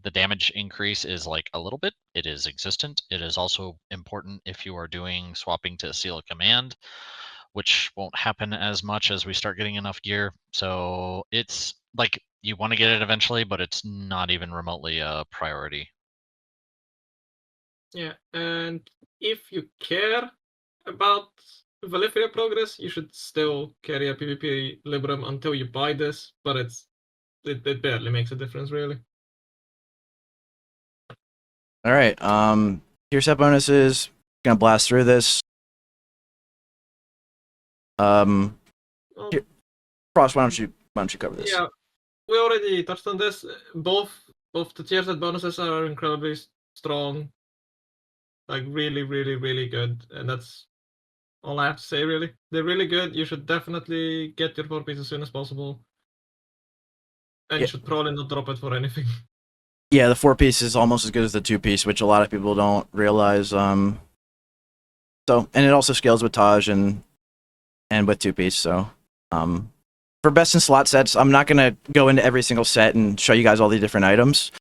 The damage increase is like a little bit. It is existent. It is also important if you are doing swapping to seal a command, which won't happen as much as we start getting enough gear. So it's like you want to get it eventually, but it's not even remotely a priority. Yeah, and if you care about Valeria progress, you should still carry a PvP LIBRAM until you buy this, but it barely makes a difference, really. All right, tier set bonuses. Gonna blast through this. Well, Frost, why don't you cover this? yeah, we already touched on this. Both the tier set bonuses are incredibly strong, like really, really, really good, and that's all I have to say. Really, they're really good. You should definitely get your 4-piece as soon as possible, and you should probably not drop it for anything. Yeah, the 4-piece is almost as good as the 2-piece, which a lot of people don't realize. So, and it also scales with T.A.J and with 2-piece. So, for best in slot sets, I'm not gonna go into every single set and show you guys all the different items.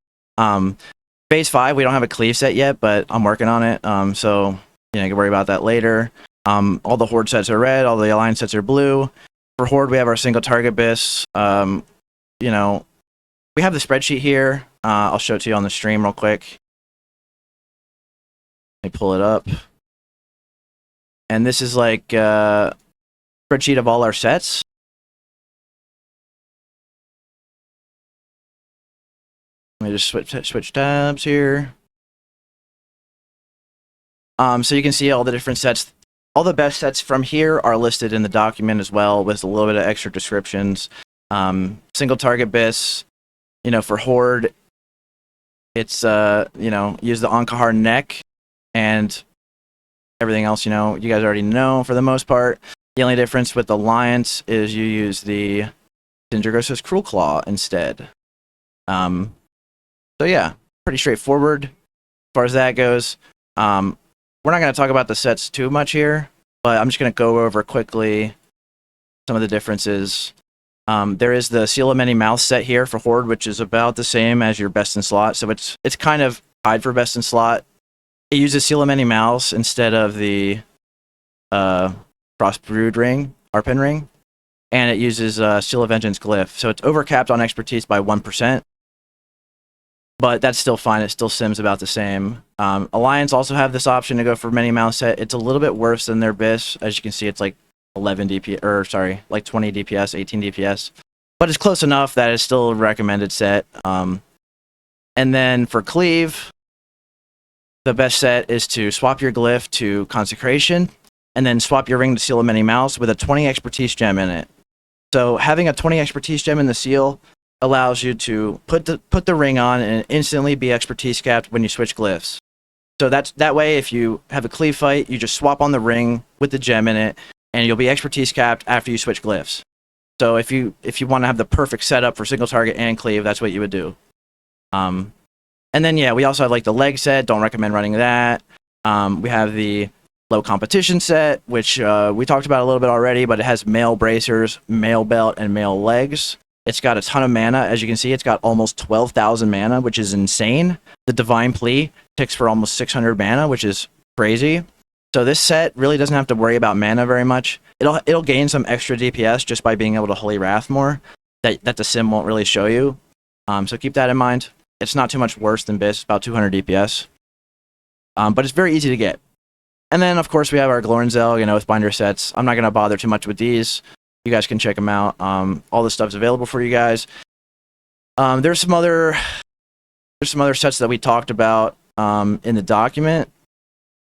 Phase 5, we don't have a cleave set yet, but I'm working on it. So you can worry about that later. All the Horde sets are red, all the Alliance sets are blue. For Horde, we have our single target bis. We have the spreadsheet here. I'll show it to you on the stream real quick. Let me pull it up. And this is like a spreadsheet of all our sets. Let me just switch tabs here. So you can see all the different sets. All the best sets from here are listed in the document as well, with a little bit of extra descriptions. Single target bis. For Horde, it's, use the Ankahar neck and everything else, you guys already know for the most part. The only difference with Alliance is you use the Sindragosa's Cruel Claw instead. So yeah, pretty straightforward as far as that goes. We're not going to talk about the sets too much here, but I'm just going to go over quickly some of the differences. There is the Seal of Many Mouths set here for Horde, which is about the same as your best in slot. So it's kind of tied for best in slot. It uses Seal of Many Mouths instead of the Frost Brood ring, Arpin ring, and it uses Seal of Vengeance Glyph. So it's overcapped on expertise by 1%, but that's still fine. It still sims about the same. Alliance also have this option to go for Many Mouths set. It's a little bit worse than their bis. As you can see, it's like 11 DPS, or sorry, like 20 DPS, 18 DPS, but it's close enough that it's still a recommended set. And then for Cleave, the best set is to swap your glyph to Consecration, and then swap your ring to Seal of Many Mouths with a 20 expertise gem in it. So having a 20 expertise gem in the seal allows you to put the ring on and instantly be expertise capped when you switch glyphs. So that way, if you have a Cleave fight, you just swap on the ring with the gem in it, and you'll be expertise capped after you switch glyphs. So if you want to have the perfect setup for single target and cleave, that's what you would do. And then yeah, we also have like the leg set. Don't recommend running that. We have the low competition set, which we talked about a little bit already, but it has male bracers, male belt, and male legs. It's got a ton of mana. As you can see, it's got almost 12,000 mana, which is insane. The Divine Plea ticks for almost 600 mana, which is crazy. So this set really doesn't have to worry about mana very much. It'll gain some extra DPS just by being able to Holy Wrath more. That the sim won't really show you. So keep that in mind. It's not too much worse than Biss, about 200 DPS. But it's very easy to get. And then, of course, we have our Glornzel, Oathbinder sets. I'm not going to bother too much with these. You guys can check them out. All the stuff's available for you guys. There's some other sets that we talked about in the document,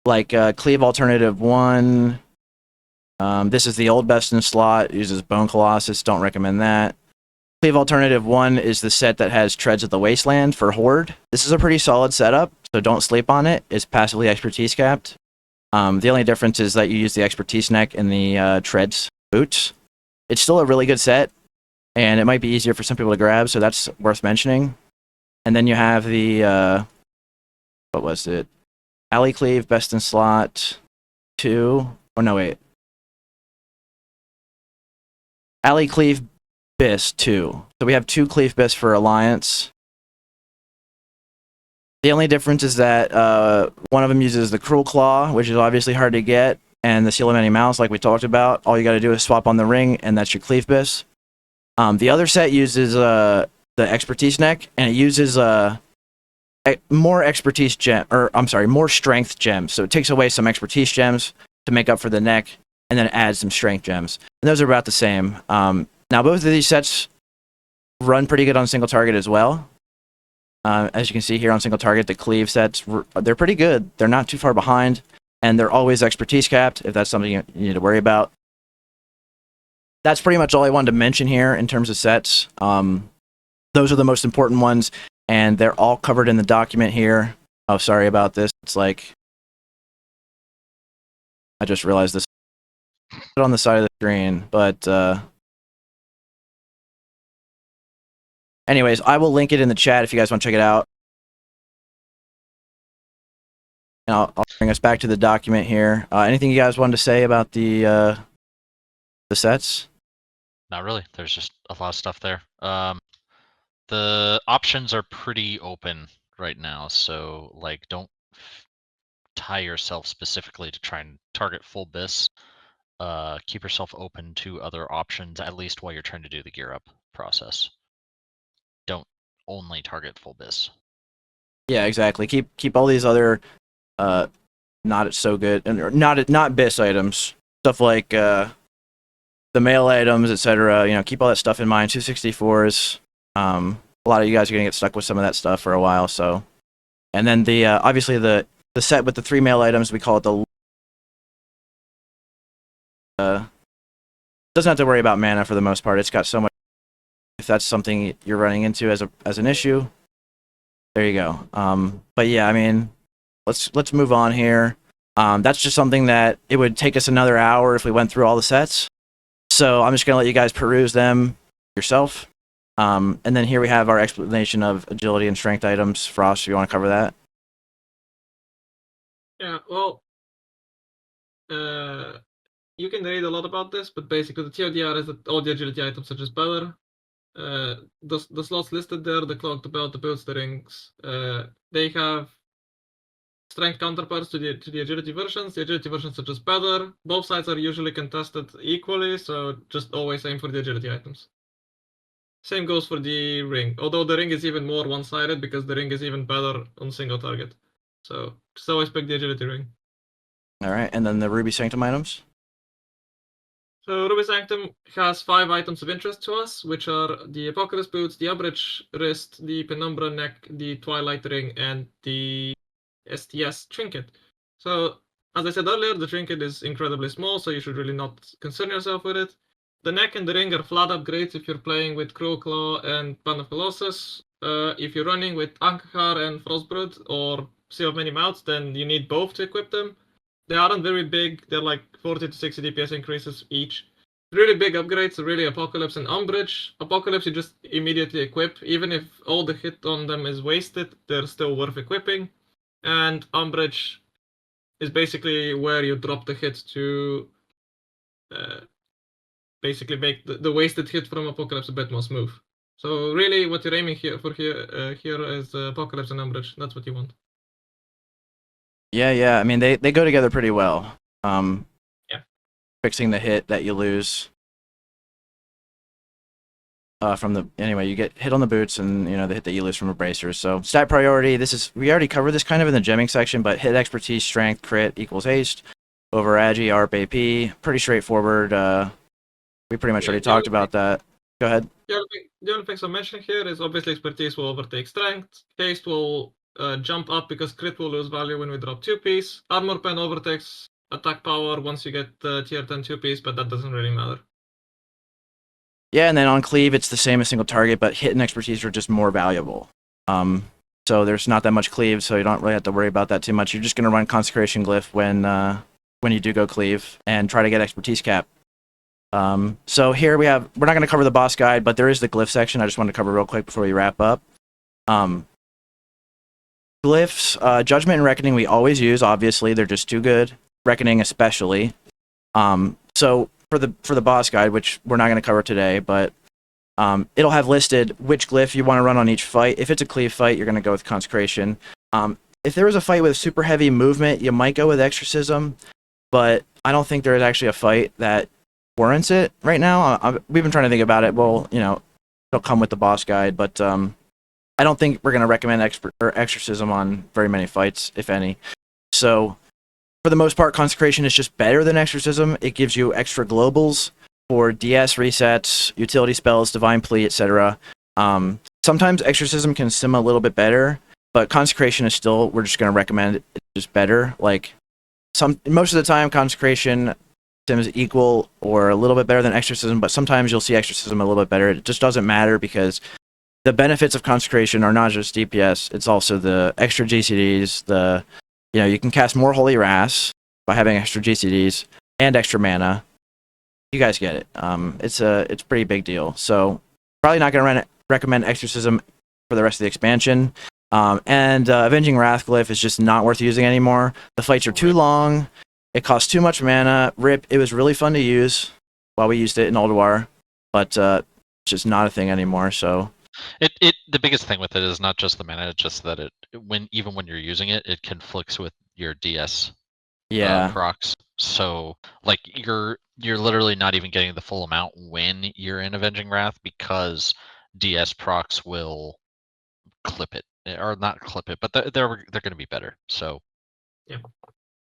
like Cleave Alternative 1. This is the old best in slot. It uses Bone Colossus. Don't recommend that. Cleave Alternative 1 is the set that has Treads of the Wasteland for Horde. This is a pretty solid setup, so don't sleep on it. It's passively expertise capped. The only difference is that you use the expertise neck and the Treads boots. It's still a really good set, and it might be easier for some people to grab, so that's worth mentioning. And then you have the, what was it? Alley Cleave, best in slot 2. Oh, no, wait. Alley Cleave Biss 2. So we have 2 Cleave Biss for Alliance. The only difference is that one of them uses the Cruel Claw, which is obviously hard to get, and the Seal of Many Mouths, like we talked about. All you got to do is swap on the ring, and that's your Cleave Biss. The other set uses the Expertise Neck, and it uses more Expertise gem, more Strength gems. So it takes away some Expertise gems to make up for the neck, and then adds some Strength gems. And those are about the same. Now, both of these sets run pretty good on single target as well. As you can see here on single target, the Cleave sets, they're pretty good. They're not too far behind, and they're always expertise capped, if that's something you need to worry about. That's pretty much all I wanted to mention here in terms of sets. Those are the most important ones, and they're all covered in the document here. Oh, sorry about this. It's like, I just realized this on the side of the screen, but anyways, I will link it in the chat if you guys want to check it out. And I'll bring us back to the document here. Anything you guys wanted to say about the sets? Not really. There's just a lot of stuff there. The options are pretty open right now, so like don't tie yourself specifically to try and target full Biss. Keep yourself open to other options, at least while you're trying to do the gear up process. Don't only target full Biss. Yeah, exactly. Keep all these other not so good and not Biss items, stuff like the mail items, etc. Keep all that stuff in mind. 264s. A lot of you guys are gonna get stuck with some of that stuff for a while. So, and then the obviously the set with the 3 mail items, we call it the. Doesn't have to worry about mana for the most part. It's got so much. If that's something you're running into as an issue, there you go. But yeah, I mean, let's move on here. That's just something that it would take us another hour if we went through all the sets. So I'm just gonna let you guys peruse them yourself. And then here we have our explanation of agility and strength items. Frost, you want to cover that? Yeah, well, you can read a lot about this, but basically the TLDR is that all the agility items are just better. The slots listed there, the cloak, the belt, the boots, the rings, they have strength counterparts to the agility versions. The agility versions are just better. Both sides are usually contested equally, so just always aim for the agility items. Same goes for the ring, although the ring is even more one-sided because the ring is even better on single target. So just always pick the agility ring. Alright, and then the Ruby Sanctum items? So Ruby Sanctum has 5 items of interest to us, which are the Apocalypse Boots, the Umbrage Wrist, the Penumbra Neck, the Twilight Ring, and the STS Trinket. So, as I said earlier, the Trinket is incredibly small, so you should really not concern yourself with it. The neck and the ring are flat upgrades if you're playing with Cruel Claw and Band of Colossus. If you're running with Ankar and Frostbrood or Seal of Many Mouths, then you need both to equip them. They aren't very big, they're like 40 to 60 DPS increases each. Really big upgrades are really Apocalypse and Umbrage. Apocalypse you just immediately equip, even if all the hit on them is wasted, they're still worth equipping. And Umbrage is basically where you drop the hit to basically make the wasted hit from Apocalypse a bit more smooth. So really, what you're aiming here is Apocalypse and Umbrage. That's what you want. Yeah. I mean, they go together pretty well. Yeah. Fixing the hit that you lose. Anyway, you get hit on the boots and the hit that you lose from abrasers. So stat priority, we already covered this kind of in the gemming section, but hit expertise, strength, crit equals haste over agi, ARP, AP. Pretty straightforward. We pretty much already talked about that. Go ahead. The only things I'm mentioning here is obviously expertise will overtake strength, haste will jump up because crit will lose value when we drop 2-piece. Armor pen overtakes attack power once you get tier 10 2-piece, but that doesn't really matter. Yeah, and then on cleave, it's the same as single target, but hit and expertise are just more valuable. So there's not that much cleave, so you don't really have to worry about that too much. You're just going to run Consecration Glyph when you do go cleave and try to get expertise cap. So here we're not going to cover the boss guide, but there is the glyph section I just wanted to cover real quick before we wrap up. Glyphs, Judgment and Reckoning we always use, obviously. They're just too good. Reckoning especially. So for the boss guide, which we're not going to cover today, but it'll have listed which glyph you want to run on each fight. If it's a cleave fight, you're going to go with Consecration. If there was a fight with super heavy movement, you might go with Exorcism, but I don't think there is actually a fight that warrants it right now. We've been trying to think about it. Well, it'll come with the boss guide, but I don't think we're going to recommend Exorcism on very many fights, if any. So for the most part, Consecration is just better than Exorcism. It gives you extra globals for DS resets, utility spells, Divine Plea, etc. Sometimes Exorcism can sim a little bit better, but Consecration is still, we're just going to recommend it. It's just better. Like most of the time, Consecration sims equal or a little bit better than Exorcism, but sometimes you'll see Exorcism a little bit better. It just doesn't matter because the benefits of Consecration are not just DPS, it's also the extra GCDs, you can cast more Holy Wraths by having extra GCDs and extra mana. You guys get it. It's a pretty big deal. So probably not going to recommend Exorcism for the rest of the expansion. And Avenging Wrath Glyph is just not worth using anymore. The fights are too long. It costs too much mana. RIP, it was really fun to use while we used it in Ulduar, but it's just not a thing anymore. So the biggest thing with it is not just the mana, it's just that even when you're using it, it conflicts with your DS procs. So like you're literally not even getting the full amount when you're in Avenging Wrath because DS procs will clip it, or not clip it, but they're going to be better. So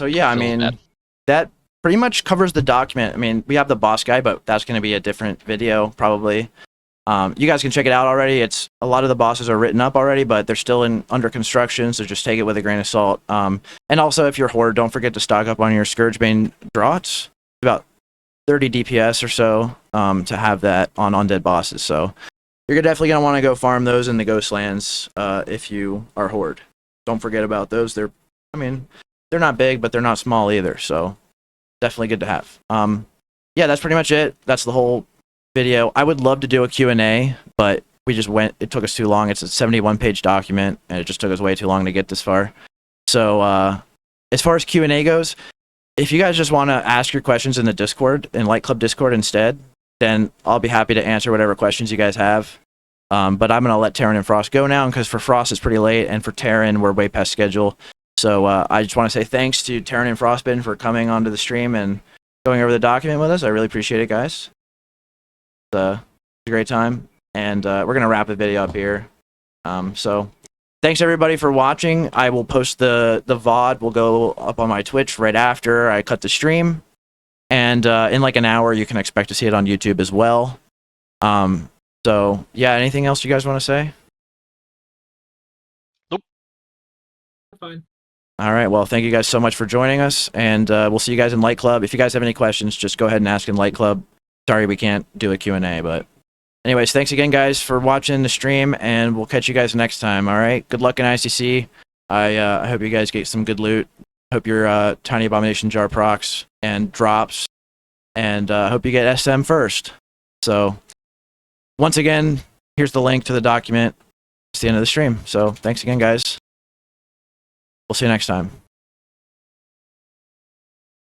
yeah, I mean, that pretty much covers the document. I mean, we have the boss guide, but that's going to be a different video probably. You guys can check it out already. A lot of the bosses are written up already, but they're still under construction, so just take it with a grain of salt. And also, if you're Horde, don't forget to stock up on your Scourgebane draughts. About 30 DPS or so to have that on undead bosses. So you're definitely going to want to go farm those in the Ghostlands if you are Horde. Don't forget about those. They're not big, but they're not small either, so definitely good to have. Yeah, that's pretty much it. That's the whole video. I would love to do a Q&A, but it took us too long. It's a 71-page document, and it just took us way too long to get this far. So as far as Q&A goes, if you guys just want to ask your questions in the Discord, in Light Club Discord instead, then I'll be happy to answer whatever questions you guys have. But I'm going to let Terryn and Frost go now, because for Frost it's pretty late, and for Terryn we're way past schedule. So I just want to say thanks to Terryn and Frostbitten for coming onto the stream and going over the document with us. I really appreciate it, guys. It's a great time, and we're going to wrap the video up here. So thanks everybody for watching. I will post the VOD will go up on my Twitch right after I cut the stream, and in like an hour you can expect to see it on YouTube as well. So yeah, anything else you guys want to say? Nope. Fine. All right, well, thank you guys so much for joining us, and we'll see you guys in Light Club. If you guys have any questions, just go ahead and ask in Light Club. Sorry we can't do a Q&A, but anyways, thanks again, guys, for watching the stream, and we'll catch you guys next time, all right? Good luck in ICC. I hope you guys get some good loot. Hope your Tiny Abomination Jar procs and drops, and hope you get SM first. So, once again, here's the link to the document. It's the end of the stream, so thanks again, guys. We'll see you next time.